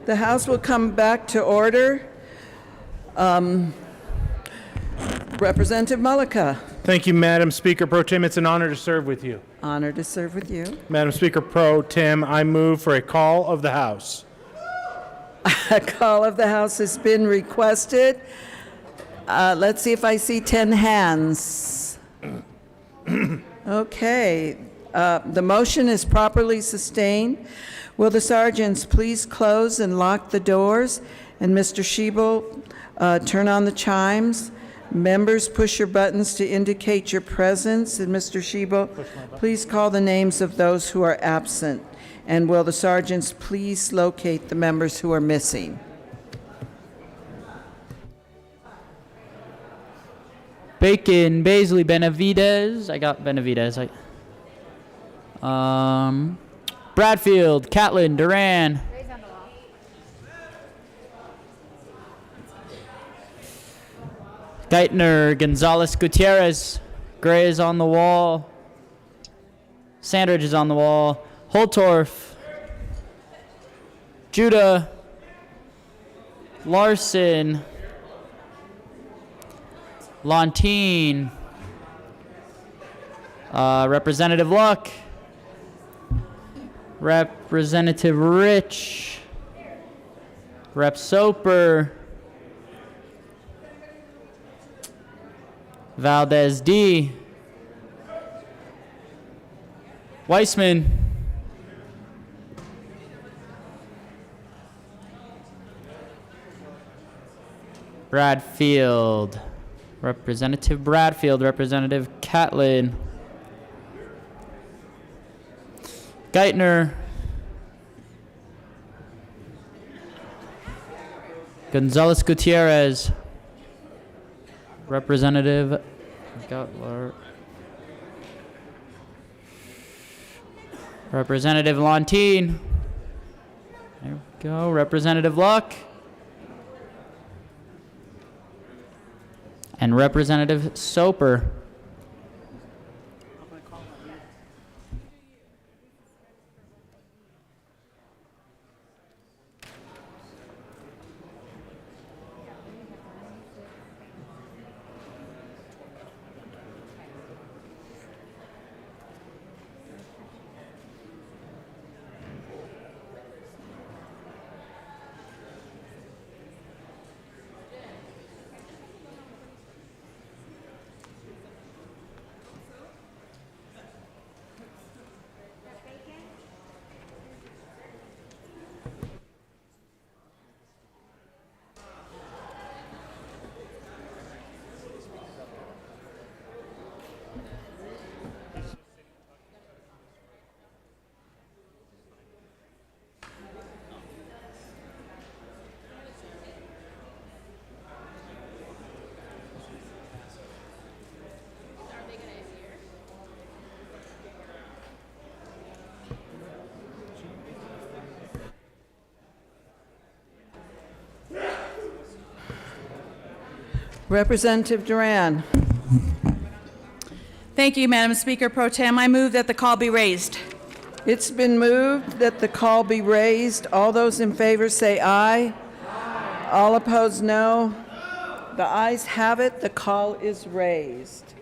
The House will come back to order. Representative Mullica. Thank you, Madam Speaker Pro Tem. It's an honor to serve with you. Honor to serve with you. Madam Speaker Pro Tem, I move for a call of the House. A call of the House has been requested. Let's see if I see 10 hands. Okay. The motion is properly sustained. Will the sergeants please close and lock the doors? And Mr. Schiebel, turn on the chimes. Members, push your buttons to indicate your presence. And Mr. Schiebel, please call the names of those who are absent. And will the sergeants please locate the members who are missing? Bacon, Baisley, Benavidez. I got Benavidez. Bradfield, Catlin, Duran. Geithner, Gonzalez, Gutierrez. Gray is on the wall. Sandridge is on the wall. Holtorf. Judah. Larson. Lontine. Representative Luck. Representative Rich. Rep Soper. Valdez D. Weissman. Bradfield. Representative Bradfield. Representative Catlin. Geithner. Gonzalez Gutierrez. Representative Gutler. Representative Lontine. There we go. Representative Luck. And Representative Soper. Representative Duran. Thank you, Madam Speaker Pro Tem. I move that the call be raised. It's been moved that the call be raised. All those in favor say aye. Aye. All opposed, no. The ayes have it. The call is raised.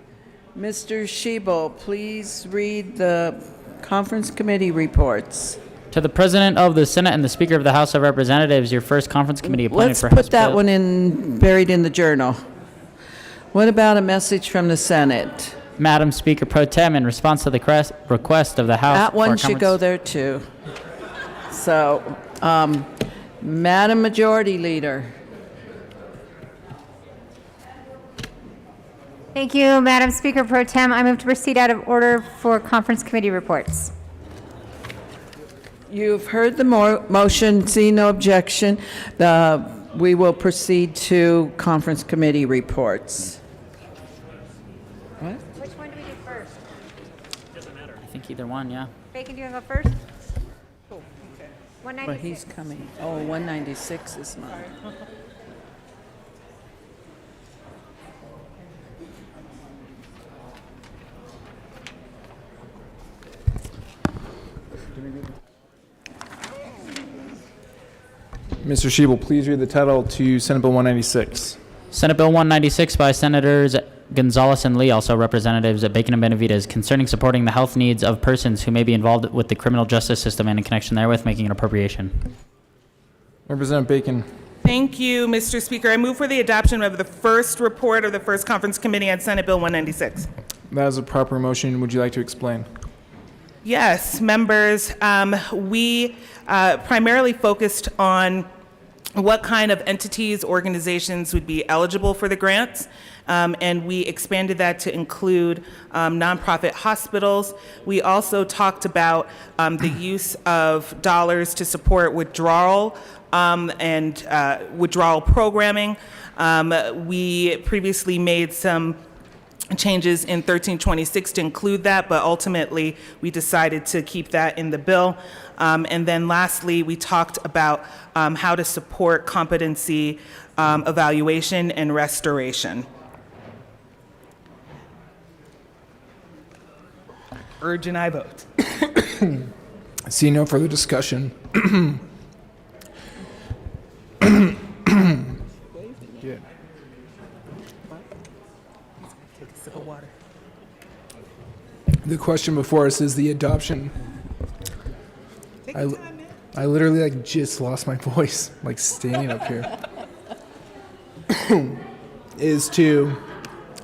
Mr. Schiebel, please read the conference committee reports. To the President of the Senate and the Speaker of the House of Representatives, your first conference committee appointed Let's for put House that Bill. one in, buried in the journal. What about a message from the Senate? Madam Speaker Pro Tem, in response to the request of the House. That one for a should go there too. So, Madam Majority Leader. Thank you, Madam Speaker Pro Tem. I move to proceed out of order for conference committee reports. You've heard the motion, see no objection. We will proceed to conference committee reports. What? Which one do we do first? I think either one, yeah. Bacon, do you want to go first? Cool. Okay. But 196. he's coming. Oh, 196 is mine. Mr. Shebel, please read the title to Senate Bill 196. Senate Bill 196 by Senators Gonzalez and Lee, also Representatives Bacon and Benavides, concerning supporting the health needs of persons who may be involved with the criminal justice system and in connection therewith, making an appropriation. Representative Bacon. Thank you, Mr. Speaker. I move for the adoption of the first report of the first conference committee on Senate Bill 196. That is a proper motion. Would you like to explain? Yes, members, we primarily focused on what kind of entities, organizations would be eligible for the grants, and we expanded that to include nonprofit hospitals. We also talked about the use of dollars to support withdrawal and withdrawal programming. We previously made some changes in 1326 to include that, but ultimately we decided to keep that in the bill. And then lastly, we talked about how to support competency evaluation and restoration. Urge and I vote. See no further discussion. Good. Take a sip of water. The question before us is the adoption. I literally just lost my voice, standing up here. Is to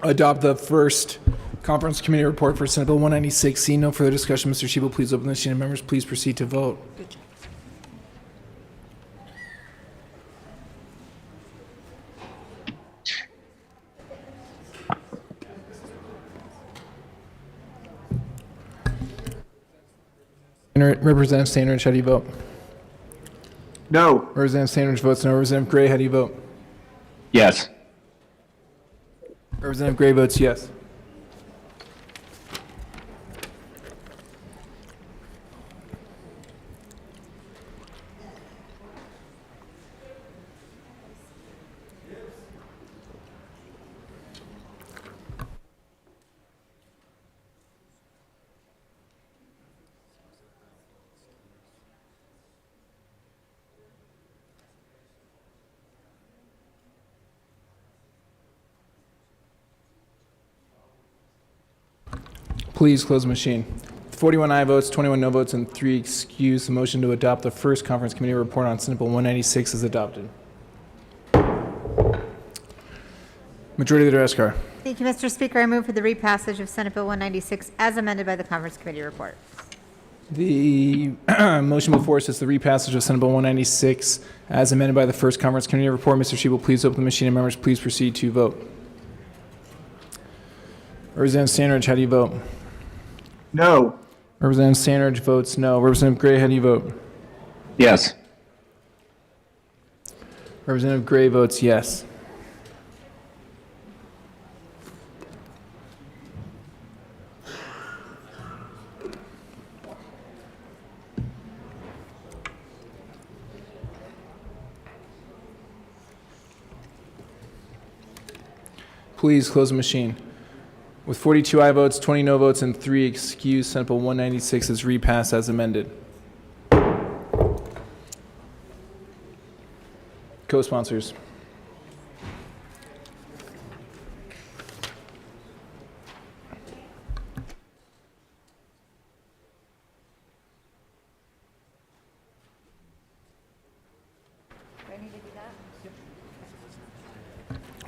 adopt the first conference committee report for Senate Bill 196. See no further discussion. Mr. Shebel, please open the machine, and members, please proceed to vote. Representative Sandridge, how do you vote? No. Representative Sandridge votes no. Representative Gray, how do you vote? Yes. Representative Gray votes yes. Please close the machine. 41 aye votes, 21 no votes, and 3 excused. The motion to adopt the first conference committee report on Senate Bill 196 is adopted. Majority Leader Eskar. Thank you, Mr. Speaker. I move for the repassage of Senate Bill 196 as amended by the conference committee report. The motion before us is the repassage of Senate Bill 196 as amended by the first conference committee report. Mr. Shebel, please open the machine, and members, please proceed to vote. Representative Sandridge, how do you vote? No. Representative Sandridge votes no. Representative Gray, how do you vote? Yes. Representative Gray votes yes. Please close the machine. With 42 aye votes, 20 no votes, and 3 excused, Senate Bill 196 is repassed as amended. Co-sponsors.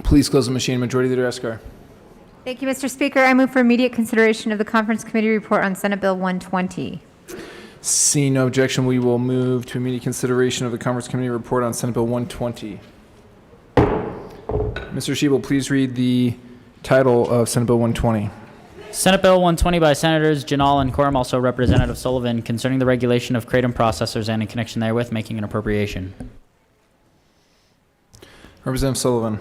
Please close the machine. Majority Leader Eskar. Thank you, Mr. Speaker. I move for immediate consideration of the conference committee report on Senate Bill 120. Seeing no objection, we will move to immediate consideration of the conference committee report on Senate Bill 120. Mr. Shebel, please read the title of Senate Bill 120. Senate Bill 120 by Senators Janal and Quorum, also Representative Sullivan, concerning the regulation of kratom processors and in connection therewith, making an appropriation. Representative Sullivan.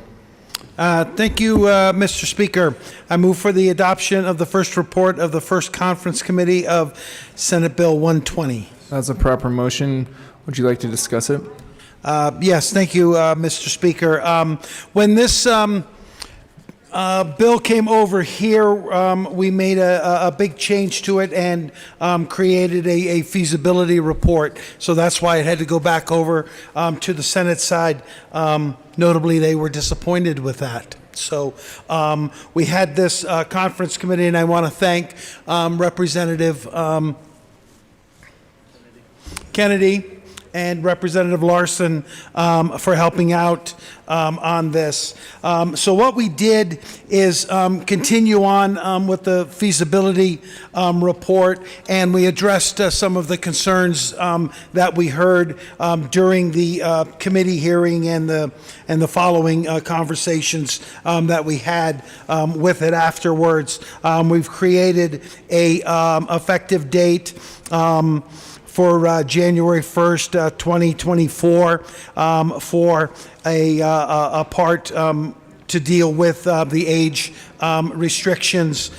Thank you, Mr. Speaker. I move for the adoption of the first report of the first conference committee of Senate Bill 120. That's a proper motion. Would you like to discuss it? Yes, thank you, Mr. Speaker. When this Bill came over here. We made a big change to it and created a feasibility report. So that's why it had to go back over to the Senate side. Notably, they were disappointed with that. So we had this conference committee, and I want to thank Representative Kennedy and Representative Larson for helping out on this. So what we did is continue on with the feasibility report, and we addressed some of the concerns that we heard during the committee hearing and the following conversations that we had with it afterwards. We've created a effective date for January 1st, 2024, for a part to deal with the age restrictions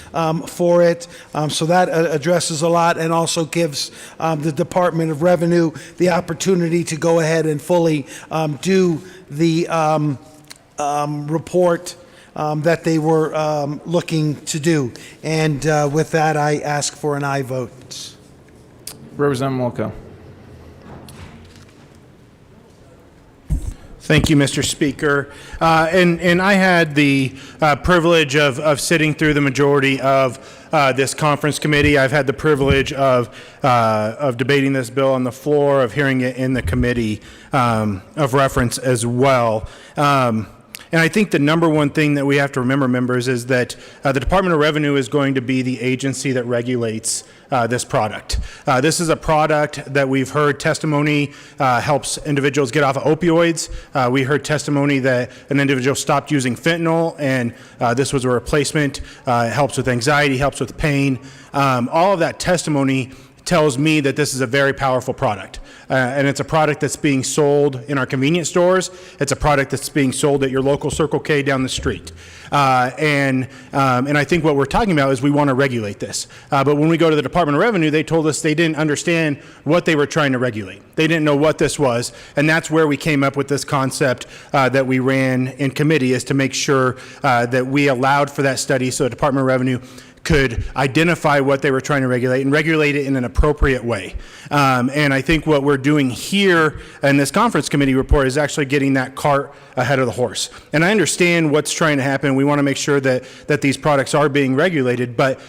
for it. So that addresses a lot and also gives the Department of Revenue the opportunity to go ahead and fully do the report that they were looking to do. And with that, I ask for an aye vote. Representative Molko. Thank you, Mr. Speaker. And I had the privilege of sitting through the majority of this conference committee. I've had the privilege of debating this bill on the floor, of hearing it in the committee of reference as well. And I think the number one thing that we have to remember, members, is that the Department of Revenue is going to be the agency that regulates this product. This is a product that we've heard testimony helps individuals get off of opioids. We heard testimony that an individual stopped using fentanyl, and this was a replacement. It helps with anxiety, helps with pain. All of that testimony tells me that this is a very powerful product. And it's a product that's being sold in our convenience stores. It's a product that's being sold at your local Circle K down the street. And I think what we're talking about is we want to regulate this. But when we go to the Department of Revenue, they told us they didn't understand what they were trying to regulate. They didn't know what this was. And that's where we came up with this concept that we ran in committee, is to make sure that we allowed for that study so the Department of Revenue could identify what they were trying to regulate and regulate it in an appropriate way. And I think what we're doing here in this conference committee report is actually getting that cart ahead of the horse. And I understand what's trying to happen. We want to make sure that these products are being regulated, but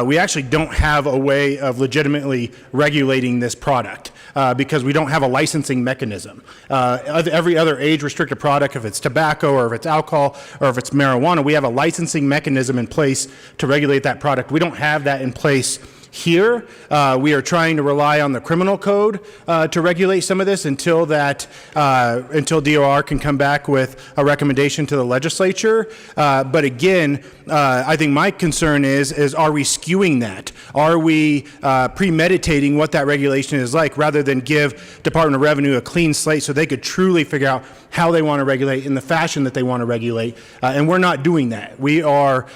we actually don't have a way of legitimately regulating this product because we don't have a licensing mechanism. Every other age-restricted product, if it's tobacco or if it's alcohol or if it's marijuana, we have a licensing mechanism in place to regulate that product. We don't have that in place here. We are trying to rely on the criminal code to regulate some of this until DOR can come back with a recommendation to the legislature. But again, I think my concern is are we skewing that? Are we premeditating what that regulation is like, rather than give Department of Revenue a clean slate so they could truly figure out how they want to regulate in the fashion that they want to regulate? And we're not doing that. We are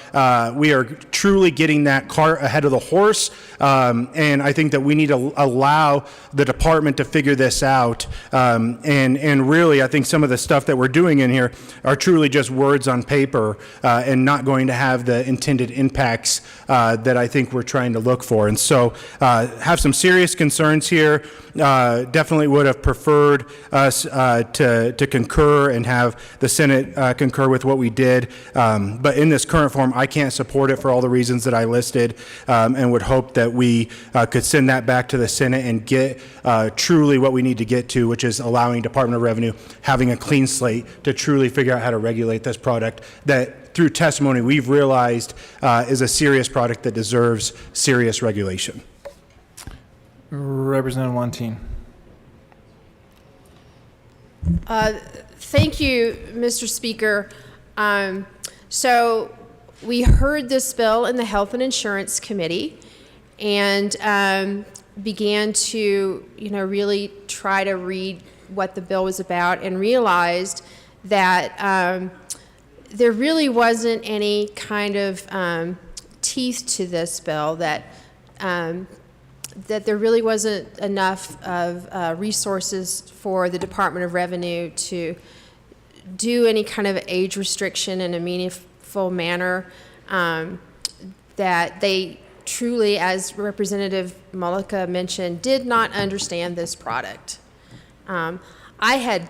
truly getting that cart ahead of the horse. And I think that we need to allow the department to figure this out. And really, I think some of the stuff that we're doing in here are truly just words on paper and not going to have the intended impacts that I think we're trying to look for. And so have some serious concerns here. Definitely would have preferred us to concur and have the Senate concur with what we did. But in this current form, I can't support it for all the reasons that I listed, and would hope that we could send that back to the Senate and get truly what we need to get to, which is allowing Department of Revenue having a clean slate to truly figure out how to regulate this product that, through testimony, we've realized is a serious product that deserves serious regulation. Representative Wantine. Thank you, Mr. Speaker. So we heard this bill in the Health and Insurance Committee and began to, really try to read what the bill was about, and realized that there really wasn't any kind of teeth to this bill, that there really wasn't enough of resources for the Department of Revenue to do any kind of age restriction in a respectful manner, that they truly, as Representative Mullica mentioned, did not understand this product. I had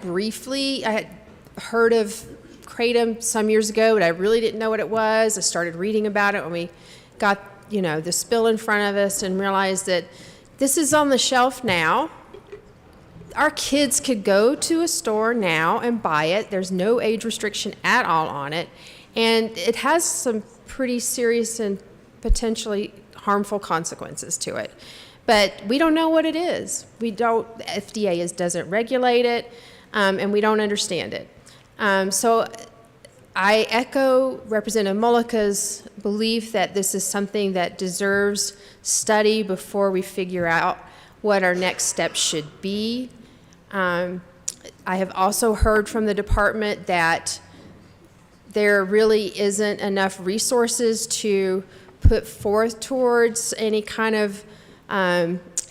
heard of Kratom some years ago, but I really didn't know what it was. I started reading about it when we got, the spill in front of us and realized that this is on the shelf now. Our kids could go to a store now and buy it. There's no age restriction at all on it. And it has some pretty serious and potentially harmful consequences to it. But we don't know what it is. FDA doesn't regulate it, and we don't understand it. So I echo Representative Mullica's belief that this is something that deserves study before we figure out what our next steps should be. I have also heard from the department that there really isn't enough resources to put forth towards any kind of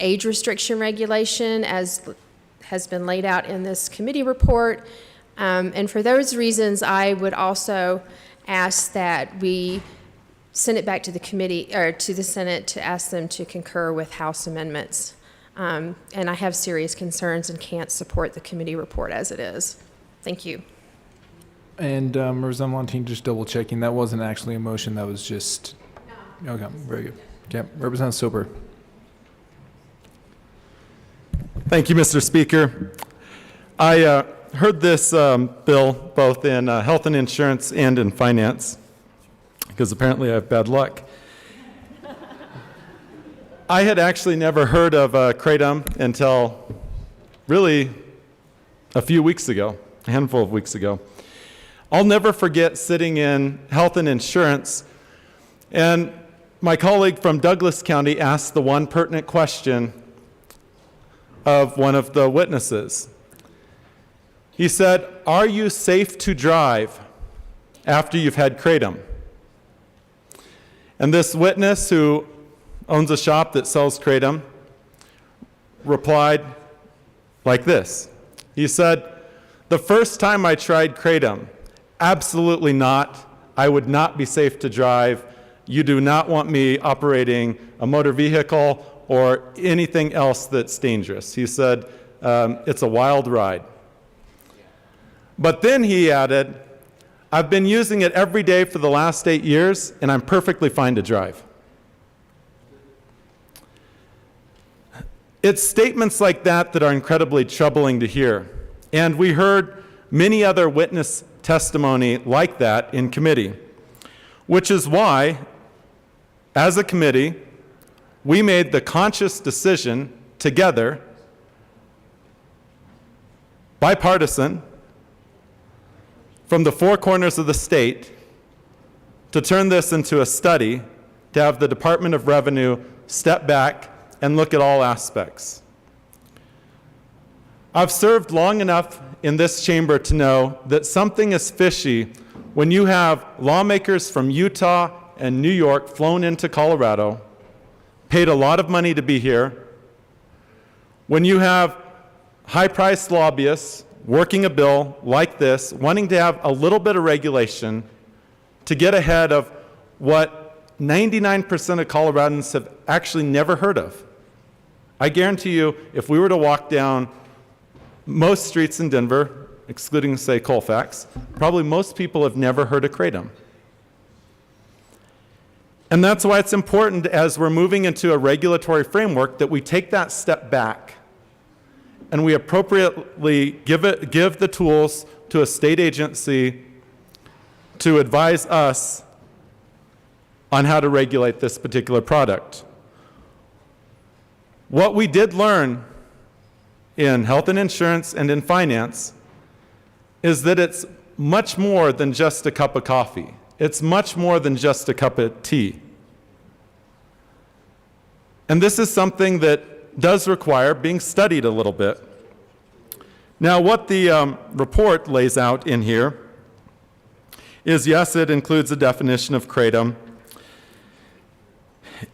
age restriction regulation as has been laid out in this committee report. And for those reasons, I would also ask that we send it back to the committee or to the Senate to ask them to concur with House amendments. And I have serious concerns and can't support the committee report as it is. Thank you. And Representative Montine, just double checking, that wasn't actually a motion, that was just, okay, very good. Okay, Representative Soper. Thank you, Mr. Speaker. I heard this bill both in health and insurance and in finance, because apparently I have bad luck. I had actually never heard of Kratom until really a few weeks ago, a handful of weeks ago. I'll never forget sitting in health and insurance, and my colleague from Douglas County asked the one pertinent question of one of the witnesses. He said, "Are you safe to drive after you've had Kratom?" And this witness, who owns a shop that sells Kratom, replied like this. He said, "The first time I tried Kratom, absolutely not. I would not be safe to drive. You do not want me operating a motor vehicle or anything else that's dangerous." He said, "It's a wild ride." But then he added, "I've been using it every day for the last 8 years, and I'm perfectly fine to drive." It's statements like that that are incredibly troubling to hear. And we heard many other witness testimony like that in committee, which is why, as a committee, we made the conscious decision together, bipartisan, from the four corners of the state, to turn this into a study, to have the Department of Revenue step back and look at all aspects. I've served long enough in this chamber to know that something is fishy when you have lawmakers from Utah and New York flown into Colorado, paid a lot of money to be here, when you have high-priced lobbyists working a bill like this, wanting to have a little bit of regulation to get ahead of what 99% of Coloradans have actually never heard of. I guarantee you, if we were to walk down most streets in Denver, excluding, say, Colfax, probably most people have never heard of Kratom. And that's why it's important, as we're moving into a regulatory framework, that we take that step back and we appropriately give the tools to a state agency to advise us on how to regulate this particular product. What we did learn in health and insurance and in finance is that it's much more than just a cup of coffee. It's much more than just a cup of tea. And this is something that does require being studied a little bit. Now, what the report lays out in here is, yes, it includes a definition of Kratom.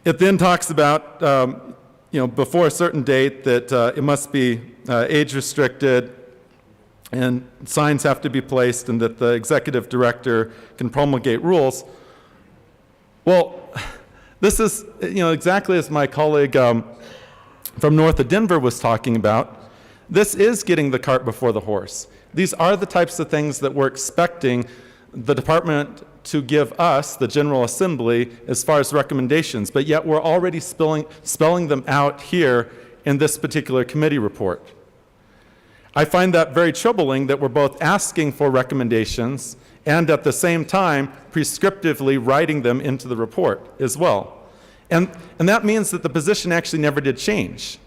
It then talks about, before a certain date that it must be age restricted, and signs have to be placed, and that the executive director can promulgate rules. Well, this is, exactly as my colleague from north of Denver was talking about. This is getting the cart before the horse. These are the types of things that we're expecting the department to give us, the General Assembly, as far as recommendations, but yet we're already spelling them out here in this particular committee report. I find that very troubling that we're both asking for recommendations and at the same time prescriptively writing them into the report as well. And that means that the position actually never did change.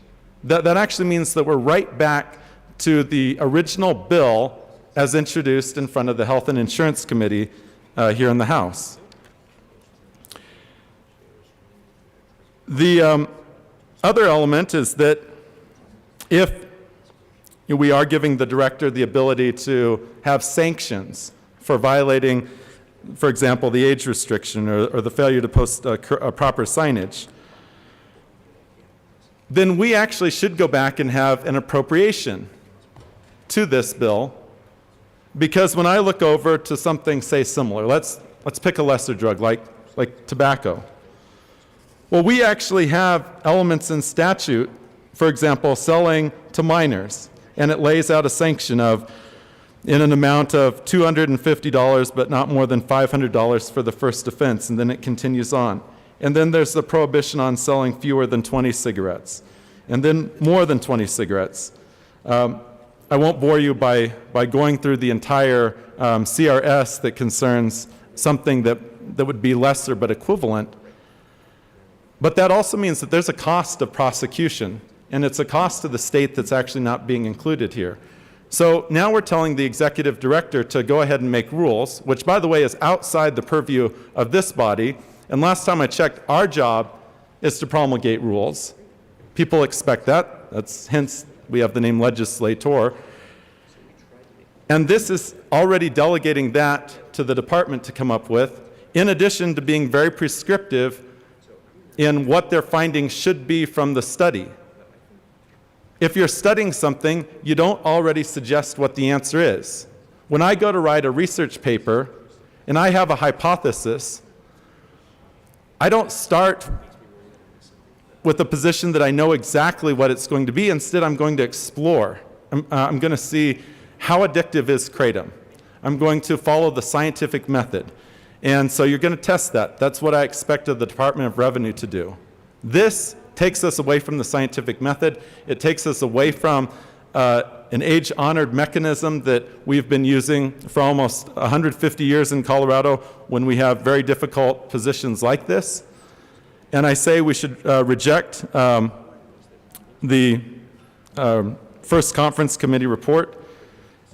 That actually means that we're right back to the original bill as introduced in front of the Health and Insurance Committee here in the House. The other element is that if we are giving the director the ability to have sanctions for violating, for example, the age restriction or the failure to post a proper signage, then we actually should go back and have an appropriation to this bill. Because when I look over to something, say, similar, let's pick a lesser drug like tobacco. Well, we actually have elements in statute, for example, selling to minors, and it lays out a sanction of in an amount of $250, but not more than $500 for the first offense, and then it continues on. And then there's the prohibition on selling fewer than 20 cigarettes, and then more than 20 cigarettes. I won't bore you by going through the entire CRS that concerns something that would be lesser but equivalent. But that also means that there's a cost of prosecution, and it's a cost to the state that's actually not being included here. So now we're telling the executive director to go ahead and make rules, which, by the way, is outside the purview of this body. And last time I checked, our job is to promulgate rules. People expect that. That's hence we have the name legislator. And this is already delegating that to the department to come up with, in addition to being very prescriptive in what their findings should be from the study. If you're studying something, you don't already suggest what the answer is. When I go to write a research paper and I have a hypothesis, I don't start with a position that I know exactly what it's going to be. Instead, I'm going to explore. I'm going to see how addictive is kratom. I'm going to follow the scientific method. And so you're going to test that. That's what I expected the Department of Revenue to do. This takes us away from the scientific method. It takes us away from an age-honored mechanism that we've been using for almost 150 years in Colorado when we have very difficult positions like this. And I say we should reject the first conference committee report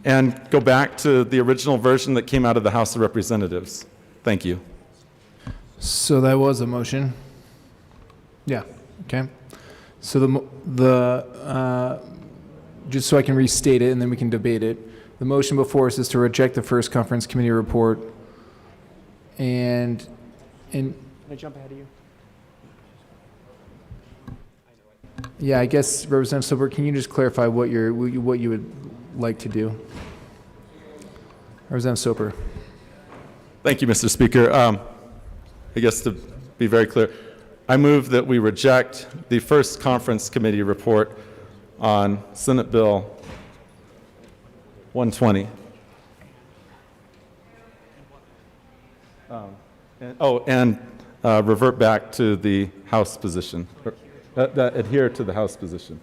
and go back to the original version that came out of the House of Representatives. Thank you. So that was a motion. Yeah. Okay. So just so I can restate it and then we can debate it. The motion before us is to reject the first conference committee report. And can I jump ahead of you? Yeah, I guess Representative Silber, can you just clarify what you would like to do? Representative Soper. Thank you, Mr. Speaker. I guess to be very clear, I move that we reject the first conference committee report on Senate Bill 120. And revert back to the House position, adhere to the House position.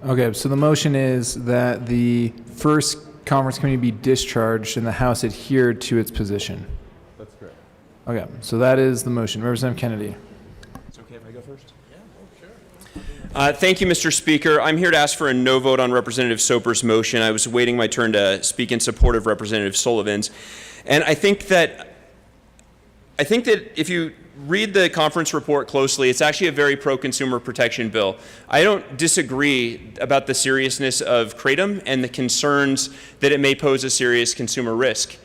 Okay, so the motion is that the first conference committee be discharged and the House adhered to its position. That's correct. Okay, so that is the motion. Representative Kennedy. It's okay if I go first? Yeah, sure. Thank you, Mr. Speaker. I'm here to ask for a no vote on Representative Soper's motion. I was waiting my turn to speak in support of Representative Sullivan's. And I think that if you read the conference report closely, it's actually a very pro-consumer protection bill. I don't disagree about the seriousness of kratom and the concerns that it may pose a serious consumer risk.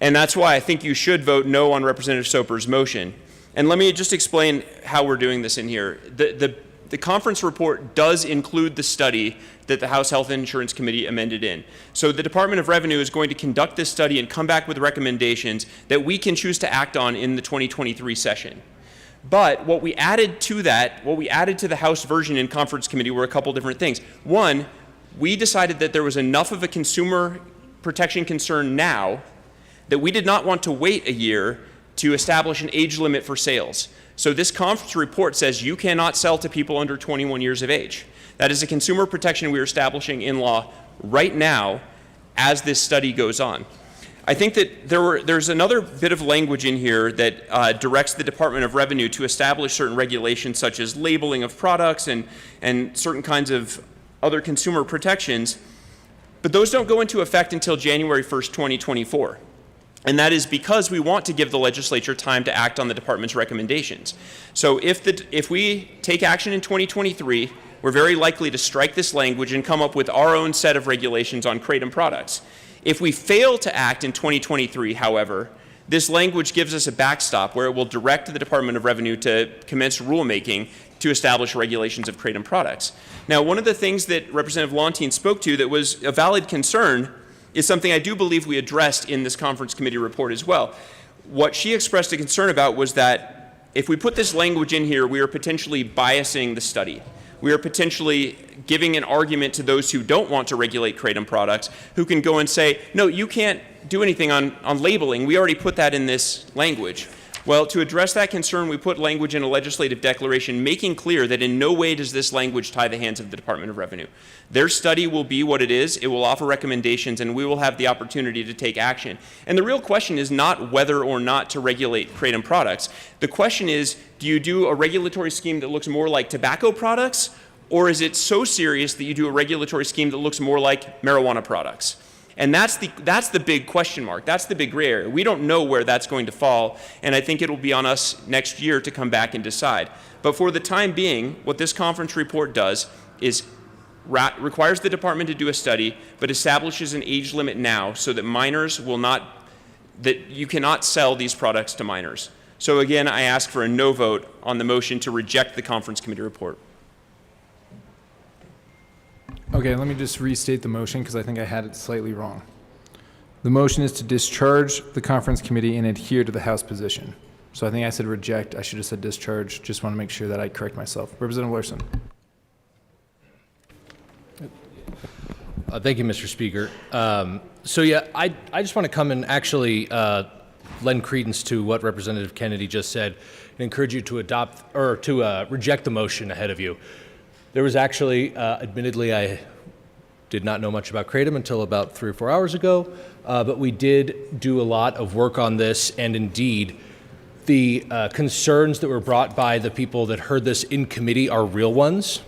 And that's why I think you should vote no on Representative Soper's motion. And let me just explain how we're doing this in here. The conference report does include the study that the House Health and Insurance Committee amended in. So the Department of Revenue is going to conduct this study and come back with recommendations that we can choose to act on in the 2023 session. But what we added to the House version in conference committee were a couple different things. One, we decided that there was enough of a consumer protection concern now that we did not want to wait a year to establish an age limit for sales. So this conference report says you cannot sell to people under 21 years of age. That is a consumer protection we are establishing in law right now as this study goes on. I think that there's another bit of language in here that directs the Department of Revenue to establish certain regulations such as labeling of products and certain kinds of other consumer protections, but those don't go into effect until January 1st, 2024. And that is because we want to give the legislature time to act on the department's recommendations. So if we take action in 2023, we're very likely to strike this language and come up with our own set of regulations on kratom products. If we fail to act in 2023, however, this language gives us a backstop where it will direct the Department of Revenue to commence rulemaking to establish regulations of kratom products. Now, one of the things that Representative Lontine spoke to that was a valid concern is something I do believe we addressed in this conference committee report as well. What she expressed a concern about was that if we put this language in here, we are potentially biasing the study. We are potentially giving an argument to those who don't want to regulate kratom products, who can go and say, no, you can't do anything on labeling. We already put that in this language. Well, to address that concern, we put language in a legislative declaration making clear that in no way does this language tie the hands of the Department of Revenue. Their study will be what it is. It will offer recommendations, and we will have the opportunity to take action. And the real question is not whether or not to regulate kratom products. The question is, do you do a regulatory scheme that looks more like tobacco products, or is it so serious that you do a regulatory scheme that looks more like marijuana products? And that's the big question mark. That's the big gray area. We don't know where that's going to fall, and I think it will be on us next year to come back and decide. But for the time being, what this conference report does is requires the department to do a study, but establishes an age limit now so that that you cannot sell these products to minors. So again, I ask for a no vote on the motion to reject the conference committee report. Okay, let me just restate the motion because I think I had it slightly wrong. The motion is to discharge the conference committee and adhere to the House position. So I think I said reject. I should have said discharge. Just want to make sure that I correct myself. Representative Larson. Thank you, Mr. Speaker. So yeah, I just want to come and actually lend credence to what Representative Kennedy just said and encourage you to adopt or to reject the motion ahead of you. There was actually, admittedly, I did not know much about kratom until about 3 or 4 hours ago, but we did do a lot of work on this, and indeed, the concerns that were brought by the people that heard this in committee are real ones.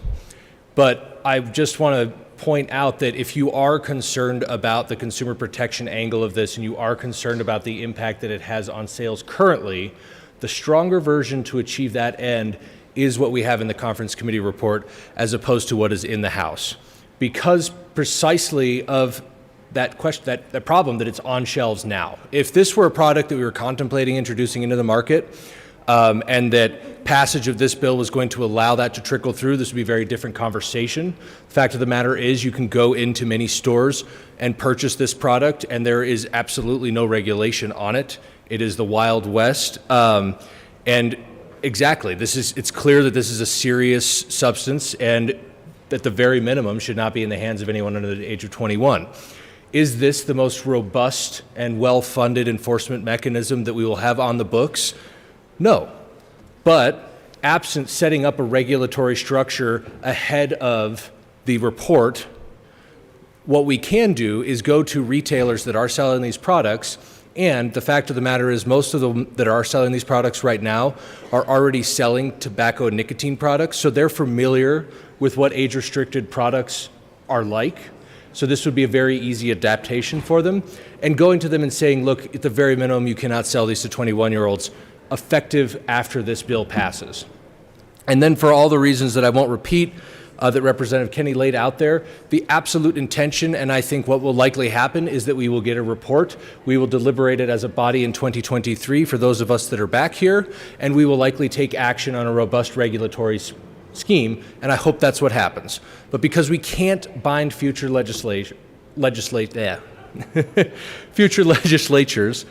But I just want to point out that if you are concerned about the consumer protection angle of this and you are concerned about the impact that it has on sales currently, the stronger version to achieve that end is what we have in the conference committee report as opposed to what is in the House. Because precisely of that question, that problem that it's on shelves now. If this were a product that we were contemplating introducing into the market, and that passage of this bill was going to allow that to trickle through, this would be a very different conversation. The fact of the matter is you can go into many stores and purchase this product, and there is absolutely no regulation on it. It is the Wild West. And exactly, it's clear that this is a serious substance and at the very minimum should not be in the hands of anyone under the age of 21. Is this the most robust and well-funded enforcement mechanism that we will have on the books? No. But absent setting up a regulatory structure ahead of the report, what we can do is go to retailers that are selling these products. And the fact of the matter is most of them that are selling these products right now are already selling tobacco and nicotine products. So they're familiar with what age-restricted products are like. So this would be a very easy adaptation for them. And going to them and saying, look, at the very minimum, you cannot sell these to 21-year-olds, effective after this bill passes. And then for all the reasons that I won't repeat, that Representative Kenny laid out there. The absolute intention, and I think what will likely happen, is that we will get a report. We will deliberate it as a body in 2023 for those of us that are back here, and we will likely take action on a robust regulatory scheme, and I hope that's what happens. But because we can't bind future future legislatures,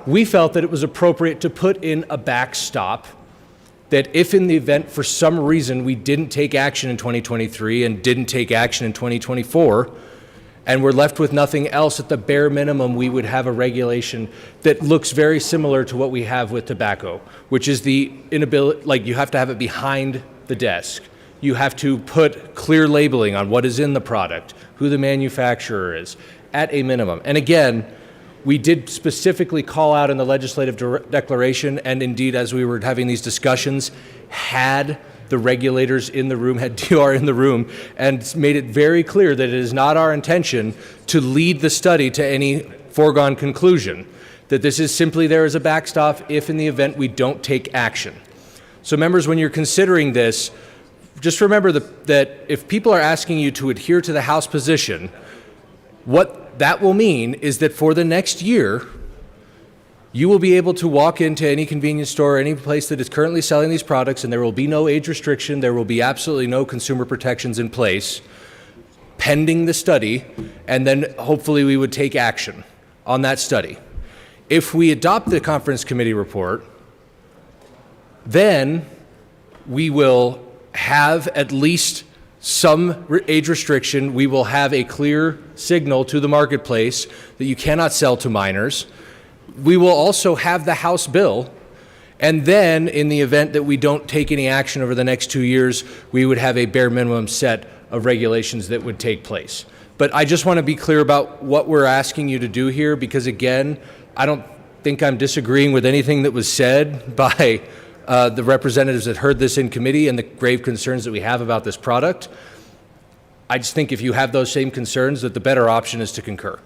we felt that it was appropriate to put in a backstop that if in the event for some reason we didn't take action in 2023 and didn't take action in 2024, and we're left with nothing else, at the bare minimum, we would have a regulation that looks very similar to what we have with tobacco, which is the inability, like you have to have it behind the desk. You have to put clear labeling on what is in the product, who the manufacturer is, at a minimum. And again, we did specifically call out in the legislative declaration, and indeed as we were having these discussions, had the regulators in the room, had DR in the room, and made it very clear that it is not our intention to lead the study to any foregone conclusion, that this is simply there as a backstop if in the event we don't take action. So members, when you're considering this, just remember that if people are asking you to adhere to the House position, what that will mean is that for the next year, you will be able to walk into any convenience store, any place that is currently selling these products, and there will be no age restriction, there will be absolutely no consumer protections in place, pending the study, and then hopefully we would take action on that study. If we adopt the conference committee report, then we will have at least some age restriction. We will have a clear signal to the marketplace that you cannot sell to minors. We will also have the House bill, and then in the event that we don't take any action over the next 2 years, we would have a bare minimum set of regulations that would take place. But I just want to be clear about what we're asking you to do here, because again, I don't think I'm disagreeing with anything that was said by the representatives that heard this in committee and the grave concerns that we have about this product. I just think if you have those same concerns, that the better option is to concur.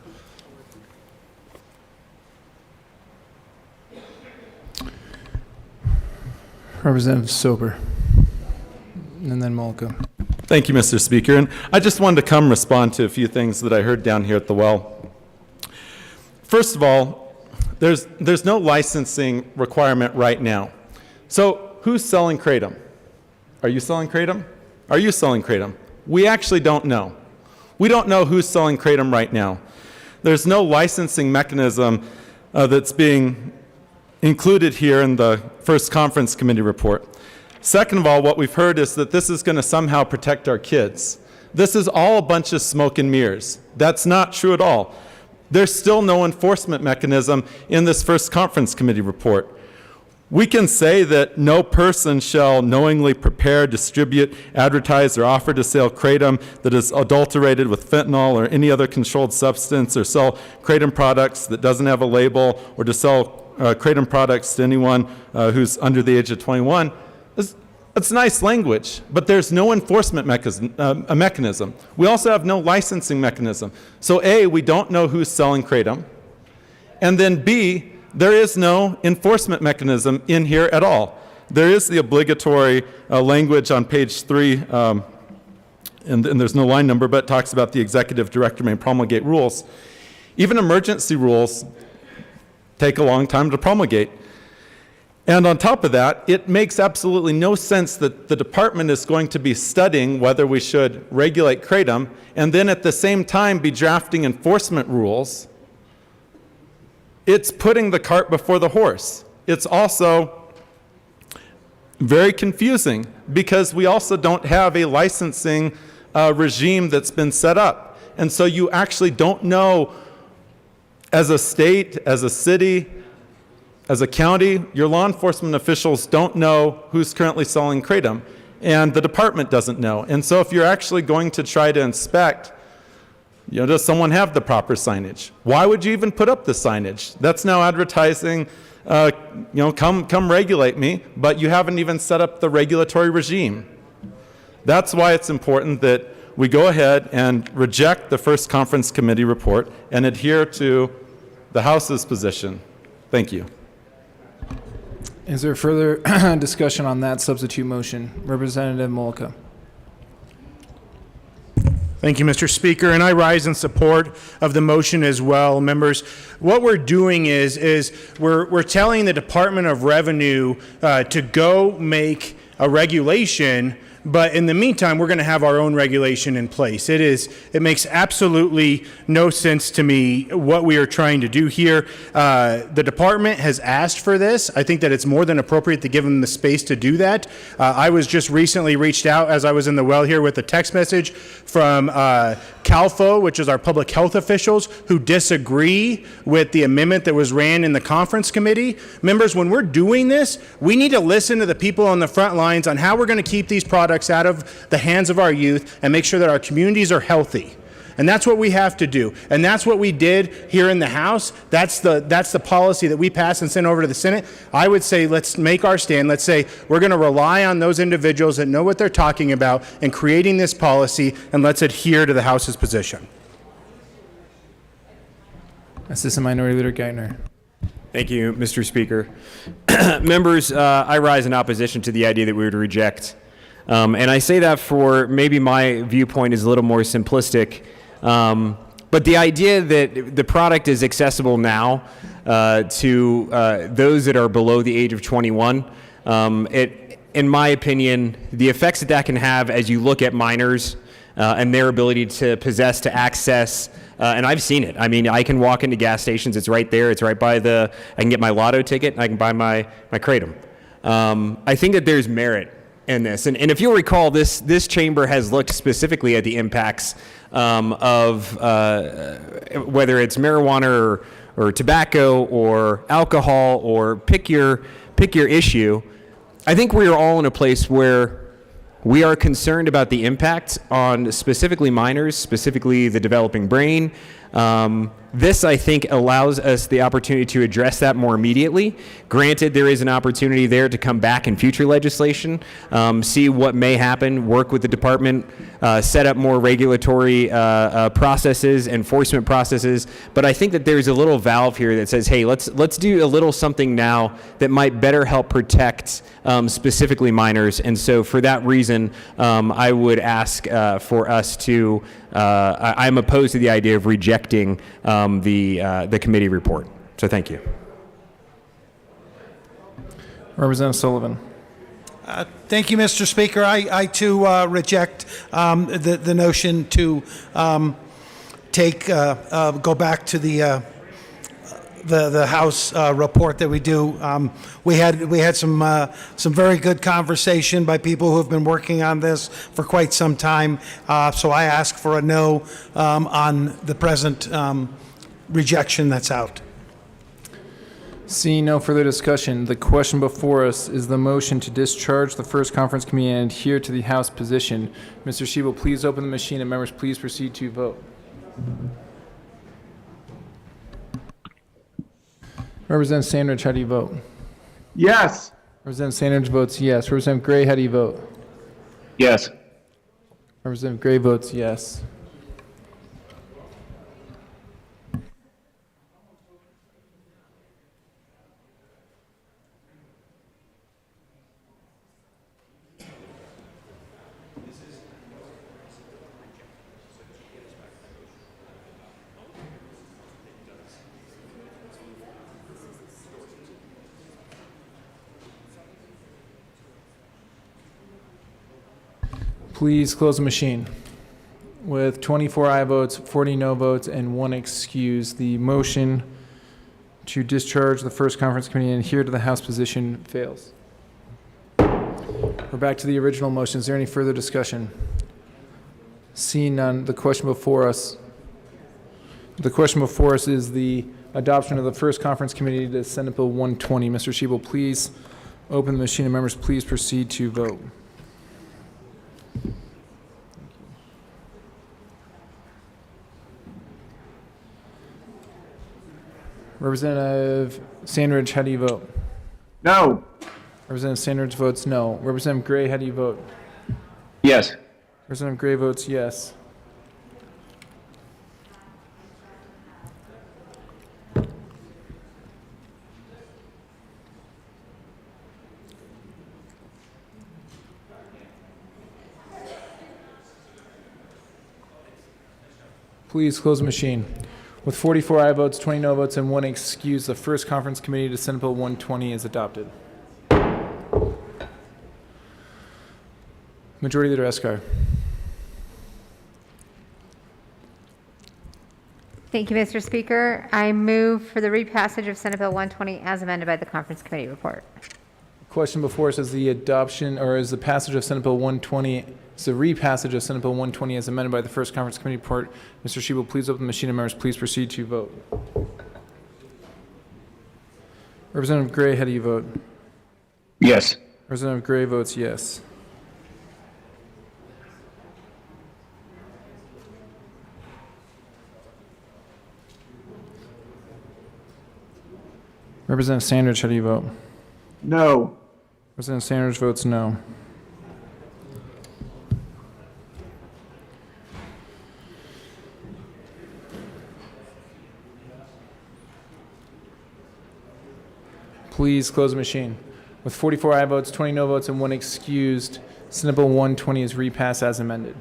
Representative Soper, and then Malka. Thank you, Mr. Speaker. And I just wanted to come respond to a few things that I heard down here at the well. First of all, there's no licensing requirement right now. So who's selling Kratom? Are you selling Kratom? Are you selling Kratom? We actually don't know. We don't know who's selling Kratom right now. There's no licensing mechanism that's being included here in the first conference committee report. Second of all, what we've heard is that this is going to somehow protect our kids. This is all a bunch of smoke and mirrors. That's not true at all. There's still no enforcement mechanism in this first conference committee report. We can say that no person shall knowingly prepare, distribute, advertise, or offer to sell Kratom that is adulterated with fentanyl or any other controlled substance, or sell Kratom products that doesn't have a label, or to sell Kratom products to anyone who's under the age of 21. That's nice language, but there's no enforcement mechanism. We also have no licensing mechanism. So A, we don't know who's selling Kratom, and then B, there is no enforcement mechanism in here at all. There is the obligatory language on page 3, and there's no line number, but it talks about the executive director may promulgate rules. Even emergency rules take a long time to promulgate. And on top of that, it makes absolutely no sense that the department is going to be studying whether we should regulate Kratom and then at the same time be drafting enforcement rules. It's putting the cart before the horse. It's also very confusing because we also don't have a licensing regime that's been set up. And so you actually don't know, as a state, as a city, as a county, your law enforcement officials don't know who's currently selling Kratom, and the department doesn't know. And so if you're actually going to try to inspect, does someone have the proper signage? Why would you even put up the signage? That's now advertising, come regulate me, but you haven't even set up the regulatory regime. That's why it's important that we go ahead and reject the first conference committee report and adhere to the House's position. Thank you. Is there further discussion on that substitute motion? Representative Molka. Thank you, Mr. Speaker, and I rise in support of the motion as well. Members, what we're doing is we're telling the Department of Revenue to go make a regulation, but in the meantime, we're going to have our own regulation in place. It makes absolutely no sense to me what we are trying to do here. The department has asked for this. I think that it's more than appropriate to give them the space to do that. I was just recently reached out as I was in the well here with a text message from CalFO, which is our public health officials, who disagree with the amendment that was ran in the conference committee. Members, when we're doing this, we need to listen to the people on the front lines on how we're going to keep these products out of the hands of our youth and make sure that our communities are healthy. And that's what we have to do. And that's what we did here in the House. That's the policy that we passed and sent over to the Senate. I would say let's make our stand. Let's say we're going to rely on those individuals that know what they're talking about in creating this policy, and let's adhere to the House's position. Assistant Minority Leader Geithner. Thank you, Mr. Speaker. Members, I rise in opposition to the idea that we would reject. And I say that for maybe my viewpoint is a little more simplistic. But the idea that the product is accessible now to those that are below the age of 21, in my opinion, the effects that can have as you look at minors and their ability to possess, to access, and I've seen it. I mean, I can walk into gas stations. It's right there. It's right by I can get my lotto ticket. And I can buy my Kratom. I think that there's merit in this. And if you'll recall, this chamber has looked specifically at the impacts of whether it's marijuana or tobacco or alcohol or pick your issue. I think we are all in a place where we are concerned about the impact on specifically minors, specifically the developing brain. This, I think, allows us the opportunity to address that more immediately. Granted, there is an opportunity there to come back in future legislation, see what may happen, work with the department, set up more regulatory processes, enforcement processes. But I think that there's a little valve here that says, hey, let's do a little something now that might better help protect specifically minors. And so for that reason, I would ask for us to, I'm opposed to the idea of rejecting the committee report. So thank you. Representative Sullivan. Thank you, Mr. Speaker. I too reject the notion to go back to the House report that we do. We had some very good conversation by people who have been working on this for quite some time. So I ask for a no on the present rejection that's out. Seeing no further discussion, the question before us is the motion to discharge the first conference committee and adhere to the House position. Mr. Shebel, please open the machine and members please proceed to vote. Representative Sandridge, how do you vote? Yes. Representative Sandridge votes yes. Representative Gray, how do you vote? Yes. Representative Gray votes yes. Please close the machine. With 24 aye votes, 40 no votes, and 1 excuse, the motion to discharge the first conference committee and adhere to the House position fails. We're back to the original motion. Is there any further discussion? Seeing none, the question before us is the adoption of the first conference committee to Senate Bill 120. Mr. Shebel, please open the machine and members please proceed to vote. Representative Sandridge, how do you vote? No. Representative Sandridge votes no. Representative Gray, how do you vote? Yes. Representative Gray votes yes. Please close the machine. With 44 aye votes, 20 no votes, and 1 excuse, the first conference committee to Senate Bill 120 is adopted. Majority Leader Eskar. Thank you, Mr. Speaker. I move for the repassage of Senate Bill 120 as amended by the Conference Committee report. Question before us is the adoption, or is the passage of Senate Bill 120, is the repassage of Senate Bill 120 as amended by the first Conference Committee report. Mr. Shebel, please open the machine, and members, please proceed to vote. Representative Gray, how do you vote? Yes. Representative Gray votes yes. Representative Sanders, how do you vote? No. Representative Sanders votes no. Please close the machine. With 44 aye votes, 20 no votes, and 1 excused, Senate Bill 120 is repassed as amended.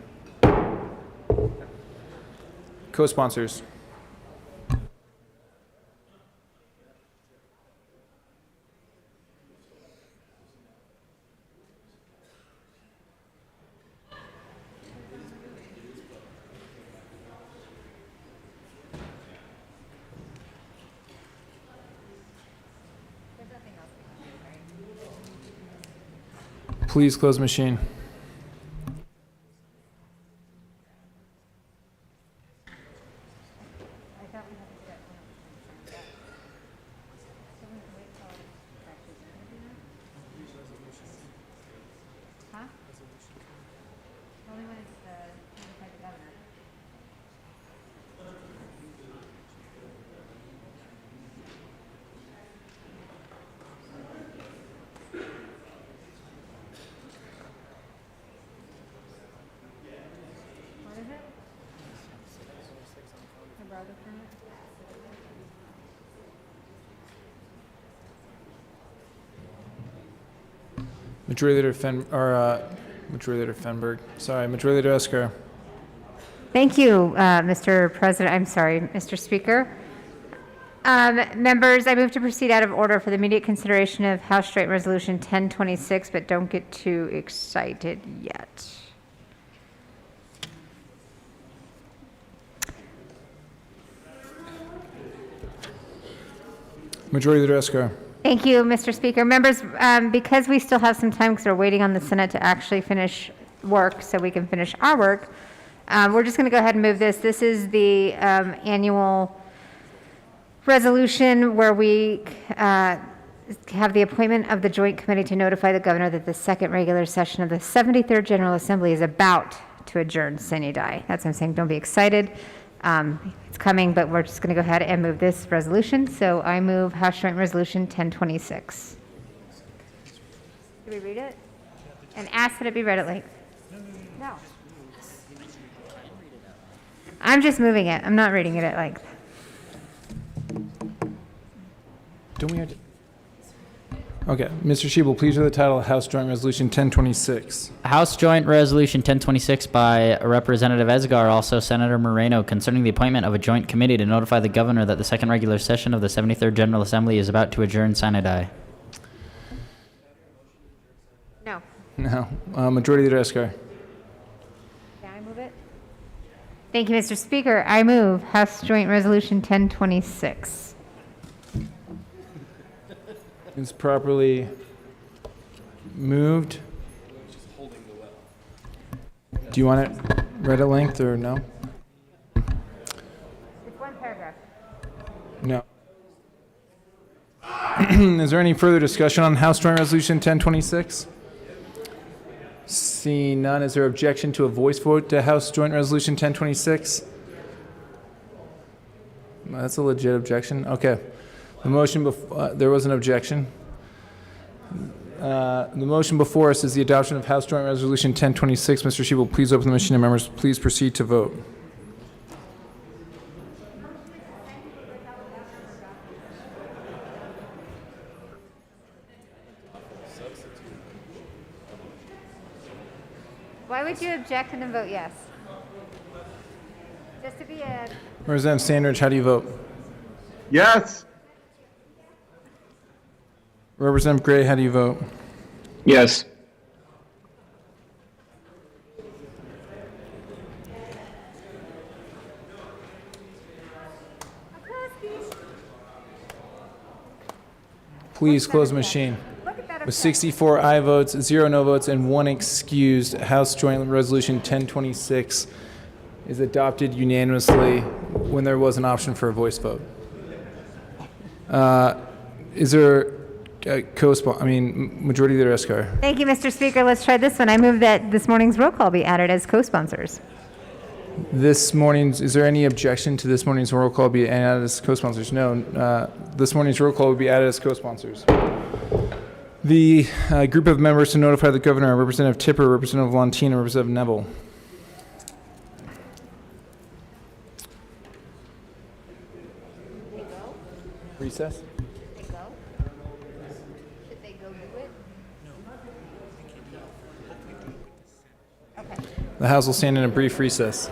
Co-sponsors. Please close the machine. Majority Leader Fenberg. Sorry, Majority Leader Eskar. Thank you, Mr. President. I'm sorry, Mr. Speaker. Members, I move to proceed out of order for the immediate consideration of House Joint Resolution 1026, but don't get too excited yet. Majority Leader Eskar. Thank you, Mr. Speaker. Members, because we still have some time because we're waiting on the Senate to actually finish work so we can finish our work, we're just going to go ahead and move this. This is the annual resolution where we have the appointment of the Joint Committee to notify the governor that the second regular session of the 73rd General Assembly is about to adjourn sine die. That's what I'm saying. Don't be excited. It's coming, but we're just going to go ahead and move this resolution. So I move House Joint Resolution 1026. Do we read it? And ask that it be read at length? No. I'm just moving it. I'm not reading it at length. Don't we have to? Okay. Mr. Shebel, please read the title of House Joint Resolution 1026. House Joint Resolution 1026 by Representative Esgar, also Senator Moreno, concerning the appointment of a joint committee to notify the governor that the second regular session of the 73rd General Assembly is about to adjourn sine die. No. No. Majority Leader Eskar. Can I move it? Thank you, Mr. Speaker. I move House Joint Resolution 1026. It's properly moved. Do you want it read at length or no? It's one paragraph. No. Is there any further discussion on House Joint Resolution 1026? Seeing none, is there objection to a voice vote to House Joint Resolution 1026? That's a legit objection. Okay. The motion there was an objection. The motion before us is the adoption of House Joint Resolution 1026. Mr. Shebel, please open the machine, and members, please proceed to vote. Why would you object and then vote yes? Just Representative Sandridge, how do you vote? Yes. Representative Gray, how do you vote? Yes. Please close the machine. With 64 aye votes, 0 no votes, and 1 excused, House Joint Resolution 1026 is adopted unanimously when there was an option for a voice vote. Is there a majority leader Escar? Thank you, Mr. Speaker. Let's try this one. I move that this morning's roll call be added as co-sponsors. Is there any objection to this morning's roll call be added as co-sponsors? No. This morning's roll call will be added as co-sponsors. The group of members to notify the governor are Representative Tipper, Representative Lantina, Representative Neville. Recess? Should they go do it? The House will stand in a brief recess.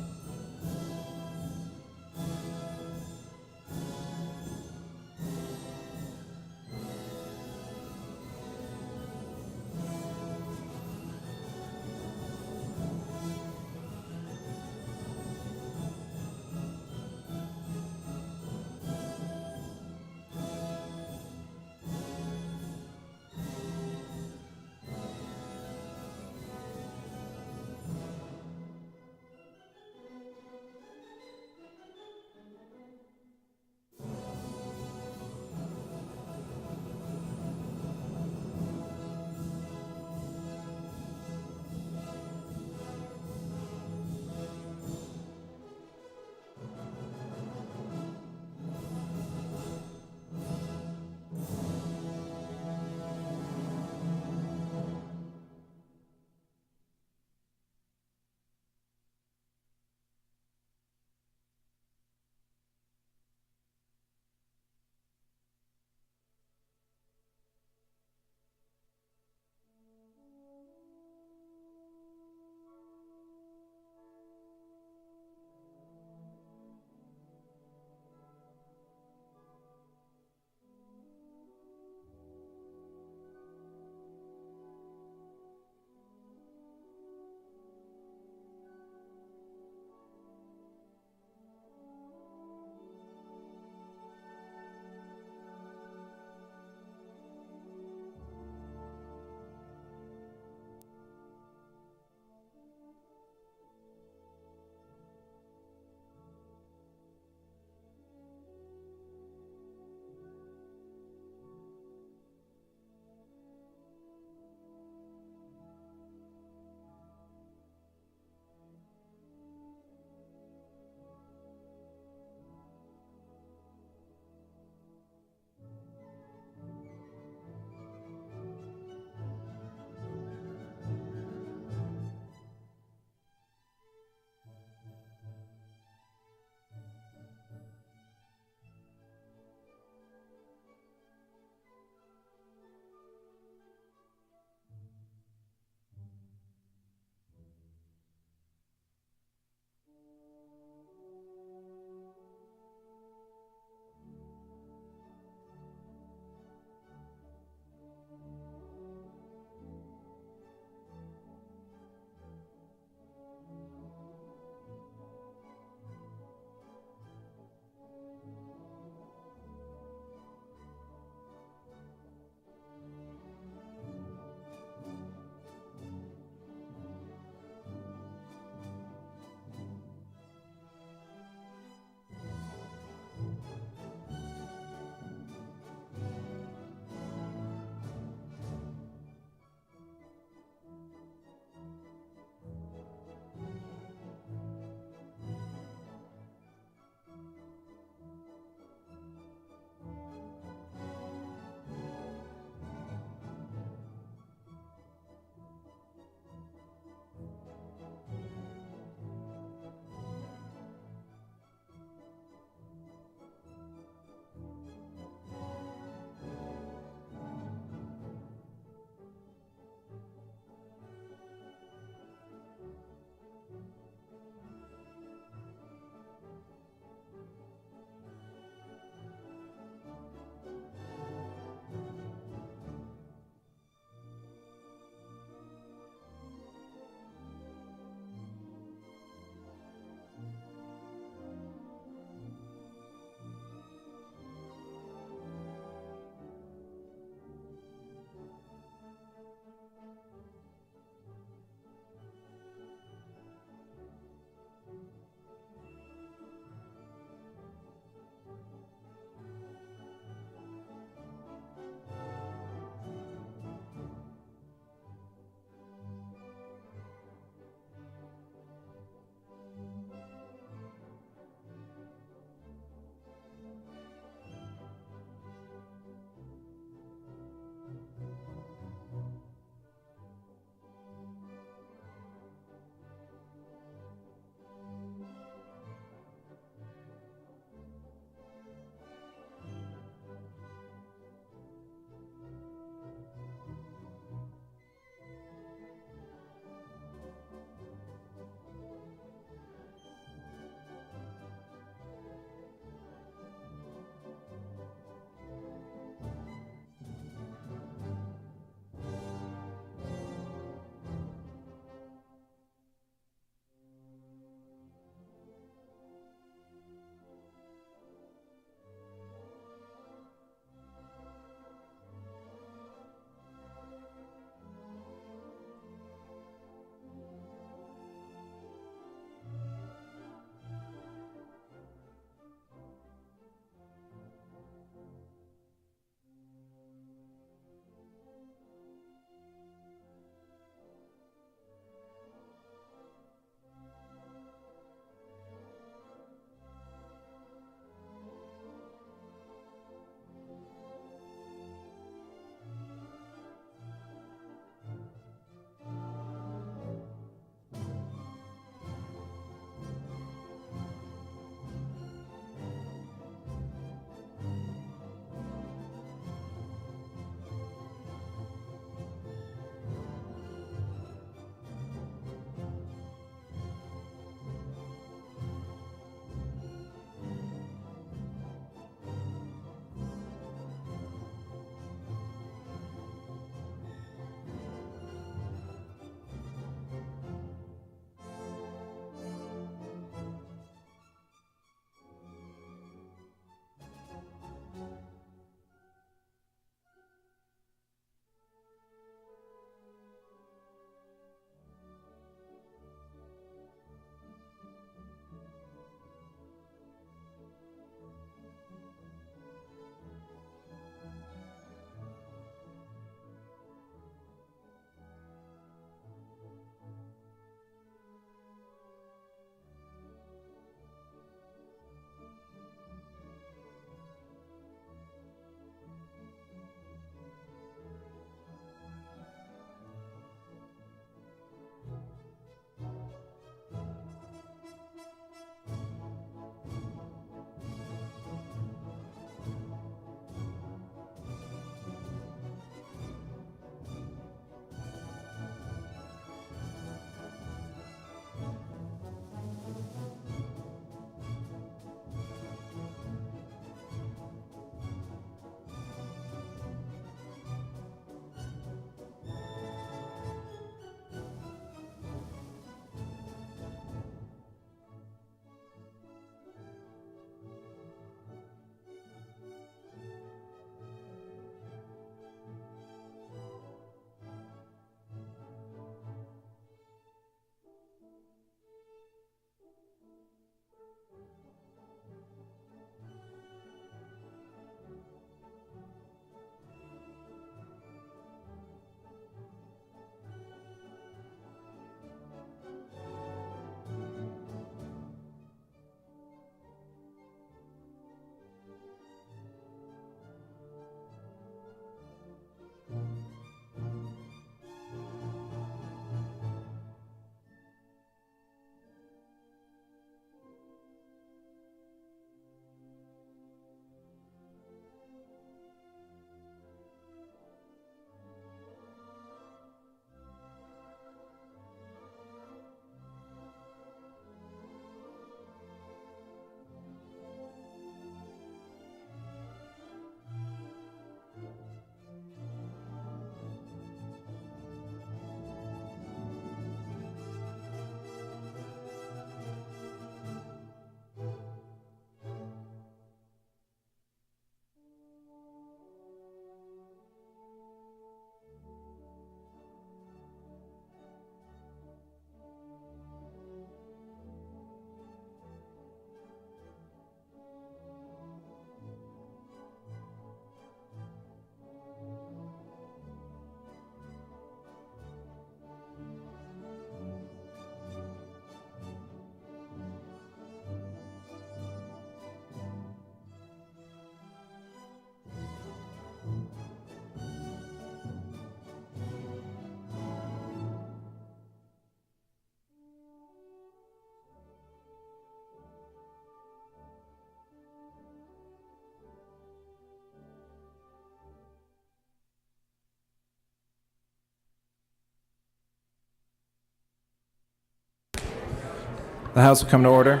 The House will come to order.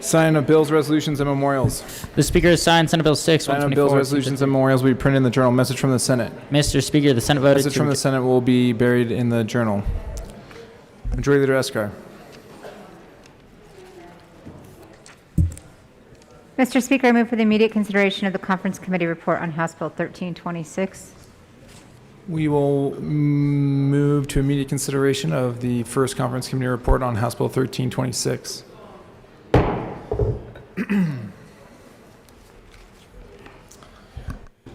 Signing of bills, resolutions, and memorials. The Speaker has signed Senate Bill 6, Signing of bills, resolutions, and memorials will be printed in the journal. Message from the Senate. Mr. Speaker, the Senate voted Message from the Senate will be buried in the journal. Majority Leader Eskar. Mr. Speaker, I move for the immediate consideration of the Conference Committee report on House Bill 1326. We will move to immediate consideration of the first Conference Committee report on House Bill 1326.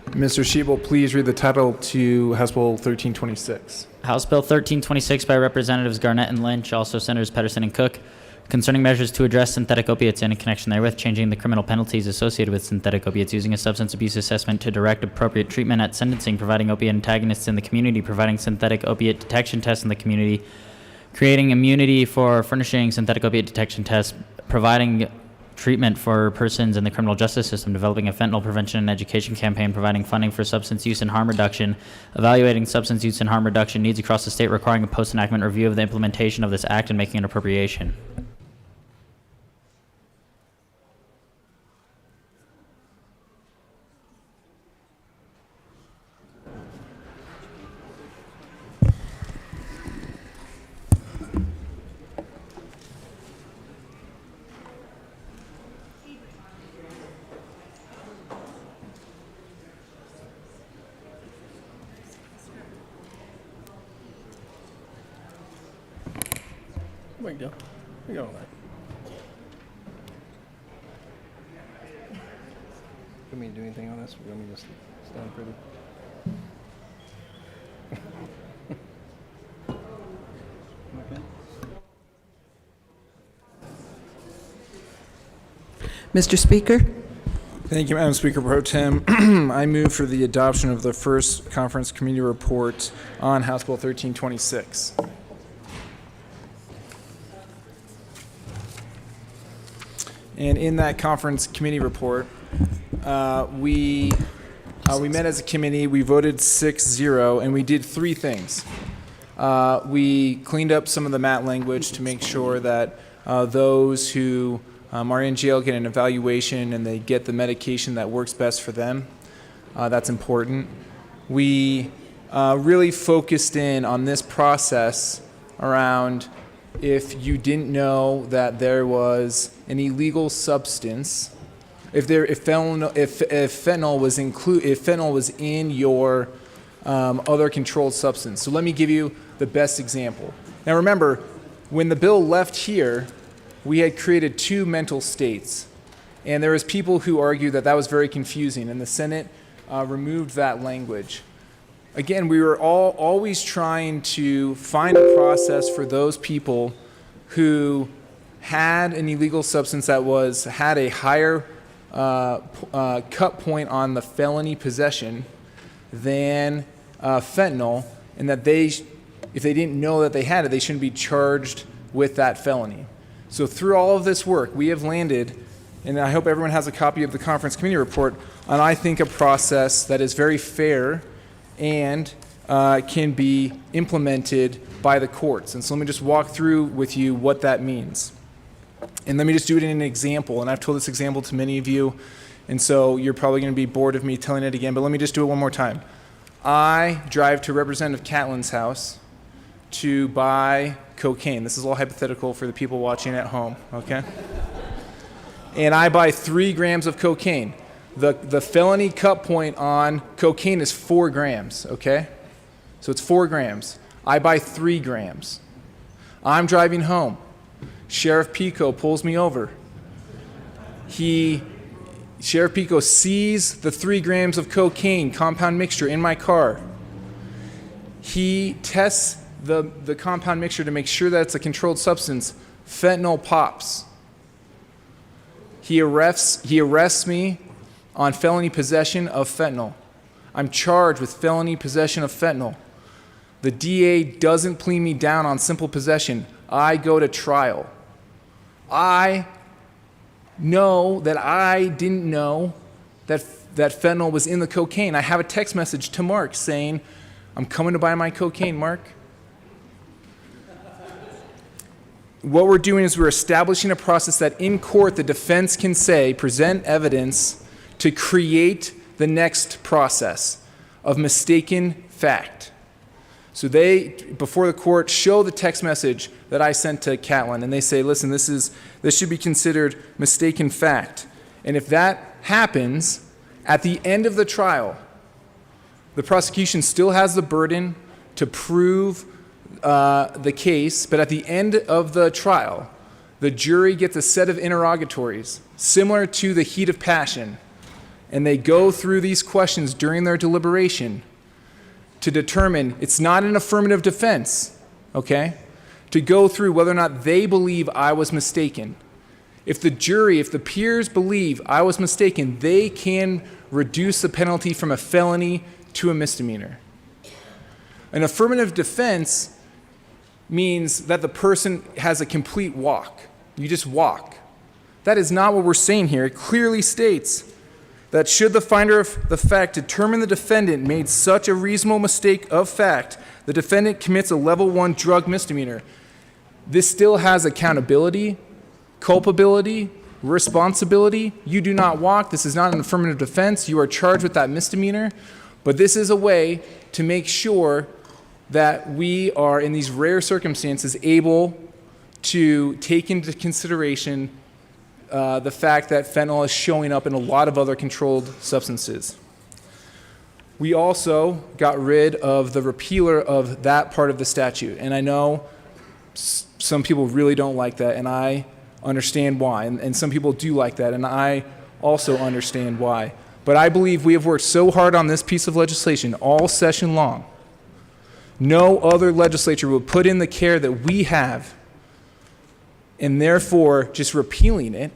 Mr. Shebel, please read the title to House Bill 1326. House Bill 1326 by Representatives Garnett and Lynch, also Senators Pedersen and Cook, concerning measures to address synthetic opiates and in connection therewith, changing the criminal penalties associated with synthetic opiates, using a substance abuse assessment to direct appropriate treatment at sentencing, providing opiate antagonists in the community, providing synthetic opiate detection tests in the community, creating immunity for furnishing synthetic opiate detection tests, providing treatment for persons in the criminal justice system, developing a fentanyl prevention and education campaign, providing funding for substance use and harm reduction, evaluating substance use and harm reduction needs across the state, requiring a post-enactment review of the implementation of this act and making an appropriation. There we go. We got all that. Want me to do anything on this? Or want me to just stand pretty? Mr. Speaker? Thank you, Madam Speaker Pro Tem. I move for the adoption of the first Conference Committee report on House Bill 1326. And in that Conference Committee report, we met as a committee, we voted 6-0, and we did three things. We cleaned up some of the MAT language to make sure that those who are in jail get an evaluation and they get the medication that works best for them. That's important. We really focused in on this process around if you didn't know that there was an illegal substance, if fentanyl was in your other controlled substance. So let me give you the best example. Now remember, when the bill left here, we had created two mental states, and there was people who argued that that was very confusing, and the Senate removed that language. Again, we were always trying to find a process for those people who had an illegal substance that had a higher cut point on the felony possession than fentanyl, and that if they didn't know that they had it, they shouldn't be charged with that felony. So through all of this work, we have landed, and I hope everyone has a copy of the Conference Committee report, on I think a process that is very fair and can be implemented by the courts. And so let me just walk through with you what that means. And let me just do it in an example. And I've told this example to many of you, and so you're probably going to be bored of me telling it again, but let me just do it one more time. I drive to Representative Catlin's house to buy cocaine. This is all hypothetical for the people watching at home, okay? And I buy 3 grams of cocaine. The felony cut point on cocaine is 4 grams, okay? So it's 4 grams. I buy 3 grams. I'm driving home. Sheriff Pico pulls me over. Sheriff Pico sees the 3 grams of cocaine compound mixture in my car. He tests the compound mixture to make sure that it's a controlled substance. Fentanyl pops. He arrests me on felony possession of fentanyl. I'm charged with felony possession of fentanyl. The DA doesn't plea me down on simple possession. I go to trial. I know that I didn't know that fentanyl was in the cocaine. I have a text message to Mark saying, I'm coming to buy my cocaine, Mark. what we're doing is we're establishing a process that in court the defense can say, present evidence to create the next process of mistaken fact. So they, before the court, show the text message that I sent to Catlin, and they say, listen, this should be considered mistaken fact. And if that happens, at the end of the trial, the prosecution still has the burden to prove the case, but at the end of the trial, the jury gets a set of interrogatories similar to the heat of passion, and they go through these questions during their deliberation to determine, it's not an affirmative defense, okay, to go through whether or not they believe I was mistaken. If the jury, if the peers believe I was mistaken, they can reduce the penalty from a felony to a misdemeanor. An affirmative defense means that the person has a complete walk. You just walk. That is not what we're saying here. It clearly states that should the finder of the fact determine the defendant made such a reasonable mistake of fact, the defendant commits a level 1 drug misdemeanor. This still has accountability, culpability, responsibility. You do not walk. This is not an affirmative defense. You are charged with that misdemeanor. But this is a way to make sure that we are, in these rare circumstances, able to take into consideration the fact that fentanyl is showing up in a lot of other controlled substances. We also got rid of the repealer of that part of the statute. And I know some people really don't like that, and I understand why. And some people do like that, and I also understand why. But I believe we have worked so hard on this piece of legislation all session long. No other legislature will put in the care that we have, and therefore just repealing it,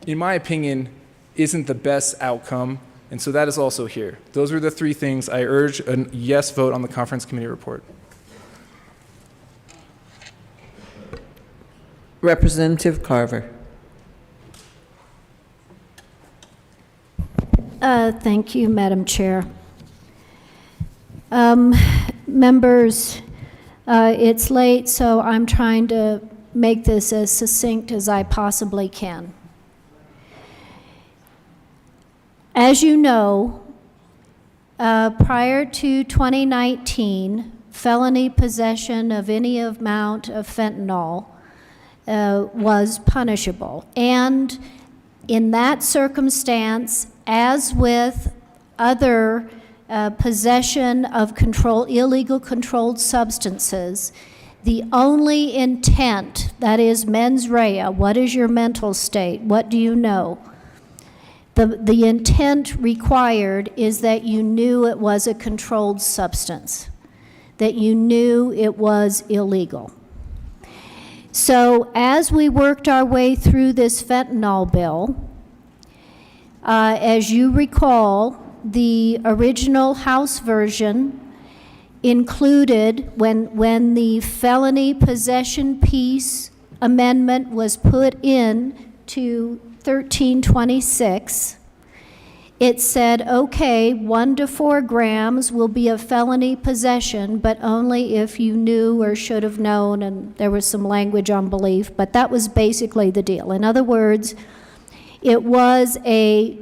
in my opinion, isn't the best outcome, and so that is also here. Those are the three things. I urge a yes vote on the conference committee report. Representative Carver. Thank you, Madam Chair. Members, it's late, so I'm trying to make this as succinct as I possibly can. As you know, prior to 2019, felony possession of any amount of fentanyl was punishable. And in that circumstance, as with other possession of illegal controlled substances, the only intent, that is mens rea, what is your mental state, what do you know? The intent required is that you knew it was a controlled substance, that you knew it was illegal. So as we worked our way through this fentanyl bill, as you recall, the original House version included, when the felony possession piece amendment was put in to 1326, it said, okay, 1 to 4 grams will be a felony possession, but only if you knew or should have known, and there was some language on belief, but that was basically the deal. In other words, it was a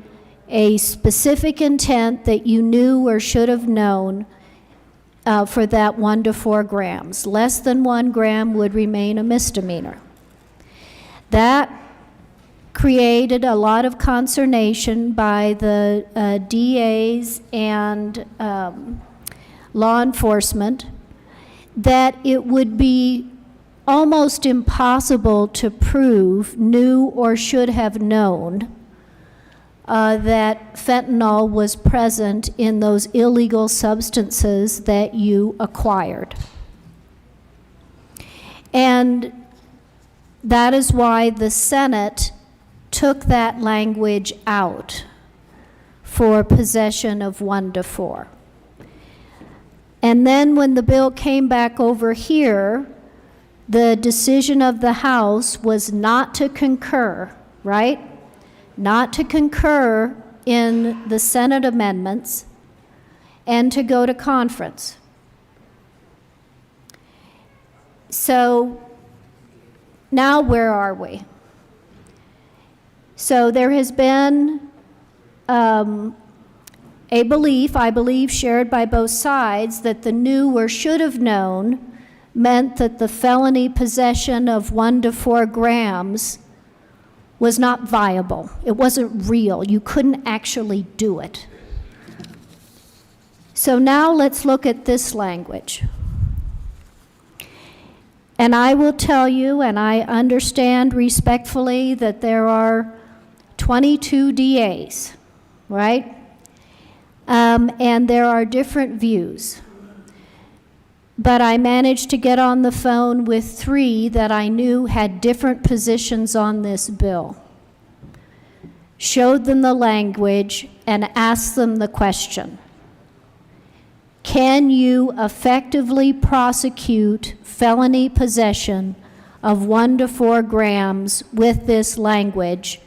specific intent that you knew or should have known for that 1 to 4 grams. Less than 1 gram would remain a misdemeanor. That created a lot of consternation by the DAs and law enforcement that it would be almost impossible to prove knew or should have known that fentanyl was present in those illegal substances that you acquired. And that is why the Senate took that language out for possession of 1 to 4. And then when the bill came back over here, the decision of the House was not to concur, right? Not to concur in the Senate amendments and to go to conference. So Now, where are we? So there has been a belief, I believe, shared by both sides, that the knew or should have known meant that the felony possession of 1 to 4 grams was not viable. It wasn't real. You couldn't actually do it. So now let's look at this language. And I will tell you, and I understand respectfully, that there are 22 DAs, right? And there are different views. But I managed to get on the phone with 3 that I knew had different positions on this bill. Showed them the language and asked them the question: can you effectively prosecute felony possession of 1 to 4 grams with this language?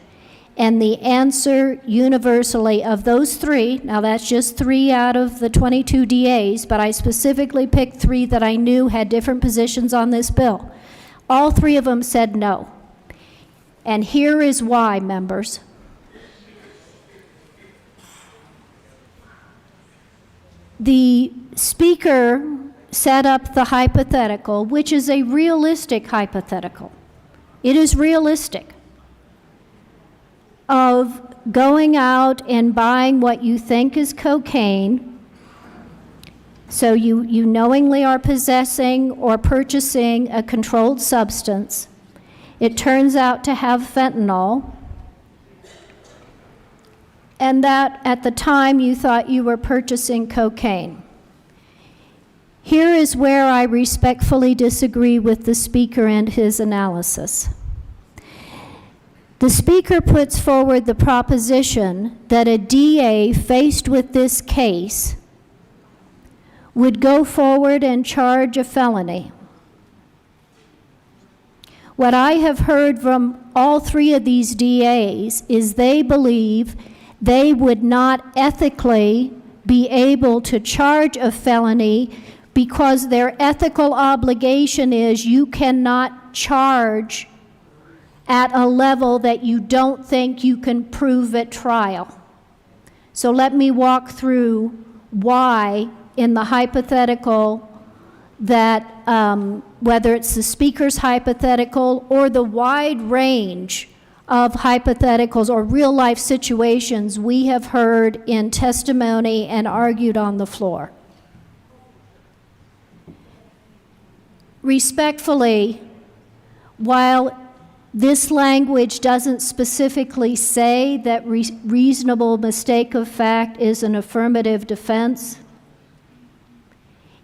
And the answer universally of those 3, now that's just 3 out of the 22 DAs, but I specifically picked 3 that I knew had different positions on this bill. All 3 of them said no. And here is why, members. The speaker set up the hypothetical, which is a realistic hypothetical. It is realistic, of going out and buying what you think is cocaine. So you knowingly are possessing or purchasing a controlled substance. It turns out to have fentanyl. And that at the time you thought you were purchasing cocaine. Here is where I respectfully disagree with the speaker and his analysis. The speaker puts forward the proposition that a DA faced with this case would go forward and charge a felony. What I have heard from all 3 of these DAs is they believe they would not ethically be able to charge a felony because their ethical obligation is you cannot charge at a level that you don't think you can prove at trial. So let me walk through why in the hypothetical that whether it's the speaker's hypothetical or the wide range of hypotheticals or real life situations we have heard in testimony and argued on the floor. Respectfully, while this language doesn't specifically say that reasonable mistake of fact is an affirmative defense,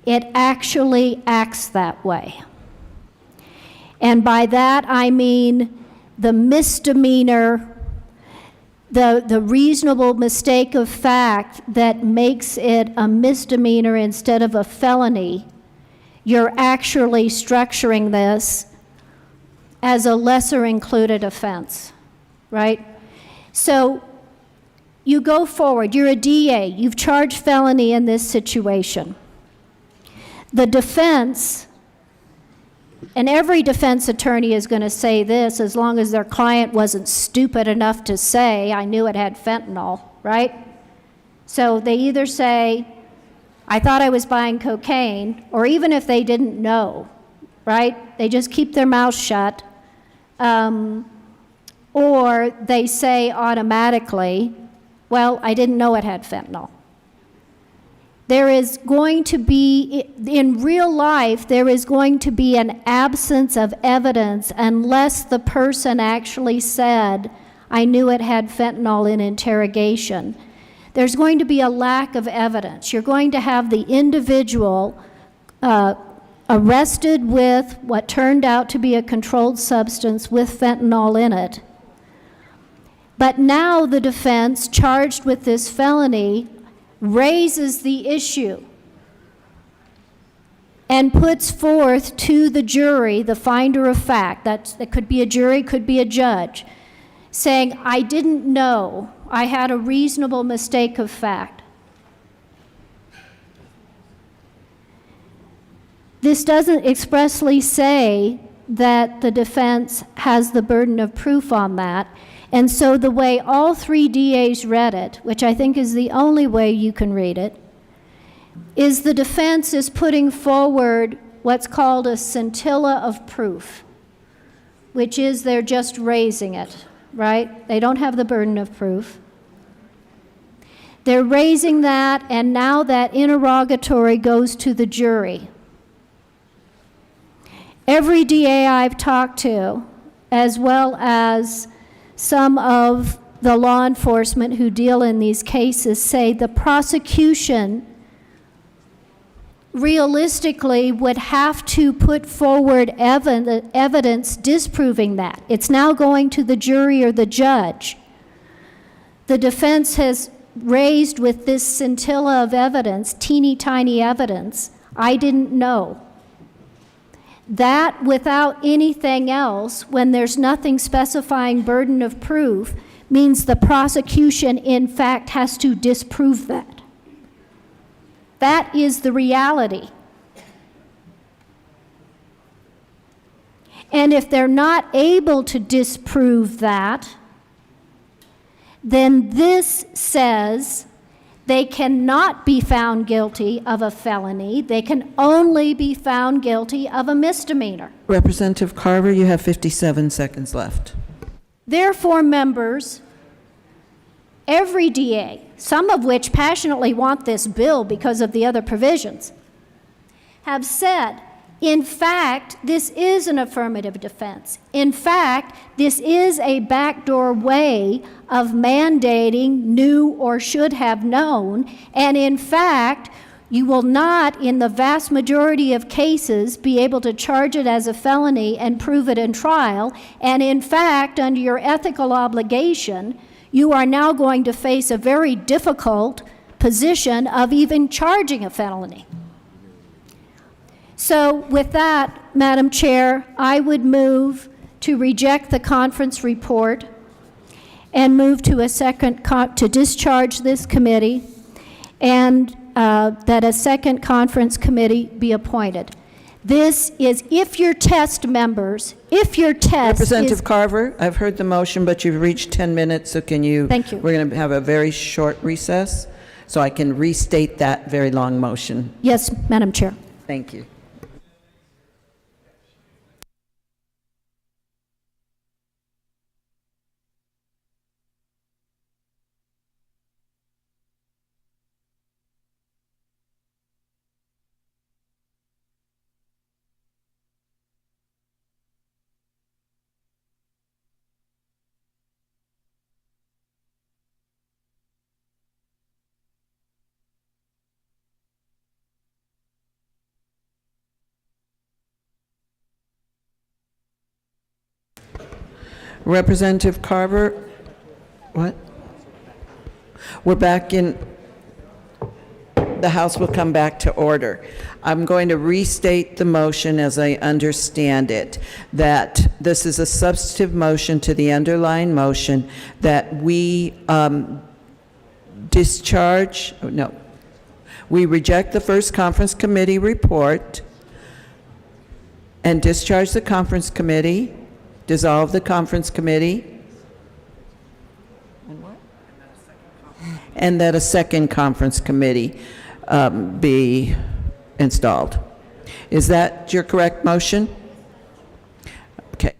it actually acts that way. And by that I mean the misdemeanor, the reasonable mistake of fact that makes it a misdemeanor instead of a felony, you're actually structuring this as a lesser included offense, right? So you go forward, you're a DA, you've charged felony in this situation. The defense, and every defense attorney is going to say this as long as their client wasn't stupid enough to say, I knew it had fentanyl, right? So they either say, I thought I was buying cocaine, or even if they didn't know, right? They just keep their mouth shut. Or they say automatically, well, I didn't know it had fentanyl. There is going to be, in real life, there is going to be an absence of evidence unless the person actually said, I knew it had fentanyl in interrogation. There's going to be a lack of evidence. You're going to have the individual arrested with what turned out to be a controlled substance with fentanyl in it. But now the defense, charged with this felony, raises the issue and puts forth to the jury, the finder of fact, that could be a jury, could be a judge, saying, I didn't know, I had a reasonable mistake of fact. This doesn't expressly say that the defense has the burden of proof on that. And so the way all three DAs read it, which I think is the only way you can read it, is the defense is putting forward what's called a scintilla of proof, which is they're just raising it, right? They don't have the burden of proof. They're raising that, and now that interrogatory goes to the jury. Every DA I've talked to, as well as some of the law enforcement who deal in these cases, say the prosecution realistically would have to put forward evidence disproving that. It's now going to the jury or the judge. The defense has raised with this scintilla of evidence, teeny tiny evidence, I didn't know. That, without anything else, when there's nothing specifying burden of proof, means the prosecution, in fact, has to disprove that. That is the reality. And if they're not able to disprove that, then this says they cannot be found guilty of a felony. They can only be found guilty of a misdemeanor. Representative Carver, you have 57 seconds left. Therefore, members, every DA, some of which passionately want this bill because of the other provisions, have said, in fact, this is an affirmative defense. In fact, this is a backdoor way of mandating knew or should have known, and in fact, you will not, in the vast majority of cases, be able to charge it as a felony and prove it in trial, and in fact, under your ethical obligation, you are now going to face a very difficult position of even charging a felony. So with that, Madam Chair, I would move to reject the conference report and move to a second, to discharge this committee, and that a second conference committee be appointed. This is, if your test, members, if your test Representative is... Carver, I've heard the motion, but you've reached 10 minutes, so can you... Thank you. We're going to have a very short recess, so I can restate that very long motion. Yes, Madam Chair. Thank you. Representative Carver, what? We're back in, the House will come back to order. I'm going to restate the motion as I understand it, that this is a substantive motion to the underlying motion, that we we reject the first conference committee report and discharge the conference committee, dissolve the conference committee, and that a second conference committee be installed. Is that your correct motion? Okay.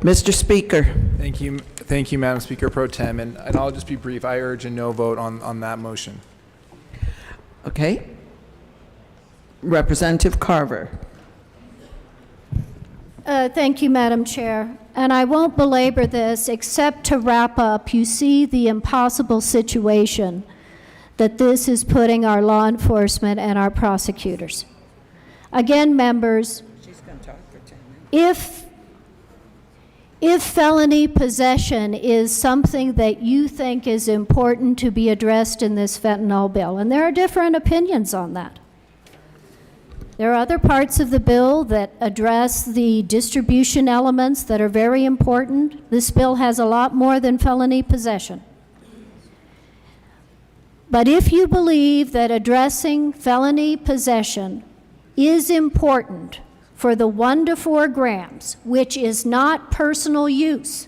Mr. Speaker. Thank you, Madam Speaker Pro Tem, and I'll just be brief. I urge a no vote on that motion. Okay. Representative Carver. Thank you, Madam Chair. And I won't belabor this, except to wrap up. You see the impossible situation that this is putting our law enforcement and our prosecutors. Again, members, if felony possession is something that you think is important to be addressed in this fentanyl bill, and there are different opinions on that. There are other parts of the bill that address the distribution elements that are very important. This bill has a lot more than felony possession. But if you believe that addressing felony possession is important for the 1 to 4 grams, which is not personal use.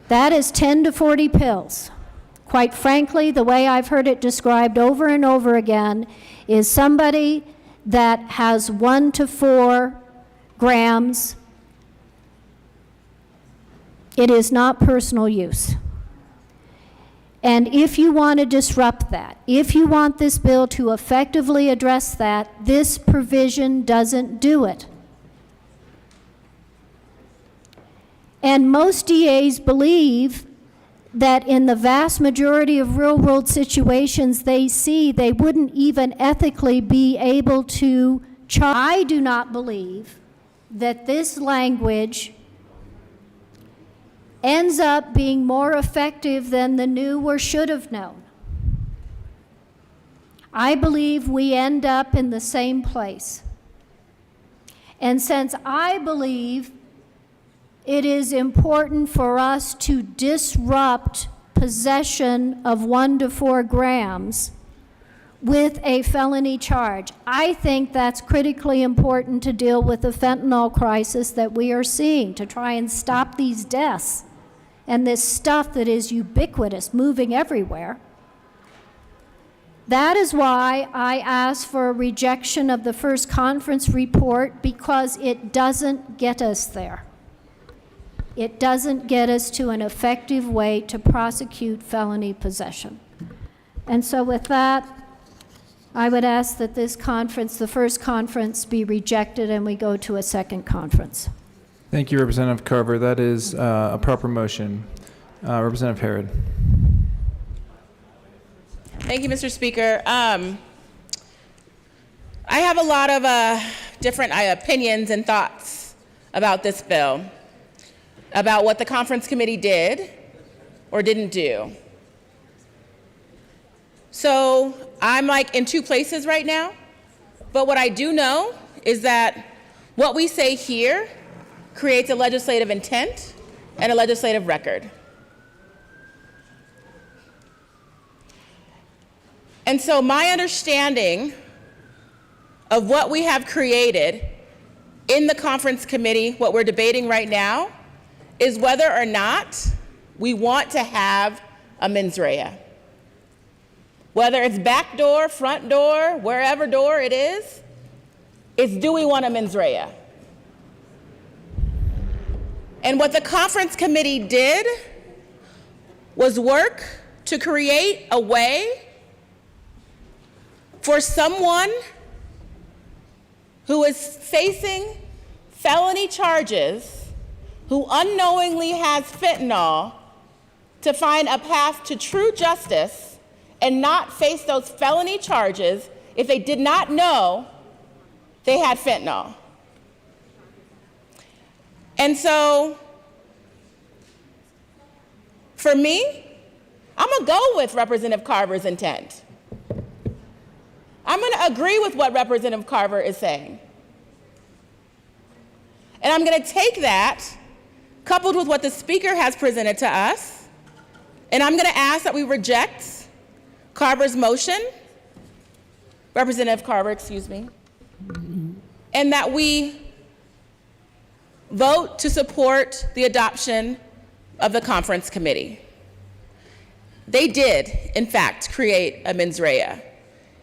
That is 10 to 40 pills. Quite frankly, the way I've heard it described over and over again is somebody that has 1 to 4 grams. It is not personal use. And if you want to disrupt that, if you want this bill to effectively address that, this provision doesn't do it. And most DAs believe that in the vast majority of real-world situations they see, they wouldn't even ethically be able to charge. I do not believe that this language ends up being more effective than the knew or should have known. I believe we end up in the same place. And since I believe it is important for us to disrupt possession of 1 to 4 grams with a felony charge, I think that's critically important to deal with the fentanyl crisis that we are seeing, to try and stop these deaths and this stuff that is ubiquitous, moving everywhere. That is why I asked for a rejection of the first conference report, because it doesn't get us there. It doesn't get us to an effective way to prosecute felony possession. And so with that, I would ask that this conference, the first conference, be rejected and we go to a second conference. Thank you, Representative Carver. That is a proper motion. Representative Herod. Thank you, Mr. Speaker. I have a lot of different opinions and thoughts about this bill, about what the conference committee did or didn't do. So I'm like in two places right now, but what I do know is that what we say here creates a legislative intent and a legislative record. And so my understanding of what we have created in the conference committee, what we're debating right now, is whether or not we want to have a mens rea. Whether it's back door, front door, wherever door it is, it's do we want a mens rea? And what the conference committee did was work to create a way for someone who is facing felony charges, who unknowingly has fentanyl, to find a path to true justice and not face those felony charges if they did not know they had fentanyl. And so, for me, I'm gonna go with Representative Carver's intent. I'm gonna agree with what Representative Carver is saying. And I'm gonna take that, coupled with what the Speaker has presented to us, and I'm gonna ask that we reject Carver's motion, Representative Carver, excuse me, and that we vote to support the adoption of the conference committee. They did, in fact, create a mens rea.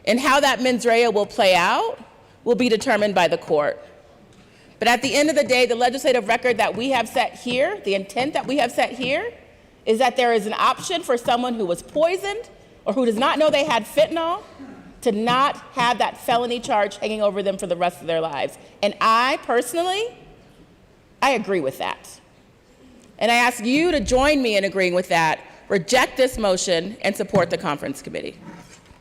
And how that mens rea will play out will be determined by the court. But at the end of the day, the legislative record that we have set here, the intent that we have set here, is that there is an option for someone who was poisoned or who does not know they had fentanyl to not have that felony charge hanging over them for the rest of their lives. And I personally, I agree with that. And I ask you to join me in agreeing with that, reject this motion, and support the conference committee.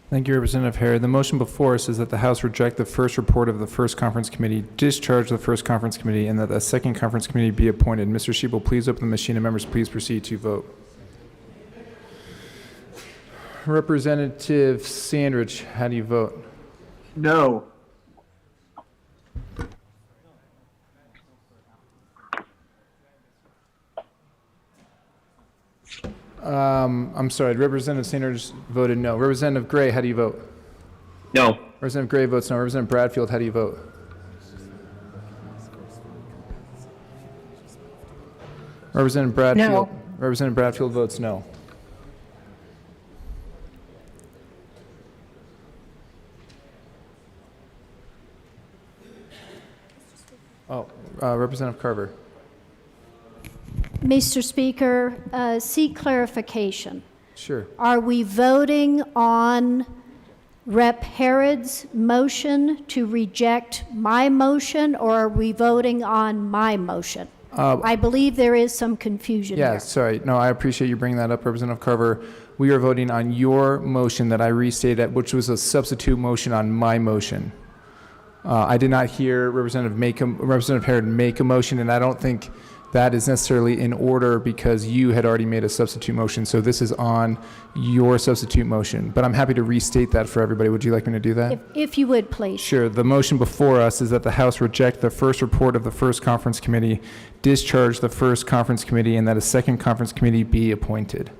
Thank you, Representative Herod. The motion before us is that the House reject the first report of the first conference committee, discharge the first conference committee, and that the second conference committee be appointed. Mr. Schiebel, please open the machine, and members, please proceed to vote. Representative Sandridge, how do you vote? No. I'm sorry, Representative Sanders voted no. Representative Gray, how do you vote? No. Representative Gray votes no. Representative Bradfield, how do you vote? Representative Bradfield. No. Representative Bradfield votes no. Representative Carver. Mr. Speaker, seek clarification. Sure. Are we voting on Rep. Harrod's motion to reject my motion, or are we voting on my motion? I believe there is some confusion Yeah, there. sorry. No, I appreciate you bringing that up, Representative Carver. We are voting on your motion that I restated, which was a substitute motion on my motion. I did not hear Representative Harrod make a motion, and I don't think that is necessarily in order because you had already made a substitute motion. So this is on your substitute motion. But I'm happy to restate that for everybody. Would you like me to do that? If you would, please. Sure. The motion before us is that the House reject the first report of the first conference committee, discharge the first conference committee, and that a second conference committee be appointed.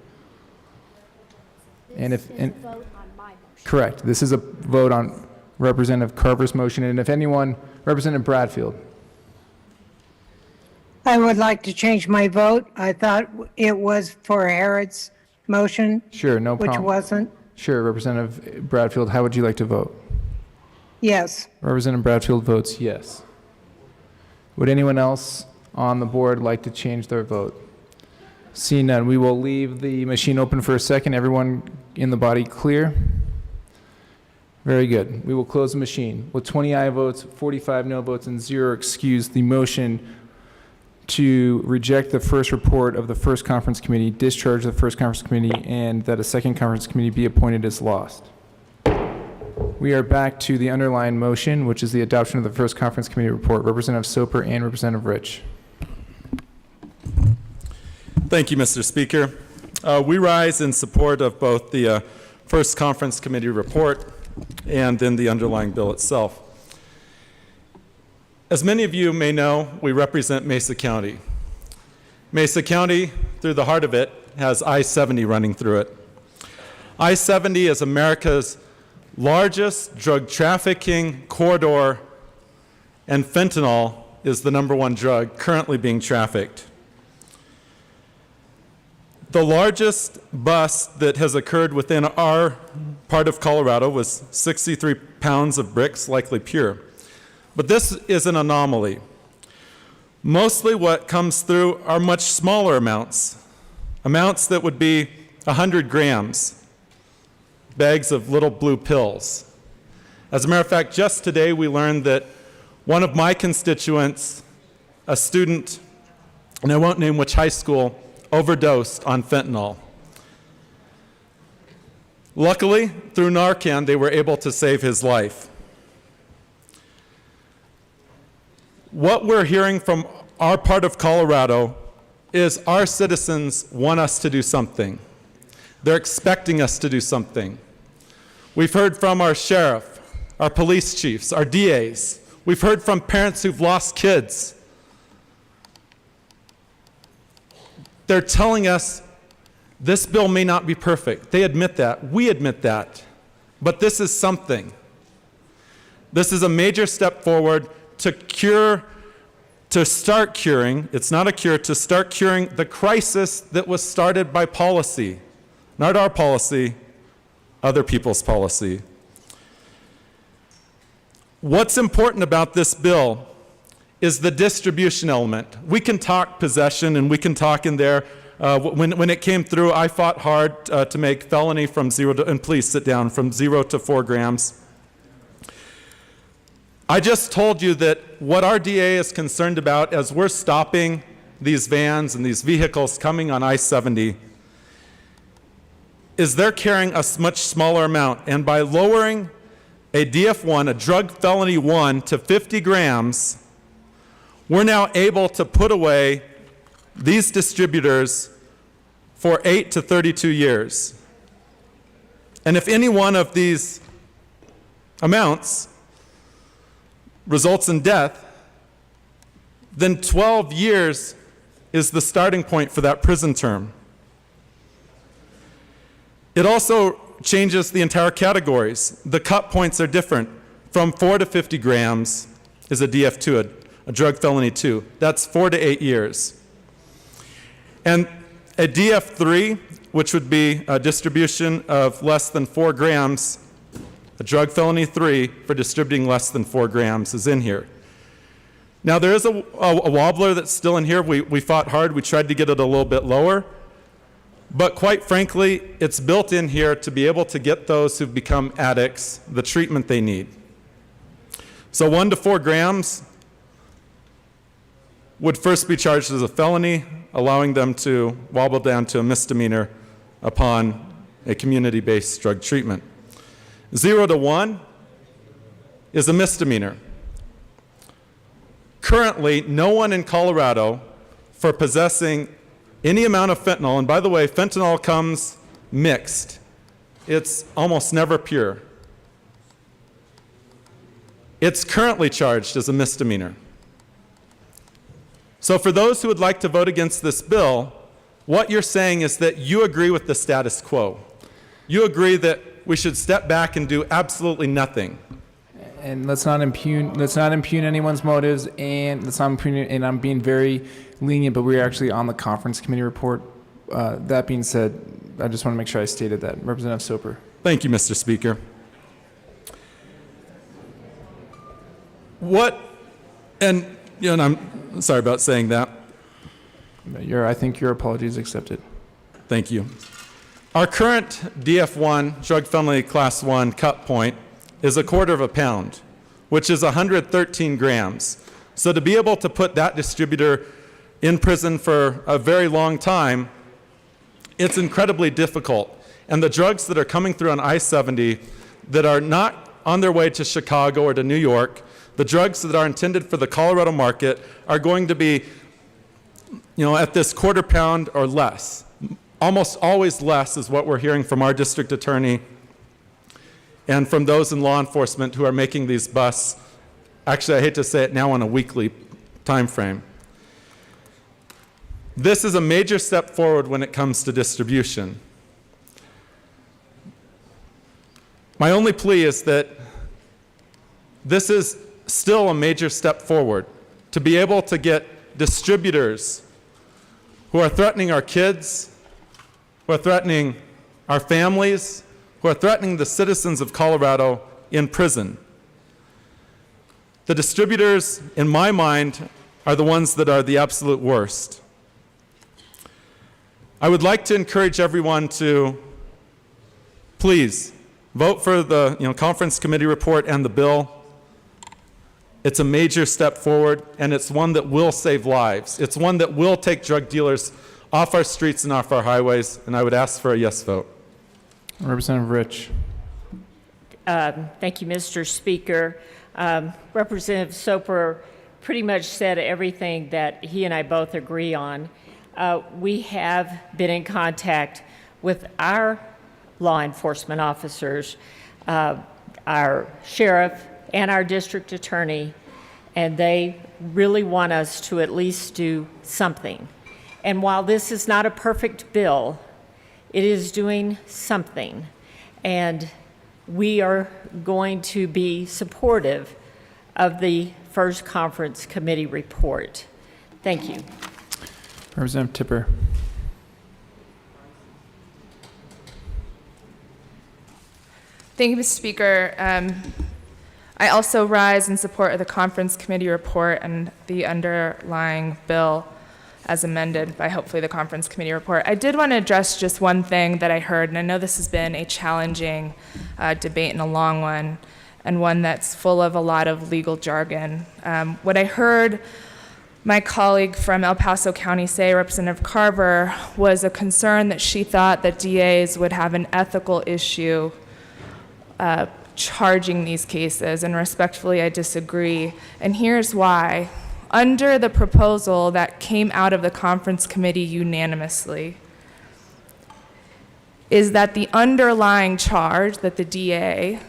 Correct. This is a vote on Representative Carver's motion. And if anyone, Representative Bradfield. I would like to change my vote. I thought it was for Harrod's motion. Sure, no problem. Which wasn't. Sure, Representative Bradfield, how would you like to vote? Yes. Representative Bradfield votes yes. Would anyone else on the board like to change their vote? Seeing none, we will leave the machine open for a second. Everyone in the body clear? Very good. We will close the machine. With 20 aye votes, 45 no votes, and 0 excused, the motion to reject the first report of the first conference committee, discharge the first conference committee, and that a second conference committee be appointed is lost. We are back to the underlying motion, which is the adoption of the first conference committee report. Representative Soper and Representative Rich. Thank you, Mr. Speaker. We rise in support of both the first conference committee report and then the underlying bill itself. As many of you may know, we represent Mesa County. Mesa County, through the heart of it, has I-70 running through it. I-70 is America's largest drug trafficking corridor, and fentanyl is the #1 drug currently being trafficked. The largest bust that has occurred within our part of Colorado was 63 pounds of bricks, likely pure. But this is an anomaly. Mostly what comes through are much smaller amounts that would be 100 grams, bags of little blue pills. As a matter of fact, just today we learned that one of my constituents, a student, and I won't name which high school, overdosed on fentanyl. Luckily, through Narcan, they were able to save his life. What we're hearing from our part of Colorado is our citizens want us to do something. They're expecting us to do something. We've heard from our sheriff, our police chiefs, our DAs. We've heard from parents who've lost kids. They're telling us this bill may not be perfect. They admit that. We admit that. But this is something. This is a major step forward to start curing, it's not a cure, to start curing the crisis that was started by policy. Not our policy, other people's policy. What's important about this bill is the distribution element. We can talk possession and we can talk in there. When it came through, I fought hard to make felony from 0 to, and please sit down, from 0 to 4 grams. I just told you that what our DA is concerned about as we're stopping these vans and these vehicles coming on I-70 is they're carrying a much smaller amount. And by lowering a DF1, a drug felony 1, to 50 grams, we're now able to put away these distributors for 8 to 32 years. And if any one of these amounts results in death, then 12 years is the starting point for that prison term. It also changes the entire categories. The cut points are different. From 4 to 50 grams is a DF2, a drug felony 2. That's 4 to 8 years. And a DF3, which would be a distribution of less than 4 grams, a drug felony 3 for distributing less than 4 grams is in here. Now, there is a wobbler that's still in here. We fought hard. We tried to get it a little bit lower. But quite frankly, it's built in here to be able to get those who've become addicts the treatment they need. So 1 to 4 grams would first be charged as a felony, allowing them to wobble down to a misdemeanor upon a community-based drug treatment. 0 to 1 is a misdemeanor. Currently, no one in Colorado for possessing any amount of fentanyl, and by the way, fentanyl comes mixed. It's almost never pure. It's currently charged as a misdemeanor. So for those who would like to vote against this bill, what you're saying is that you agree with the status quo. You agree that we should step back and do absolutely nothing. And let's not impugn anyone's motives, and let's not impugn, and I'm being very lenient, but we're actually on the conference committee report. That being said, I just want to make sure I stated that. Representative Soper. Thank you, Mr. Speaker. And I'm sorry about saying that. I think your apology is accepted. Thank you. Our current DF1, drug felony class 1 cut point is 1/4 pound, which is 113 grams. So to be able to put that distributor in prison for a very long time, it's incredibly difficult. And the drugs that are coming through on I-70 that are not on their way to Chicago or to New York, the drugs that are intended for the Colorado market are going to be, at this 1/4 pound or less. Almost always less is what we're hearing from our district attorney and from those in law enforcement who are making these busts. Actually, I hate to say it now, on a weekly time frame. This is a major step forward when it comes to distribution. My only plea is that this is still a major step forward to be able to get distributors who are threatening our kids, who are threatening our families, who are threatening the citizens of Colorado in prison. The distributors, in my mind, are the ones that are the absolute worst. I would like to encourage everyone to please vote for the conference committee report and the bill. It's a major step forward, and it's one that will save lives. It's one that will take drug dealers off our streets and off our highways, and I would ask for a yes vote. Representative Rich. Thank you, Mr. Speaker. Representative Soper pretty much said everything that he and I both agree on. We have been in contact with our law enforcement officers, our sheriff, and our district attorney, and they really want us to at least do something. And while this is not a perfect bill, it is doing something. And we are going to be supportive of the first conference committee report. Thank you. Representative Tipper. Thank you, Mr. Speaker. I also rise in support of the conference committee report and the underlying bill as amended by hopefully the conference committee report. I did want to address just one thing that I heard, and I know this has been a challenging debate and a long one, and one that's full of a lot of legal jargon. What I heard my colleague from El Paso County say, Representative Carver, was a concern that she thought that DAs would have an ethical issue charging these cases, and respectfully, I disagree. And here's why. Under the proposal that came out of the conference committee unanimously, is that the underlying charge that the DA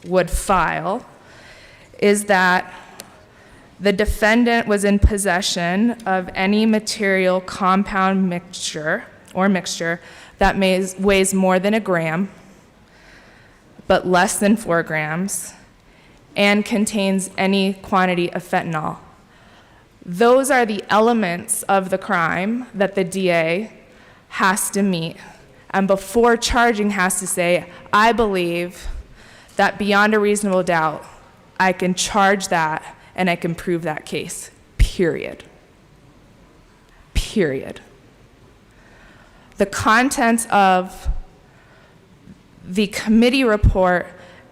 would file is that the defendant was in possession of any material compound mixture that weighs more than 1 gram, but less than 4 grams, and contains any quantity of fentanyl. Those are the elements of the crime that the DA has to meet. And before charging has to say, I believe that beyond a reasonable doubt, I can charge that and I can prove that case, period. Period. The contents of the committee report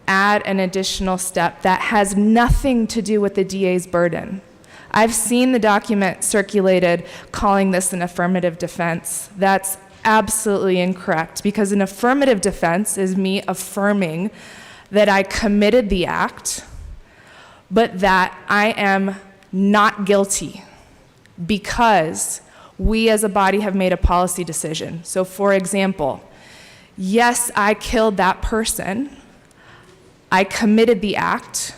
add an additional step that has nothing to do with the DA's burden. I've seen the document circulated calling this an affirmative defense. That's absolutely incorrect, because an affirmative defense is me affirming that I committed the act, but that I am not guilty because we as a body have made a policy decision. So for example, yes, I killed that person, I committed the act,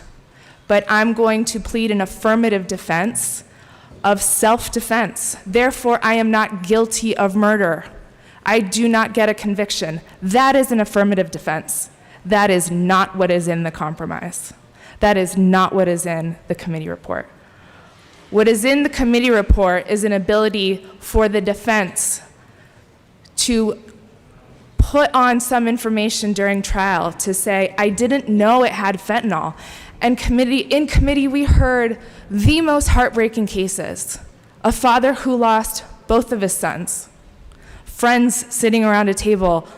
but I'm going to plead an affirmative defense of self-defense. Therefore, I am not guilty of murder. I do not get a conviction. That is an affirmative defense. That is not what is in the compromise. That is not what is in the committee report. What is in the committee report is an ability for the defense to put on some information during trial to say, I didn't know it had fentanyl. And in committee, we heard the most heartbreaking cases. A father who lost both of his sons, friends sitting around a table,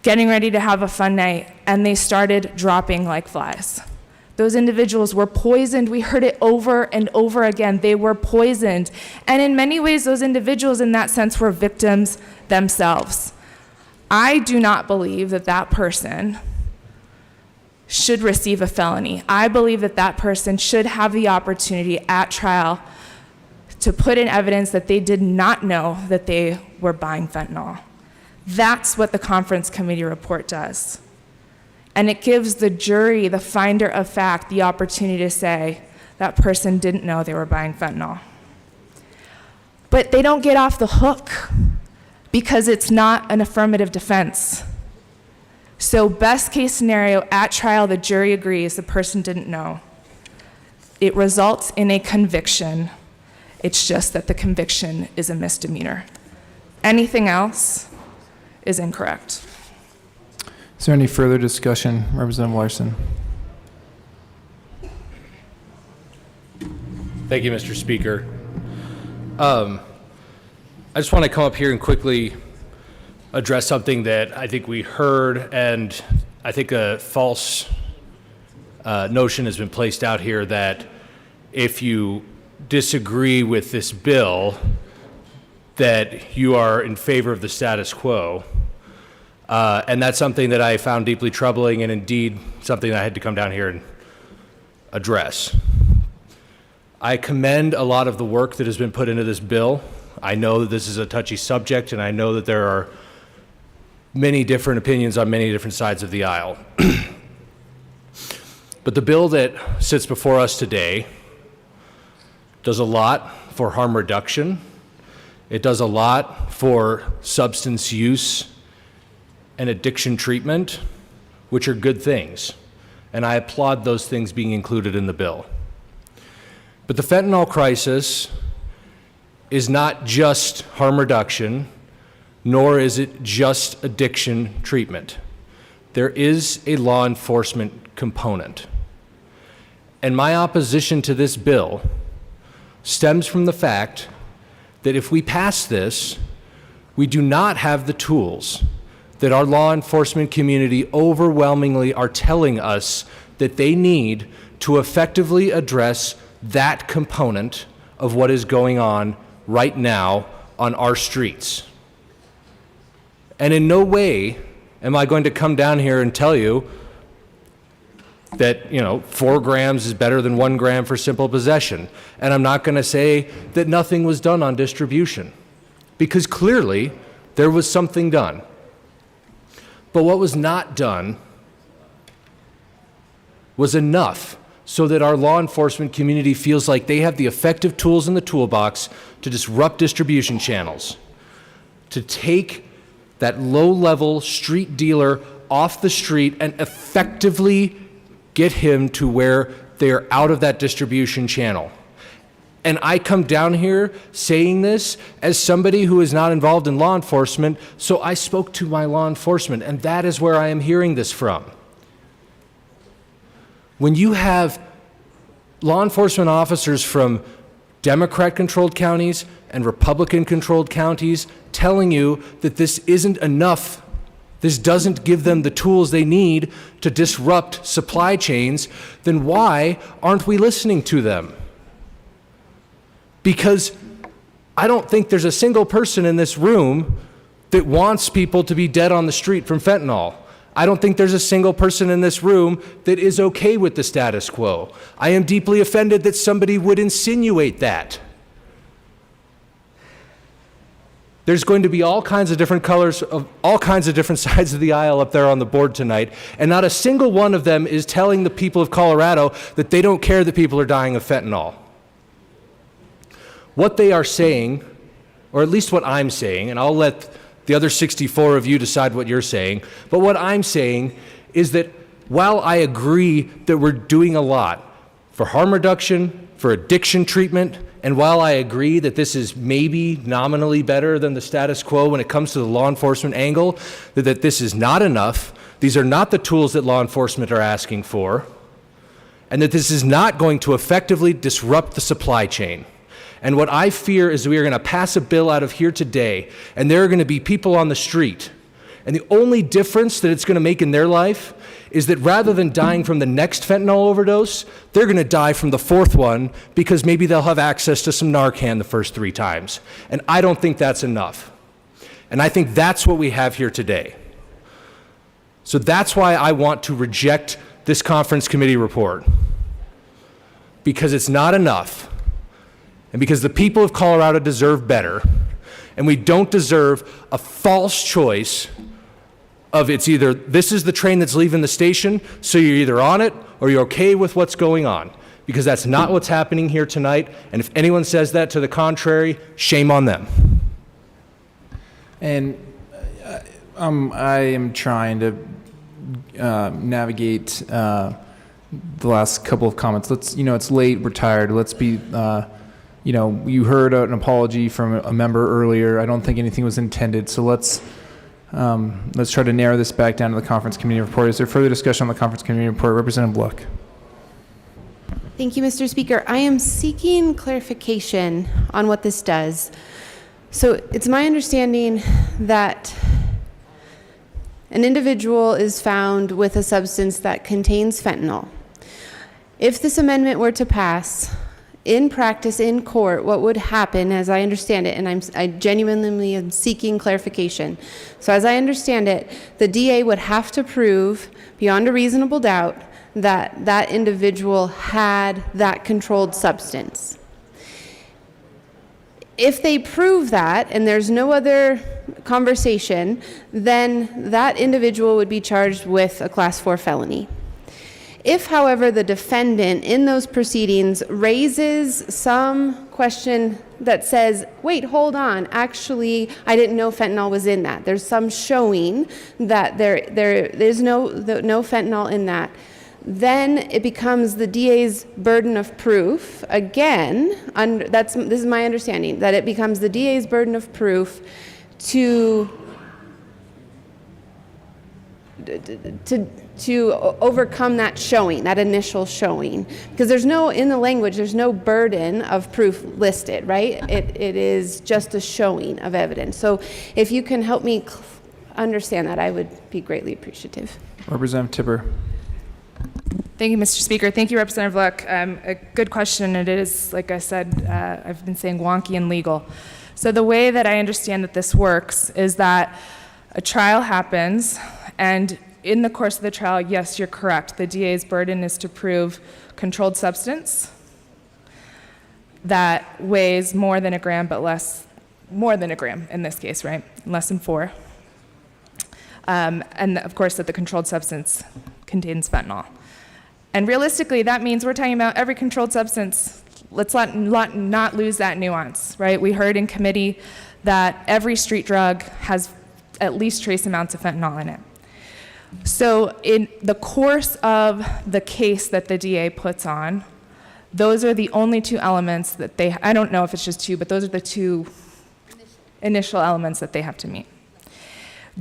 getting ready to have a fun night, and they started dropping like flies. Those individuals were poisoned. We heard it over and over again. They were poisoned. And in many ways, those individuals in that sense were victims themselves. I do not believe that that person should receive a felony. I believe that that person should have the opportunity at trial to put in evidence that they did not know that they were buying fentanyl. That's what the conference committee report does. And it gives the jury, the finder of fact, the opportunity to say that person didn't know they were buying fentanyl. But they don't get off the hook because it's not an affirmative defense. So best case scenario, at trial, the jury agrees the person didn't know. It results in a conviction. It's just that the conviction is a misdemeanor. Anything else is incorrect. Is there any further discussion? Representative Larson. Thank you, Mr. Speaker. I just want to come up here and quickly address something that I think we heard, and I think a false notion has been placed out here that if you disagree with this bill, that you are in favor of the status quo. And that's something that I found deeply troubling, and indeed something that I had to come down here and address. I commend a lot of the work that has been put into this bill. I know that this is a touchy subject, and I know that there are many different opinions on many different sides of the aisle. But the bill that sits before us today does a lot for harm reduction. It does a lot for substance use and addiction treatment, which are good things. And I applaud those things being included in the bill. But the fentanyl crisis is not just harm reduction, nor is it just addiction treatment. There is a law enforcement component. And my opposition to this bill stems from the fact that if we pass this, we do not have the tools that our law enforcement community overwhelmingly are telling us that they need to effectively address that component of what is going on right now on our streets. And in no way am I going to come down here and tell you that, 4 grams is better than 1 gram for simple possession. And I'm not going to say that nothing was done on distribution, because clearly there was something done. But what was not done was enough so that our law enforcement community feels like they have the effective tools in the toolbox to disrupt distribution channels, to take that low-level street dealer off the street and effectively get him to where they're out of that distribution channel. And I come down here saying this as somebody who is not involved in law enforcement, so I spoke to my law enforcement, and that is where I am hearing this from. When you have law enforcement officers from Democrat-controlled counties and Republican-controlled counties telling you that this isn't enough, this doesn't give them the tools they need to disrupt supply chains, then why aren't we listening to them? Because I don't think there's a single person in this room that wants people to be dead on the street from fentanyl. I don't think there's a single person in this room that is okay with the status quo. I am deeply offended that somebody would insinuate that. There's going to be all kinds of different colors of all kinds of different sides of the aisle up there on the board tonight, and not a single one of them is telling the people of Colorado that they don't care that people are dying of fentanyl. What they are saying, or at least what I'm saying, and I'll let the other 64 of you decide what you're saying, but what I'm saying is that while I agree that we're doing a lot for harm reduction, for addiction treatment, and while I agree that this is maybe nominally better than the status quo when it comes to the law enforcement angle, that this is not enough, these are not the tools that law enforcement are asking for, and that this is not going to effectively disrupt the supply chain. And what I fear is we are going to pass a bill out of here today, and there are going to be people on the street, and the only difference that it's going to make in their life is that rather than dying from the next fentanyl overdose, they're going to die from the fourth one because maybe they'll have access to some Narcan the first 3 times. And I don't think that's enough. And I think that's what we have here today. So that's why I want to reject this conference committee report, because it's not enough. And because the people of Colorado deserve better, and we don't deserve a false choice of it's either this is the train that's leaving the station, so you're either on it or you're okay with what's going on, because that's not what's happening here tonight. And if anyone says that to the contrary, shame on them. And I am trying to navigate the last couple of comments. It's late, we're tired. Let's be, you heard an apology from a member earlier. I don't think anything was intended. So let's try to narrow this back down to the conference committee report. Is there further discussion on the conference committee report? Representative Bluck. Thank you, Mr. Speaker. I am seeking clarification on what this does. So it's my understanding that an individual is found with a substance that contains fentanyl. If this amendment were to pass, in practice, in court, what would happen, as I understand it, and I genuinely am seeking clarification. So as I understand it, the DA would have to prove beyond a reasonable doubt that that individual had that controlled substance. If they prove that, and there's no other conversation, then that individual would be charged with a Class 4 felony. If, however, the defendant in those proceedings raises some question that says, wait, hold on, actually, I didn't know fentanyl was in that. There's some showing that there's no fentanyl in that. Then it becomes the DA's burden of proof. Again, this is my understanding, that it becomes the DA's burden of proof to overcome that showing, that initial showing. Because in the language, there's no burden of proof listed, right? It is just a showing of evidence. So if you can help me understand that, I would be greatly appreciative. Representative Tipper. Thank you, Mr. Speaker. Thank you, Representative Luck. A good question. It is, like I said, I've been saying wonky and legal. So the way that I understand that this works is that a trial happens, and in the course of the trial, yes, you're correct. The DA's burden is to prove controlled substance that weighs more than a gram, but more than a gram in this case, right? Less than 4. And of course that the controlled substance contains fentanyl. And realistically, that means we're talking about every controlled substance. Let's not lose that nuance, right? We heard in committee that every street drug has at least trace amounts of fentanyl in it. So in the course of the case that the DA puts on, Those are the only two elements that I don't know if it's just two, but those are the two initial elements that they have to meet.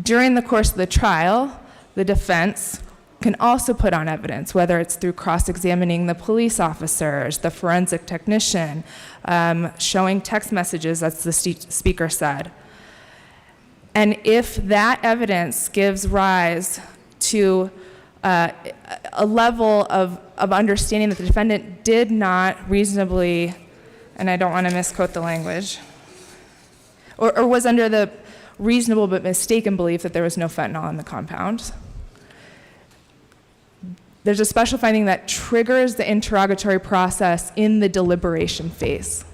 During the course of the trial, the defense can also put on evidence, whether it's through cross-examining the police officers, the forensic technician, showing text messages, as the speaker said. And if that evidence gives rise to a level of understanding that the defendant did not reasonably, and I don't want to misquote the language, or was under the reasonable but mistaken belief that there was no fentanyl in the compound, there's a special finding that triggers the interrogatory process in the deliberation phase.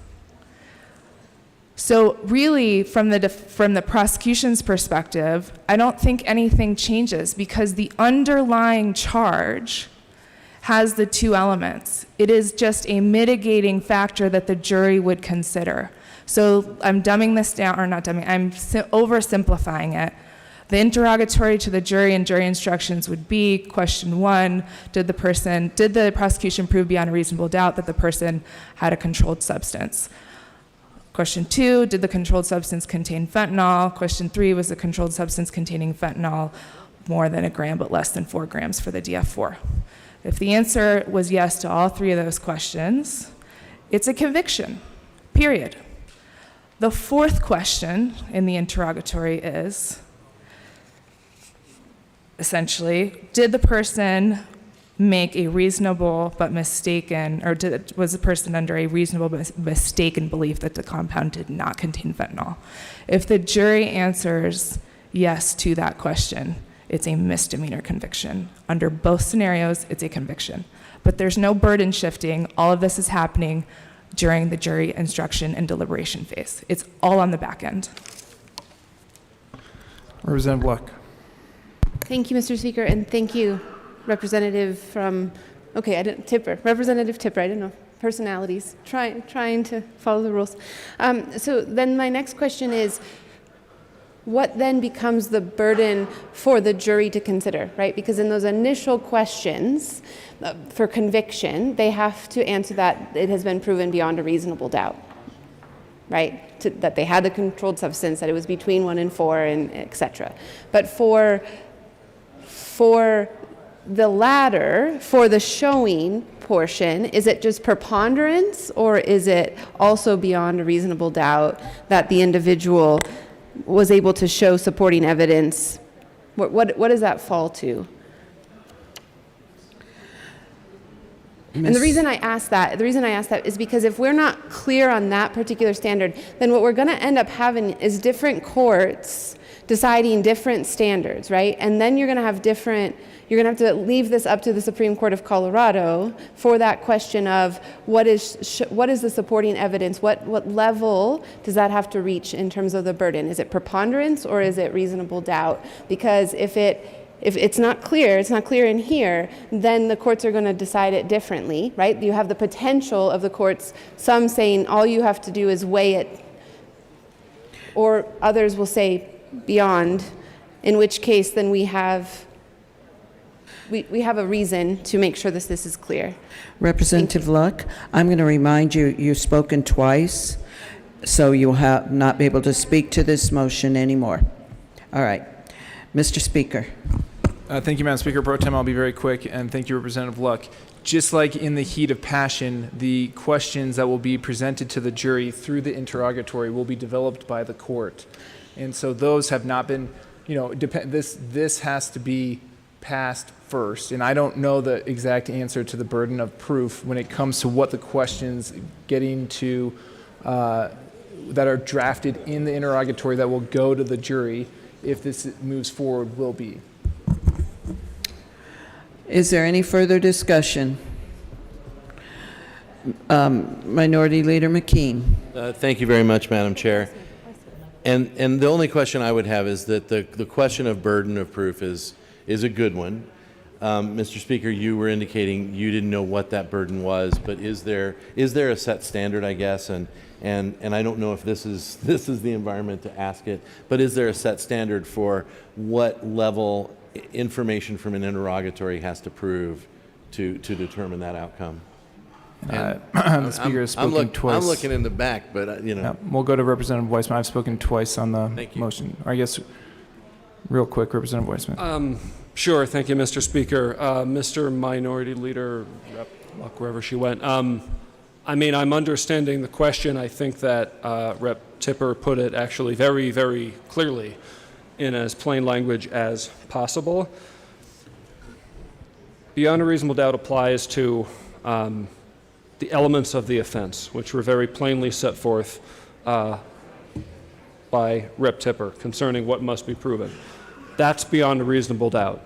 So really, from the prosecution's perspective, I don't think anything changes because the underlying charge has the two elements. It is just a mitigating factor that the jury would consider. So I'm dumbing this down, or not dumbing, I'm oversimplifying it. The interrogatory to the jury and jury instructions would be, question one, did the prosecution prove beyond a reasonable doubt that the person had a controlled substance? Question two, did the controlled substance contain fentanyl? Question three, was the controlled substance containing fentanyl more than a gram but less than 4 grams for the DF4? If the answer was yes to all three of those questions, it's a conviction, period. The fourth question in the interrogatory is, essentially, did the person make a reasonable but mistaken, or was the person under a reasonable but mistaken belief that the compound did not contain fentanyl? If the jury answers yes to that question, it's a misdemeanor conviction. Under both scenarios, it's a conviction. But there's no burden shifting. All of this is happening during the jury instruction and deliberation phase. It's all on the back end. Representative Luck. Thank you, Mr. Speaker, and thank you, Representative from, Representative Tipper, I didn't know, personalities, trying to follow the rules. So then my next question is, what then becomes the burden for the jury to consider, right? Because in those initial questions for conviction, they have to answer that it has been proven beyond a reasonable doubt, right? That they had the controlled substance, that it was between 1 and 4, and et cetera. But for the latter, for the showing portion, is it just preponderance, or is it also beyond a reasonable doubt that the individual was able to show supporting evidence? What does that fall to? And the reason I ask that is because if we're not clear on that particular standard, then what we're going to end up having is different courts deciding different standards, right? And then you're going to have to leave this up to the Supreme Court of Colorado for that question of what is the supporting evidence? What level does that have to reach in terms of the burden? Is it preponderance or is it reasonable doubt? Because if it's not clear in here, then the courts are going to decide it differently, right? You have the potential of the courts, some saying all you have to do is weigh it, or others will say beyond, in which case then we have a reason to make sure this is clear. Representative Luck, I'm going to remind you, you've spoken twice, so you'll not be able to speak to this motion anymore. All right. Mr. Speaker. Thank you, Madam Speaker. Pro Tem, I'll be very quick, and thank you, Representative Luck. Just like in the heat of passion, the questions that will be presented to the jury through the interrogatory will be developed by the court. And so those have not been, this has to be passed first. And I don't know the exact answer to the burden of proof when it comes to what the questions getting to that are drafted in the interrogatory that will go to the jury, if this moves forward, will be. Is there any further discussion? Minority Leader McKean. Thank you very much, Madam Chair. And the only question I would have is that the question of burden of proof is a good one. Mr. Speaker, you were indicating you didn't know what that burden was, but is there a set standard, I guess, and I don't know if this is the environment to ask it, but is there a set standard for what level information from an interrogatory has to prove to determine that outcome? The speaker has spoken twice. I'm looking in the back, but, you know. Yeah, we'll go to Representative Weissman. I've spoken twice on the motion. Or I guess, real quick, Representative Weissman. Sure. Thank you, Mr. Speaker. Mr. Minority Leader, Rep. Luck, wherever she went. I mean, I'm understanding the question. I think that Rep. Tipper put it actually very, very clearly in as plain language as possible. Beyond a reasonable doubt applies to the elements of the offense, which were very plainly set forth by Rep. Tipper concerning what must be proven. That's beyond a reasonable doubt.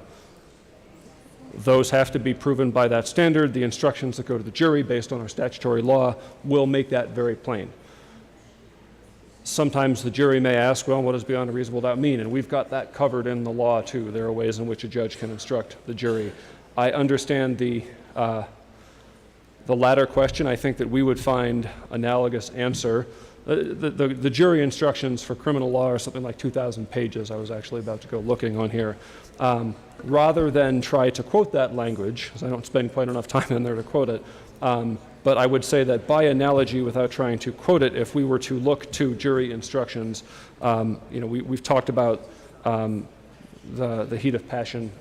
Those have to be proven by that standard. The instructions that go to the jury based on our statutory law will make that very plain. Sometimes the jury may ask, well, what does beyond a reasonable doubt mean? And we've got that covered in the law, too. There are ways in which a judge can instruct the jury. I understand the latter question. I think that we would find analogous answer. The jury instructions for criminal law are something like 2,000 pages. I was actually about to go looking on here. Rather than try to quote that language, because I don't spend quite enough time in there to quote it, but I would say that by analogy, without trying to quote it, if we were to look to jury instructions, we've talked about the heat of passion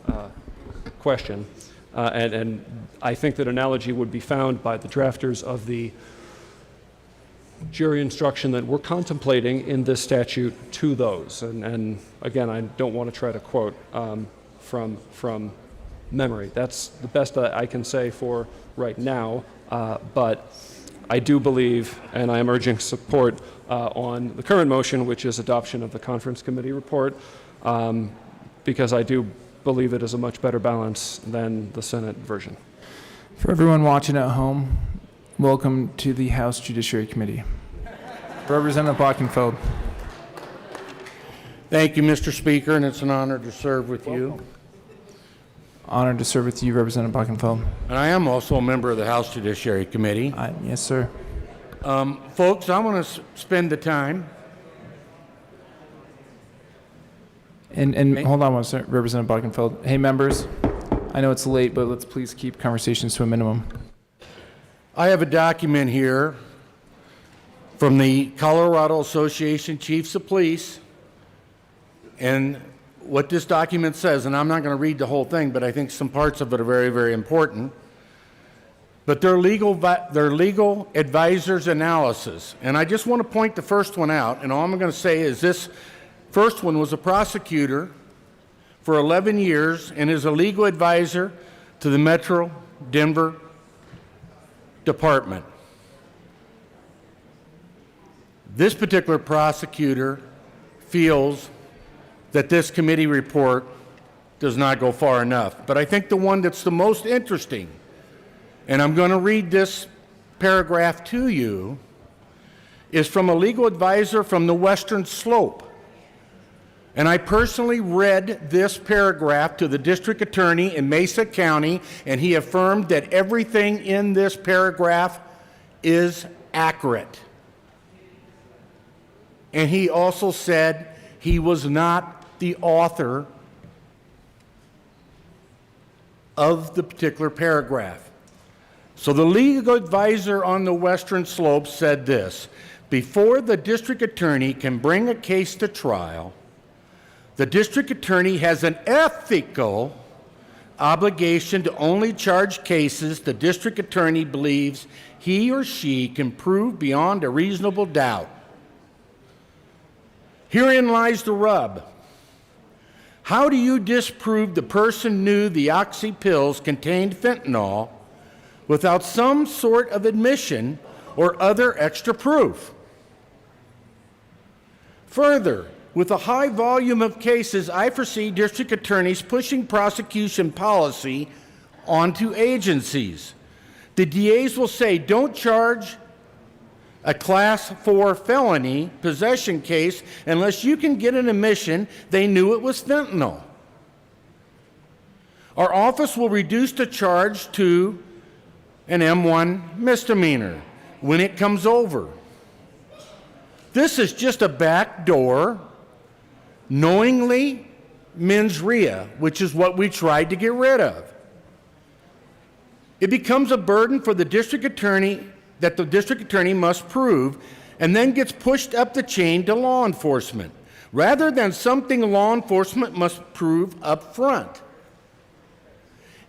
question, and I think that analogy would be found by the drafters of the jury instruction that we're contemplating in this statute to those. And again, I don't want to try to quote from memory. That's the best that I can say for right now. But I do believe, and I am urging support on the current motion, which is adoption of the conference committee report, because I do believe it is a much better balance than the Senate version. For everyone watching at home, welcome to the House Judiciary Committee. Representative Bockenfeld. Thank you, Mr. Speaker, and it's an honor to serve with you. Honored to serve with you, Representative Bockenfeld. And I am also a member of the House Judiciary Committee. Yes, sir. Folks, I want to spend the time. And hold on one second, Representative Bockenfeld. Hey, members, I know it's late, but let's please keep conversations to a minimum. I have a document here from the Colorado Association Chiefs of Police, and what this document says, and I'm not going to read the whole thing, but I think some parts of it are very, very important. But their legal advisor's analysis, and I just want to point the first one out, and all I'm going to say is this first one was a prosecutor for 11 years and is a legal advisor to the Metro Denver Department. This particular prosecutor feels that this committee report does not go far enough. But I think the one that's the most interesting, and I'm going to read this paragraph to you, is from a legal advisor from the Western Slope. And I personally read this paragraph to the district attorney in Mesa County, and he affirmed that everything in this paragraph is accurate. And he also said he was not the author of the particular paragraph. So the legal advisor on the Western Slope said this: before the district attorney can bring a case to trial, the district attorney has an ethical obligation to only charge cases the district attorney believes he or she can prove beyond a reasonable doubt. Herein lies the rub. How do you disprove the person knew the oxy pills contained fentanyl without some sort of admission or other extra proof? Further, with a high volume of cases, I foresee district attorneys pushing prosecution policy onto agencies. The DAs will say, don't charge a Class 4 felony possession case unless you can get an admission they knew it was fentanyl. Our office will reduce the charge to an M1 misdemeanor when it comes over. This is just a backdoor, knowingly mens rea, which is what we tried to get rid of. it becomes a burden for the district attorney that the district attorney must prove, and then gets pushed up the chain to law enforcement, rather than something law enforcement must prove up front.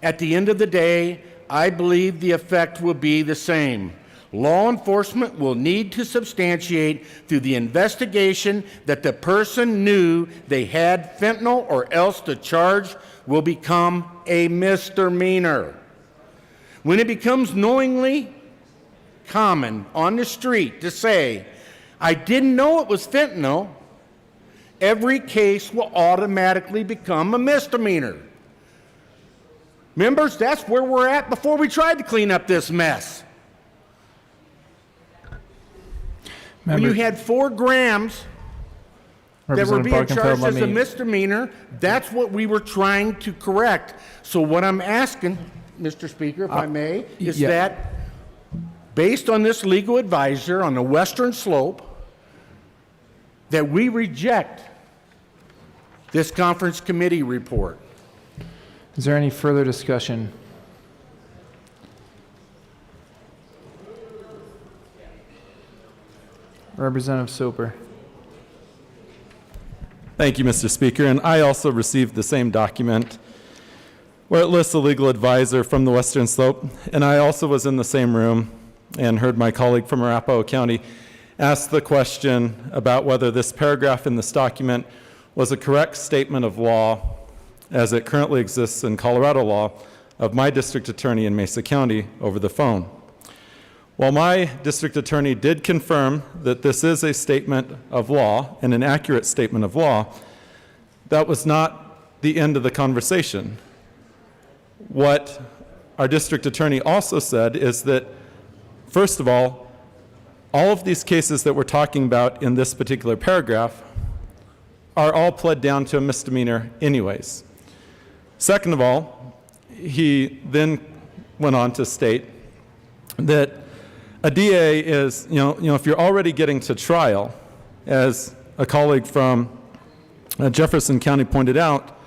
At the end of the day, I believe the effect will be the same. Law enforcement will need to substantiate through the investigation that the person knew they had fentanyl, or else the charge will become a misdemeanor. When it becomes knowingly common on the street to say, I didn't know it was fentanyl, every case will automatically become a misdemeanor. Members, that's where we're at before we tried to clean up this mess. When you had 4 grams that were being charged as a misdemeanor, that's what we were trying to correct. So what I'm asking, Mr. Speaker, if I may, is that based on this legal advisor on the Western Slope, that we reject this conference committee report. Is there any further discussion? Representative Soper. Thank you, Mr. Speaker. And I also received the same document where it lists a legal advisor from the Western Slope. And I also was in the same room and heard my colleague from Arapahoe County ask the question about whether this paragraph in this document was a correct statement of law as it currently exists in Colorado law of my district attorney in Mesa County over the phone. While my district attorney did confirm that this is a statement of law and an accurate statement of law, that was not the end of the conversation. What our district attorney also said is that, first of all of these cases that we're talking about in this particular paragraph are all pled down to a misdemeanor anyways. Second of all, he then went on to state that a DA is, if you're already getting to trial, as a colleague from Jefferson County pointed out,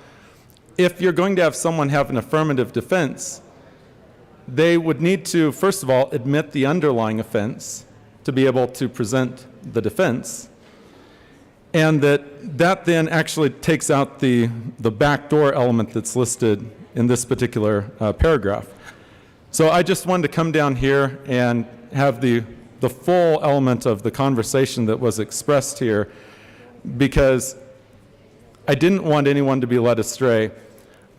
if you're going to have someone have an affirmative defense, they would need to, first of all, admit the underlying offense to be able to present the defense, and that then actually takes out the backdoor element that's listed in this particular paragraph. So I just wanted to come down here and have the full element of the conversation that was expressed here, because I didn't want anyone to be led astray.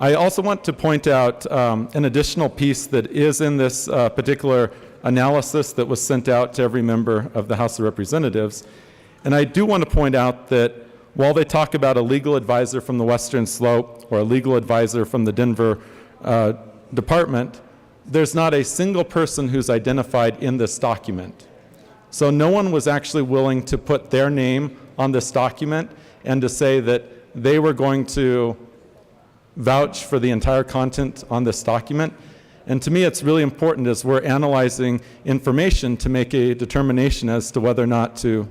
I also want to point out an additional piece that is in this particular analysis that was sent out to every member of the House of Representatives. And I do want to point out that while they talk about a legal advisor from the Western Slope or a legal advisor from the Denver department, there's not a single person who's identified in this document. So no one was actually willing to put their name on this document and to say that they were going to vouch for the entire content on this document. And to me, it's really important as we're analyzing information to make a determination as to whether or not to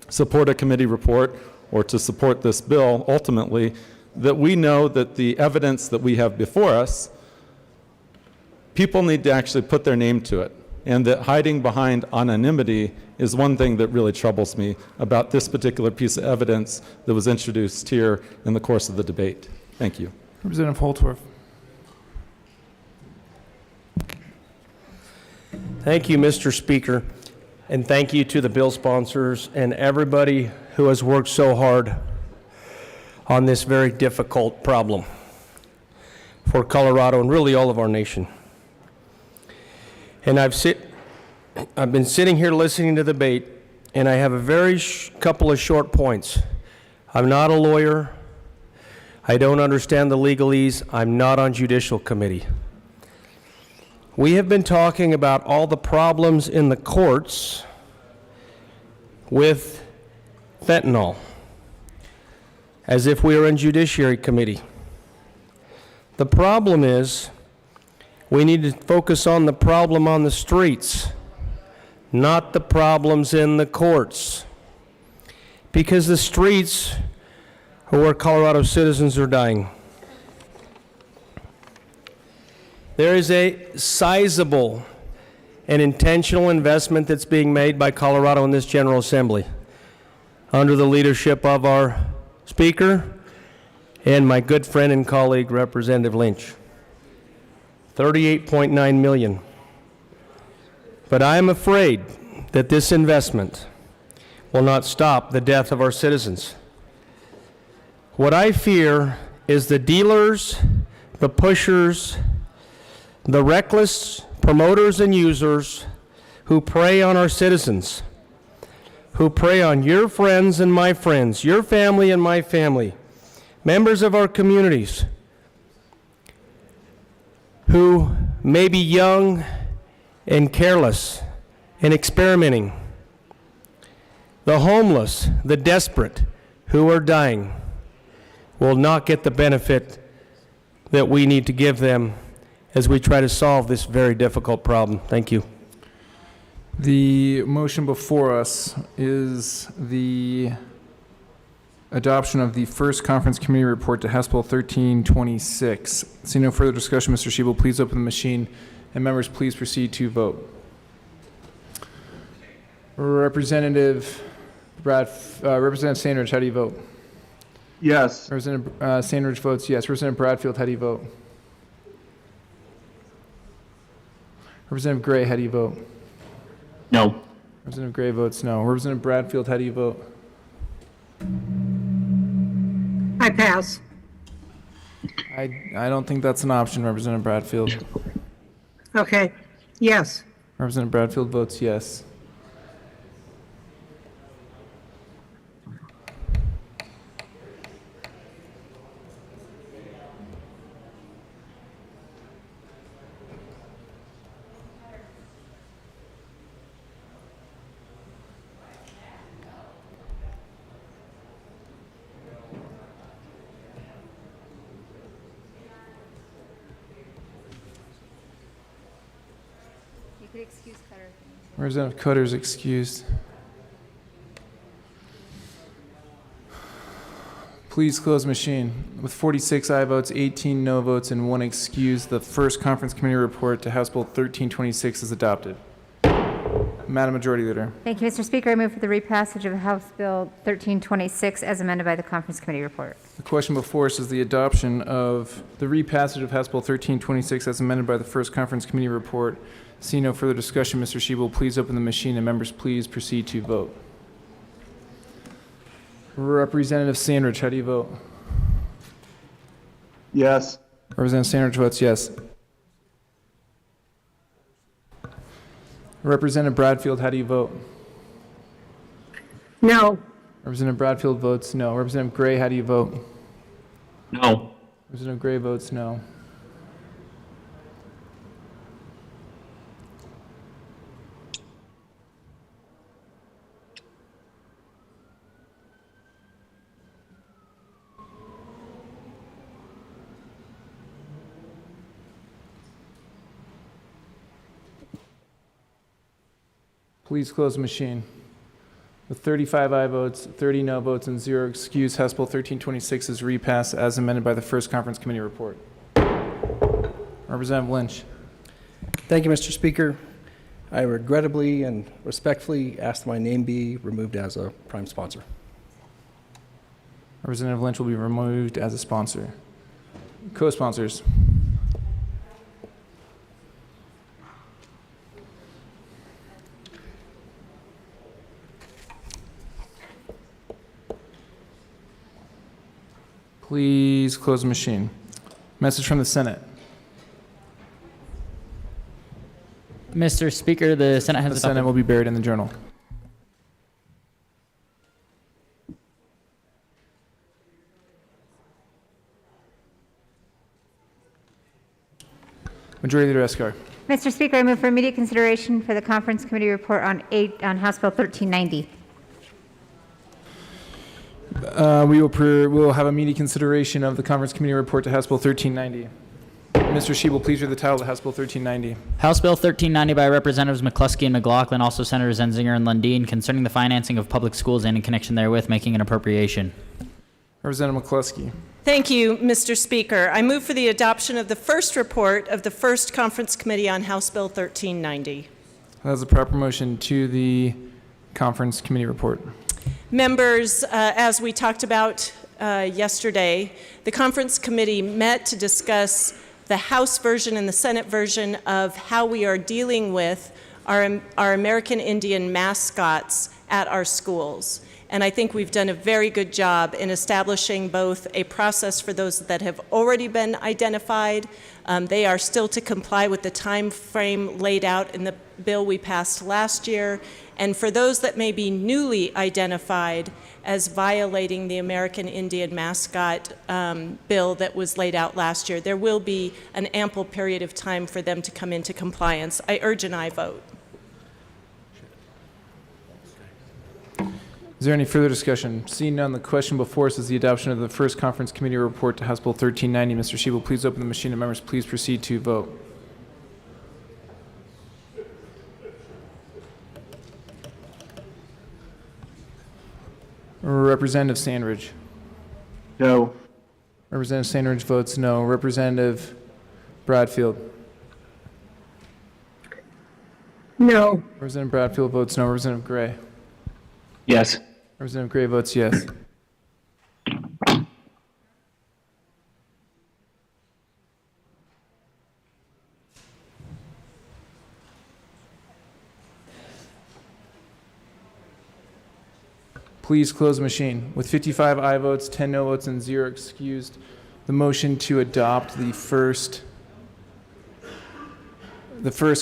support a committee report or to support this bill ultimately, that we know that the evidence that we have before us, people need to actually put their name to it. And that hiding behind anonymity is one thing that really troubles me about this particular piece of evidence that was introduced here in the course of the debate. Thank you. Representative Holtorf. Thank you, Mr. Speaker, and thank you to the bill sponsors and everybody who has worked so hard on this very difficult problem for Colorado and really all of our nation. And I've been sitting here listening to the debate, and I have a very couple of short points. I'm not a lawyer. I don't understand the legalese. I'm not on Judicial Committee. We have been talking about all the problems in the courts with fentanyl, as if we were in Judiciary Committee. The problem is we need to focus on the problem on the streets, not the problems in the courts, because the streets are where Colorado citizens are dying. There is a sizable and intentional investment that's being made by Colorado in this General Assembly under the leadership of our Speaker and my good friend and colleague, Representative Lynch. $38.9 million. But I am afraid that this investment will not stop the death of our citizens. What I fear is the dealers, the pushers, the reckless promoters and users who prey on our citizens, who prey on your friends and my friends, your family and my family, members of our communities, who may be young and careless and experimenting, the homeless, the desperate who are dying, will not get the benefit that we need to give them as we try to solve this very difficult problem. Thank you. The motion before us is the adoption of the first conference committee report to House Bill 1326. Seeing no further discussion, Mr. Schiebel, please open the machine, and members, please proceed to vote. Representative Sandridge, how do you vote? Yes. Representative Sandridge votes yes. Representative Bradfield, how do you vote? Representative Gray, how do you vote? No. Representative Gray votes no. Representative Bradfield, how do you vote? I pass. I don't think that's an option, Representative Bradfield. Okay, yes. Representative Bradfield votes yes. You could excuse Cutter. Representative Cutter is excused. Please close machine. With 46 aye votes, 18 no votes, and 1 excuse, the first conference committee report to House Bill 1326 is adopted. Madam Majority Leader. Thank you, Mr. Speaker. I move for the repassage of House Bill 1326 as amended by the conference committee report. The question before us is the adoption of the repassage of House Bill 1326 as amended by the first conference committee report. Seeing no further discussion, Mr. Schiebel, please open the machine, and members, please proceed to vote. Representative Sandridge, how do you vote? Yes. Representative Sandridge votes yes. Representative Bradfield, how do you vote? No. Representative Bradfield votes no. Representative Gray, how do you vote? No. Representative Gray votes no. Please close the machine. With 35 aye votes, 30 no votes, and 0 excuse, House Bill 1326 is repassed as amended by the first conference committee report. Representative Lynch. Thank you, Mr. Speaker. I regrettably and respectfully ask that my name be removed as a prime sponsor. Representative Lynch will be removed as a sponsor. Co-sponsors. Please close the machine. Message from the Senate. Mr. Speaker, the Senate has The adopted. Senate will be buried in the journal. Majority Leader Escar. Mr. Speaker, I move for immediate consideration for the conference committee report on House Bill 1390. We will have immediate consideration of the conference committee report to House Bill 1390. Mr. Schiebel, please read the title of House Bill 1390. House Bill 1390 by Representatives McCluskey and McLaughlin, also Senators Enzinger and Lundin, concerning the financing of public schools and in connection therewith making an appropriation. Representative McCluskey. Thank you, Mr. Speaker. I move for the adoption of the first report of the First Conference Committee on House Bill 1390. That's a proper motion to the Conference Committee report. Members, as we talked about yesterday, the Conference Committee met to discuss the House version and the Senate version of how we are dealing with our American Indian mascots at our schools. And I think we've done a very good job in establishing both a process for those that have already been identified. They are still to comply with the time frame laid out in the bill we passed last year. And for those that may be newly identified as violating the American Indian mascot bill that was laid out last year, there will be an ample period of time for them to come into compliance. I urge an aye vote. Is there any further discussion? Seeing none, the question before us is the adoption of the first Conference Committee report to House Bill 1390. Mr. Shebel, please open the machine and members please proceed to vote. Representative Sandridge. No. Representative Sandridge votes no. Representative Bradfield. No. Representative Bradfield votes no. Representative Gray. Yes. Representative Gray votes yes. Please close the machine. With 55 aye votes, 10 no votes, and 0 excused, the motion to adopt the first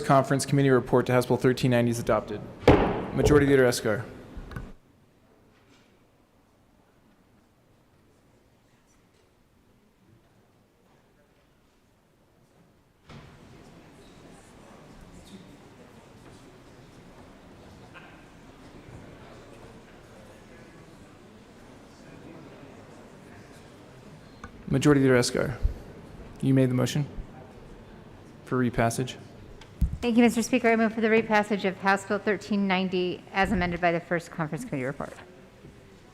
Conference Committee report to House Bill 1390 is adopted. Majority Leader Escar. Majority Leader Escar, you made the motion for repassage. Thank you, Mr. Speaker. I move for the repassage of House Bill 1390 as amended by the first Conference Committee report.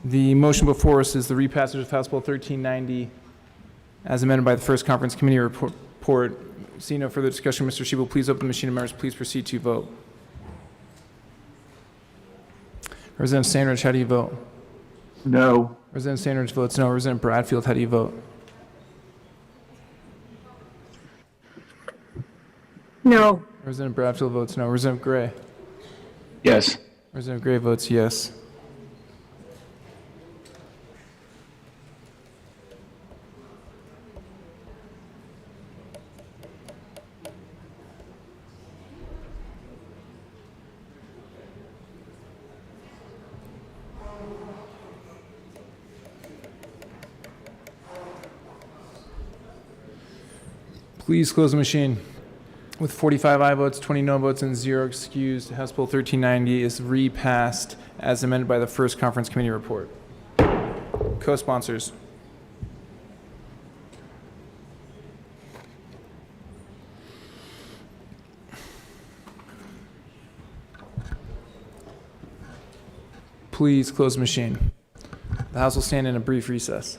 The motion before us is the repassage of House Bill 1390 as amended by the first Conference Committee report. Seeing no further discussion, Mr. Shebel, please open the machine and members please proceed to vote. Representative Sandridge, how do you vote? No. Representative Sandridge votes no. Representative Bradfield, how do you vote? No. Representative Bradfield votes no. Representative Gray. Yes. Representative Gray votes yes. Please close the machine. With 45 aye votes, 20 no votes, and 0 excused, House Bill 1390 is repassed as amended by the first Conference Committee report. Co-sponsors. Please close the machine. The House will stand in a brief recess.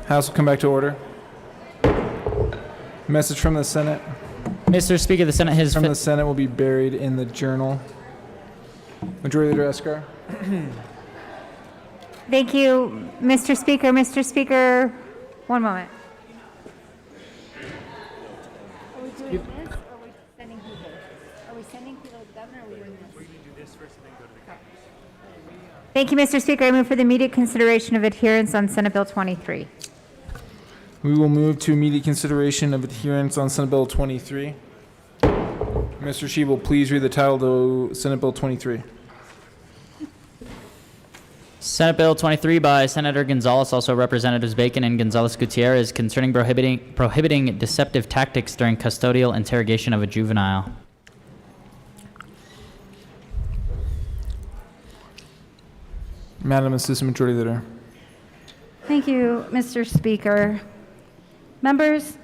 House will come back to order. Message from the Senate. Mr. Speaker, the Senate has... From the Senate will be buried in the journal. Majority Leader Eskar. Thank you, Mr. Speaker. Mr. Speaker, one moment. Are we doing this, or are we sending people? Are we sending people to the governor, or are we doing this? We do this first and then go to the governor. Thank you, Mr. Speaker. I move for the immediate consideration of adherence on Senate Bill 23. We will move to immediate consideration of adherence on Senate Bill 23. Mr. Shebel, please read the title to Senate Bill 23. Senate Bill 23 by Senator Gonzalez, also Representatives Bacon and Gonzalez-Gutierrez, concerning prohibiting deceptive tactics during custodial interrogation of a juvenile. Madam Assistant Majority Leader. Thank you, Mr. Speaker. Members,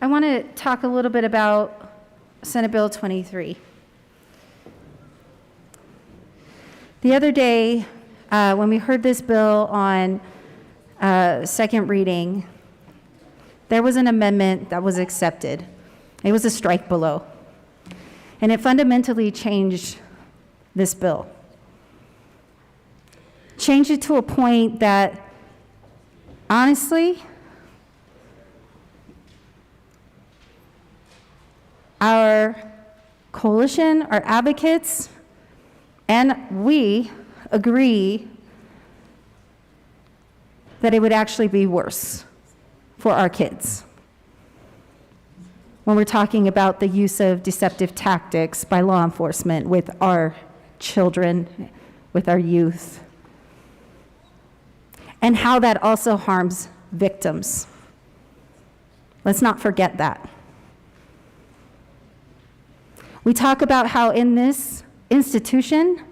I want to talk a little bit about Senate Bill 23. The other day, when we heard this bill on second reading, there was an amendment that was accepted. It was a strike below. And it fundamentally changed this bill. Changed it to a point that, honestly, our coalition, our advocates, and we agree that it would actually be worse for our kids when we're talking about the use of deceptive tactics by law enforcement with our children, with our youth, and how that also harms victims. Let's not forget that. We talk about how in this institution,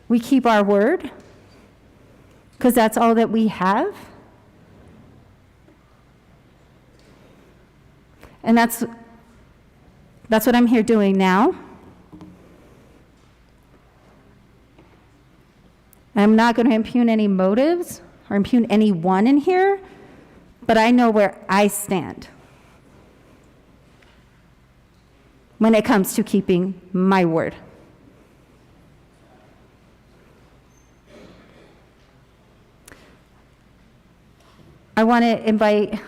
we keep our word because that's all that we have. And that's what I'm here doing now. I'm not going to impugn any motives or impugn anyone in here, but I know where I stand when it comes to keeping my word. I want to invite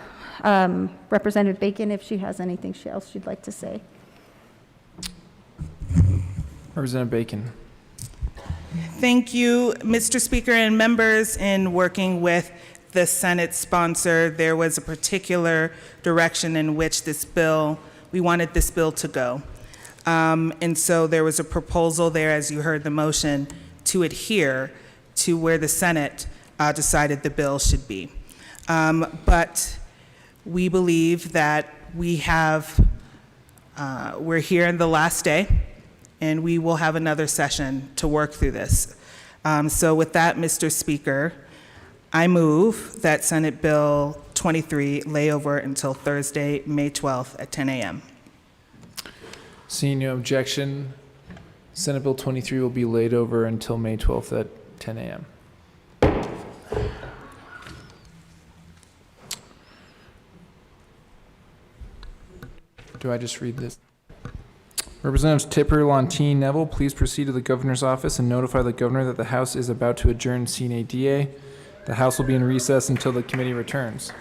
Representative Bacon if she has anything else she'd like to say. Representative Bacon. Thank you, Mr. Speaker and members. In working with the Senate sponsor, there was a particular direction in which we wanted this bill to go. And so there was a proposal there, as you heard the motion, to adhere to where the Senate decided the bill should be. But we believe that we're here in the last day, and we will have another session to work through this. So with that, Mr. Speaker, I move that Senate Bill 23 lay over until Thursday, May 12th at 10 a.m. Seeing no objection, Senate Bill 23 will be laid over until May 12th at 10 a.m. Do I just read this? Representatives Tipper, Lontine, Neville, please proceed to the governor's office and notify the governor that the House is about to adjourn sine die. The House will be in recess until the committee returns.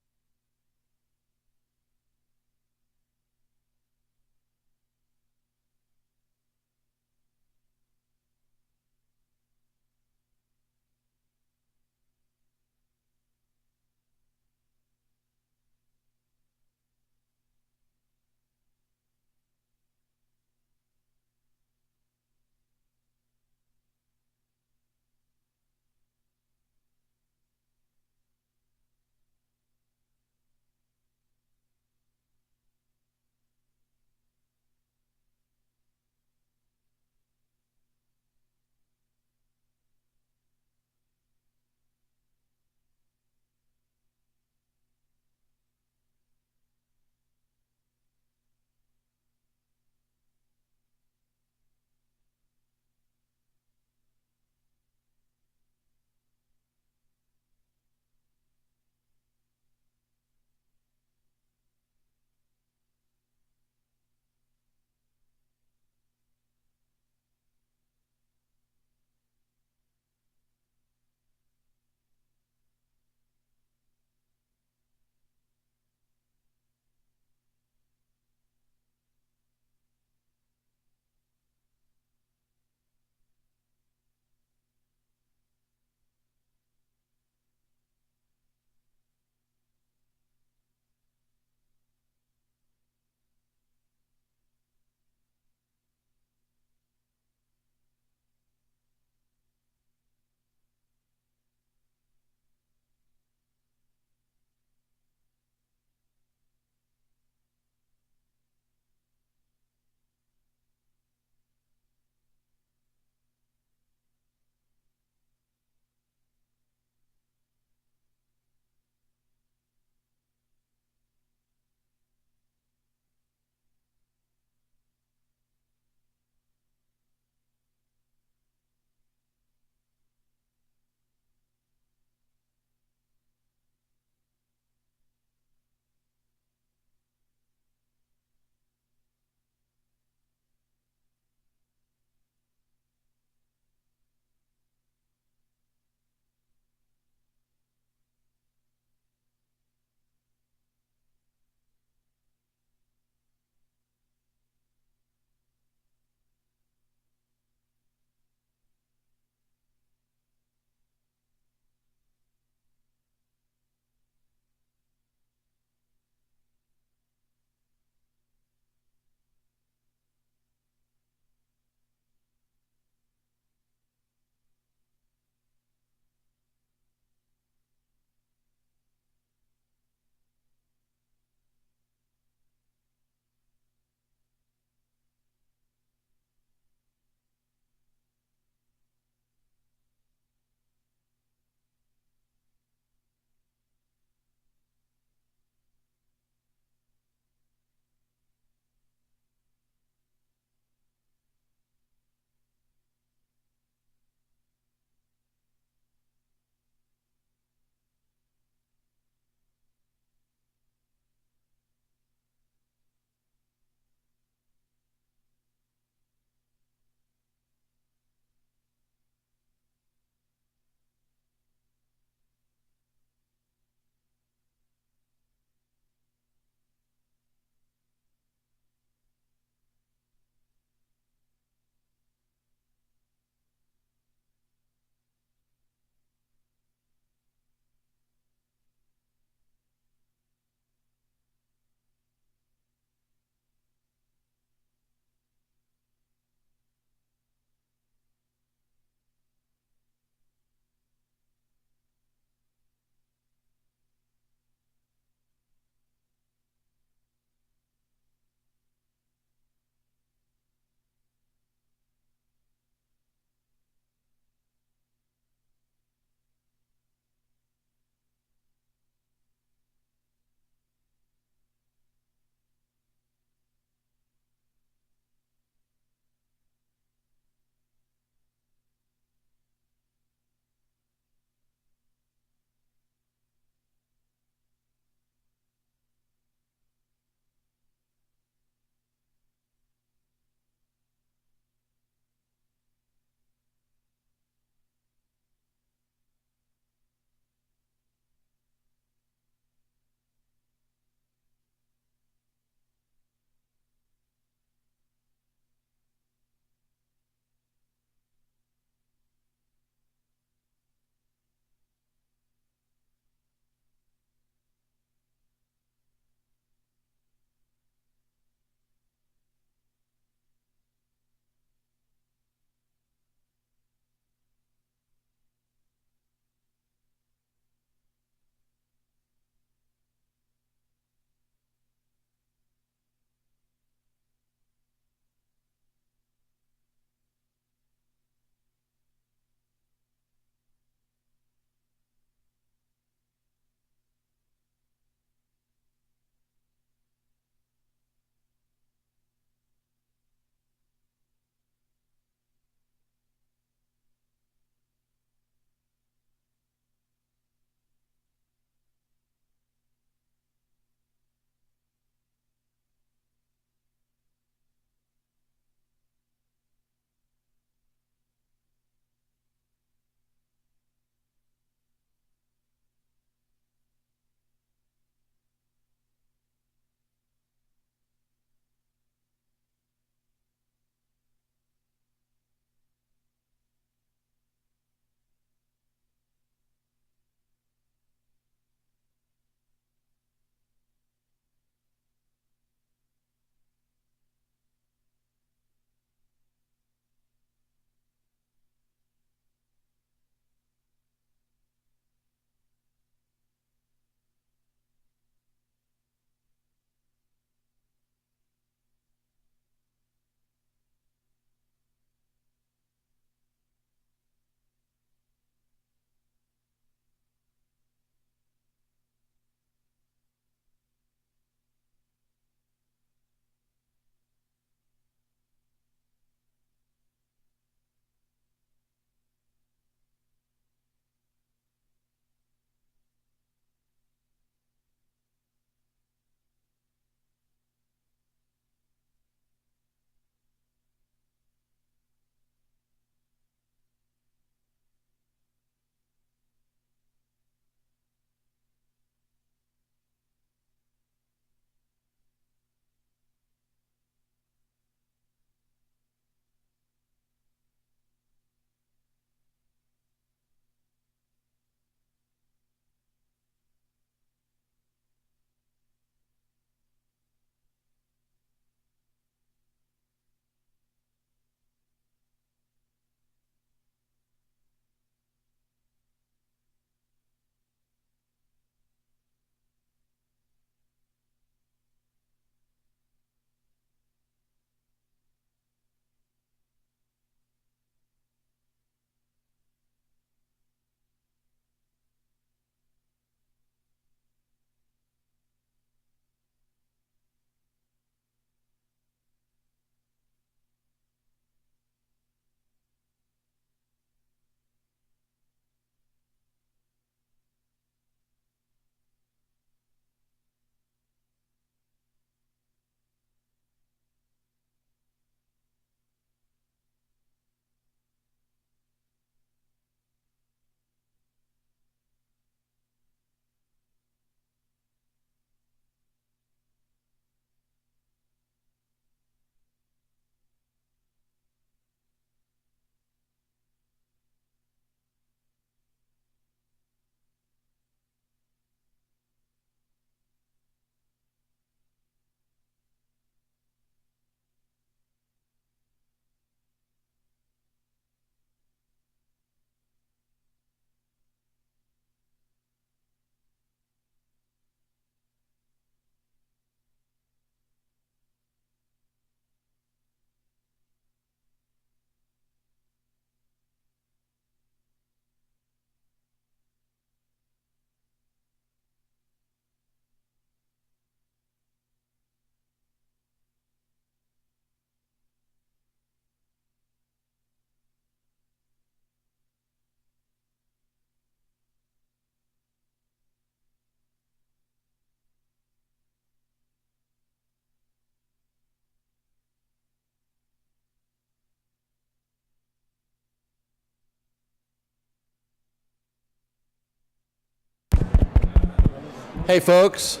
Hey, folks.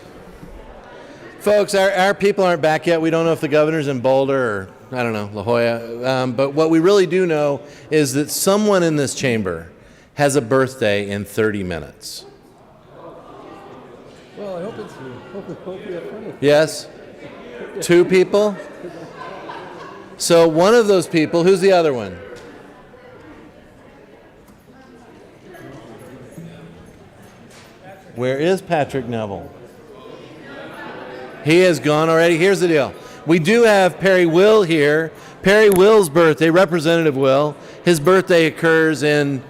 Folks, our people aren't back yet. We don't know if the governor's in Boulder or, I don't know, La Jolla. But what we really do know is that someone in this chamber has a birthday in 30 minutes. Well, I hope it's hopefully up front. Yes? 2 people? So one of those people, who's the other one? Where is Patrick Neville? He has gone already. Here's the deal. We do have Perry Will here. Perry Will's birthday, Representative Will, his birthday occurs in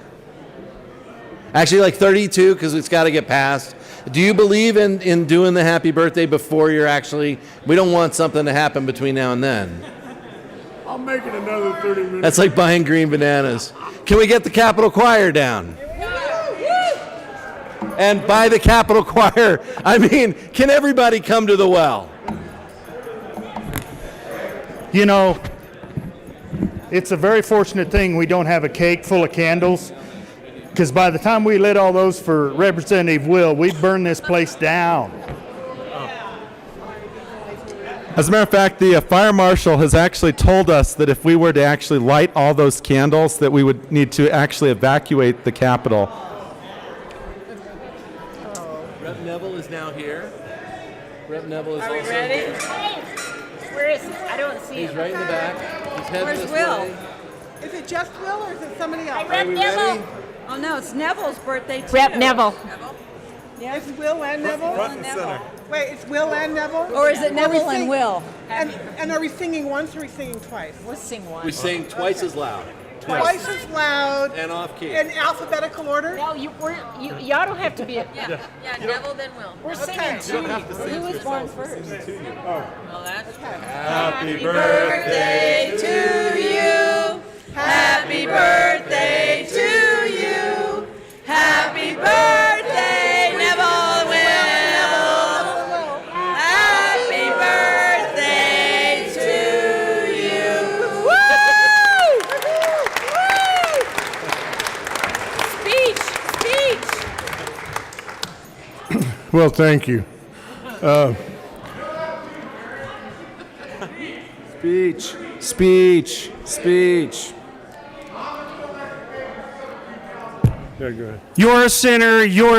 actually like 32 because it's got to get passed. Do you believe in doing the happy birthday before you're actually, we don't want something to happen between now and then. I'll make it another 30 minutes. That's like buying green bananas. Can we get the Capitol Choir down? And by the Capitol Choir, I mean, can everybody come to the well? You know, it's a very fortunate thing we don't have a cake full of candles, because by the time we lit all those for Representative Will, we'd burn this place down. As a matter of fact, the fire marshal has actually told us that if we were to actually light all those candles, that we would need to actually evacuate the Capitol. Rep. Neville is now here. Rep. Neville is Are we also ready? here. Where is he? I don't see He's him. right in the back. He's heading Where's this Will? way. Is it just Will or is it somebody else? Rep. Neville. Oh no, it's Neville's birthday too. Rep. Neville. Yeah. It's Will and Neville? Front and center. Wait, it's Will and Neville? Or is it Neville and Will? And are we singing once or are we singing twice? We'll sing once. We sing twice as loud. Twice as loud. And off key. In alphabetical order? No, y'all don't have to be. Yeah, Neville then Will. We're singing You don't have to sing. Who was born first? Well, that's Happy birthday to you. Happy birthday to you. Happy birthday, Neville Will. Happy birthday to you. Woo! Speech. Well, thank you. Speech. Yeah, go ahead. You're a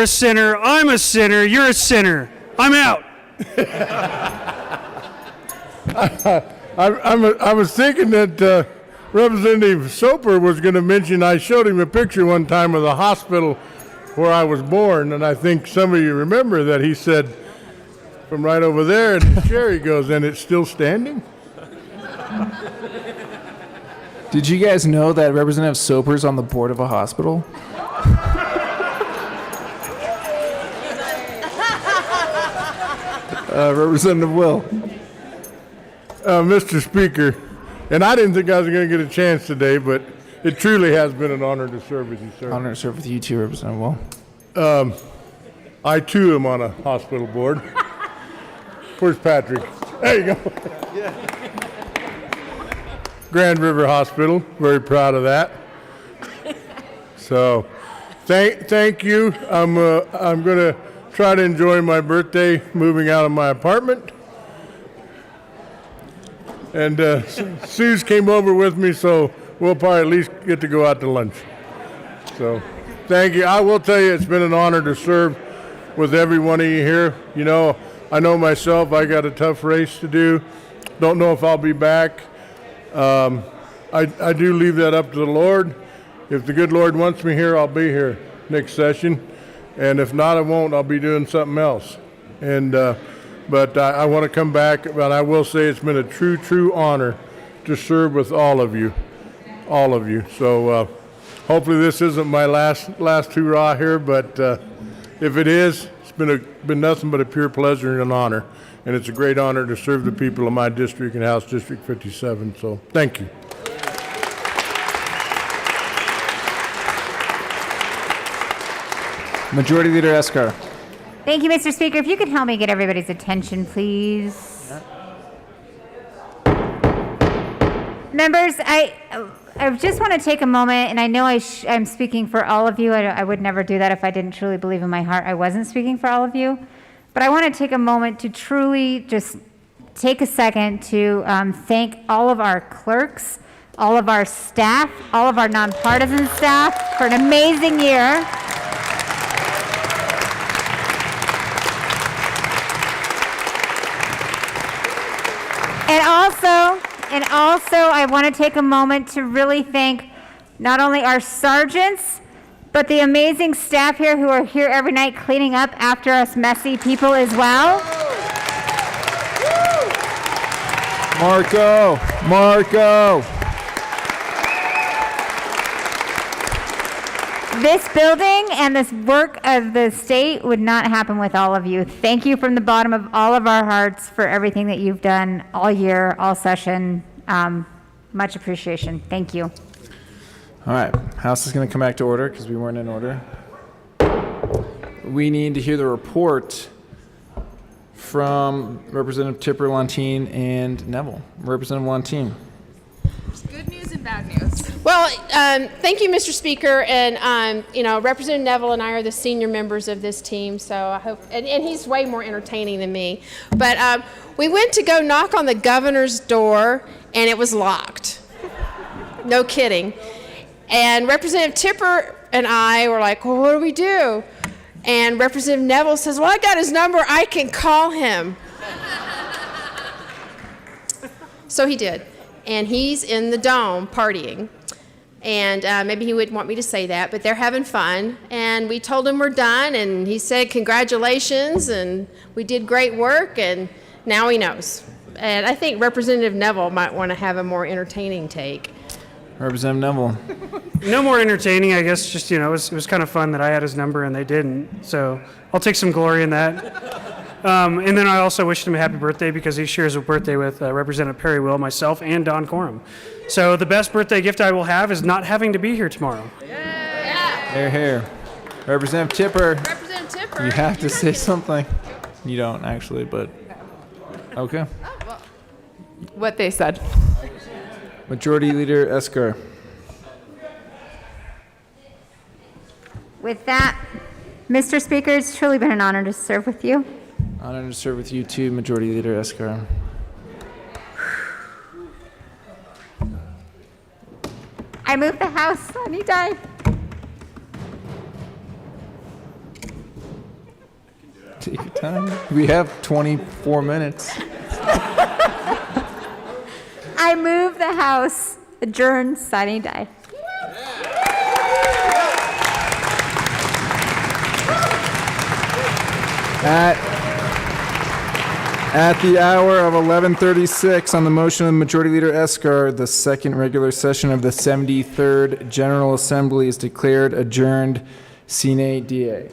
sinner, I'm a sinner, you're a sinner. I'm out. I was thinking that Representative Soper was going to mention, I showed him a picture one time of the hospital where I was born, and I think some of you remember that he said, from right over there, and the chair he goes, and it's still standing? Did you guys know that Representative Soper's on the board of a hospital? Representative Will. Mr. Speaker, and I didn't think I was going to get a chance today, but it truly has been an honor to serve with you, sir. Honor to serve with you too, Representative Will. I too am on a hospital board. Where's Patrick? There you go. Grand River Hospital, very proud of that. So, thank you. I'm going to try to enjoy my birthday moving out of my apartment. And Suze came over with me, so we'll probably at least get to go out to lunch. So, thank you. I will tell you, it's been an honor to serve with every one of you here. You know, I know myself, I got a tough race to do. Don't know if I'll be back. I do leave that up to the Lord. If the good Lord wants me here, I'll be here next session. And if not, I won't. I'll be doing something else. And but I want to come back. But I will say it's been a true honor to serve with all of you. So hopefully this isn't my last hurrah here. But if it is, it's been nothing but a pure pleasure and an honor. And it's a great honor to serve the people of my district and House District 57. So thank you. Majority Leader Eskar. Thank you, Mr. Speaker. If you could help me get everybody's attention, please. Members, I just want to take a moment, and I know I'm speaking for all of you. I would never do that if I didn't truly believe in my heart I wasn't speaking for all of you. But I want to take a moment to truly just take a second to thank all of our clerks, all of our staff, all of our nonpartisan staff for an amazing year. And also, I want to take a moment to really thank not only our sergeants, but the amazing staff here who are here every night cleaning up after us messy people as well. Marco. This building and this work of the state would not happen with all of you. Thank you from the bottom of all of our hearts for everything that you've done all year, all session. Much appreciation. Thank you. All right, House is going to come back to order because we weren't in order. We need to hear the report from Representative Tipper, Lantine, and Neville. Representative Lantine. Good news and bad news. Well, thank you, Mr. Speaker, and Representative Neville and I are the senior members of this team, so I hope, and he's way more entertaining than me. But we went to go knock on the governor's door, and it was locked. No kidding. And Representative Tipper and I were like, well, what do we do? And Representative Neville says, well, I got his number. I can call him. So he did. And he's in the dome partying. And maybe he wouldn't want me to say that, but they're having fun. And we told him we're done, and he said, congratulations, and we did great work, and now he knows. And I think Representative Neville might want to have a more entertaining take. Representative Neville. No more entertaining, I guess. Just, it was kind of fun that I had his number and they didn't. So I'll take some glory in that. And then I also wished him a happy birthday because he shares a birthday with Representative Perry Will, myself, and Don Coram. So the best birthday gift I will have is not having to be here tomorrow. Here. Representative Tipper. Representative Tipper. You have to say something. You don't, actually, but okay. What they said. Majority Leader Esker. With that, Mr. Speaker, it's truly been an honor to serve with you. Honored to serve with you too, Majority Leader Esker. I move the House. Sonny died. Take your time. We have 24 minutes. I move the House adjourn, Sonny die. At the hour of 11:36 on the motion of Majority Leader Esker, the second regular session of the 73rd General Assembly is declared adjourned sine die.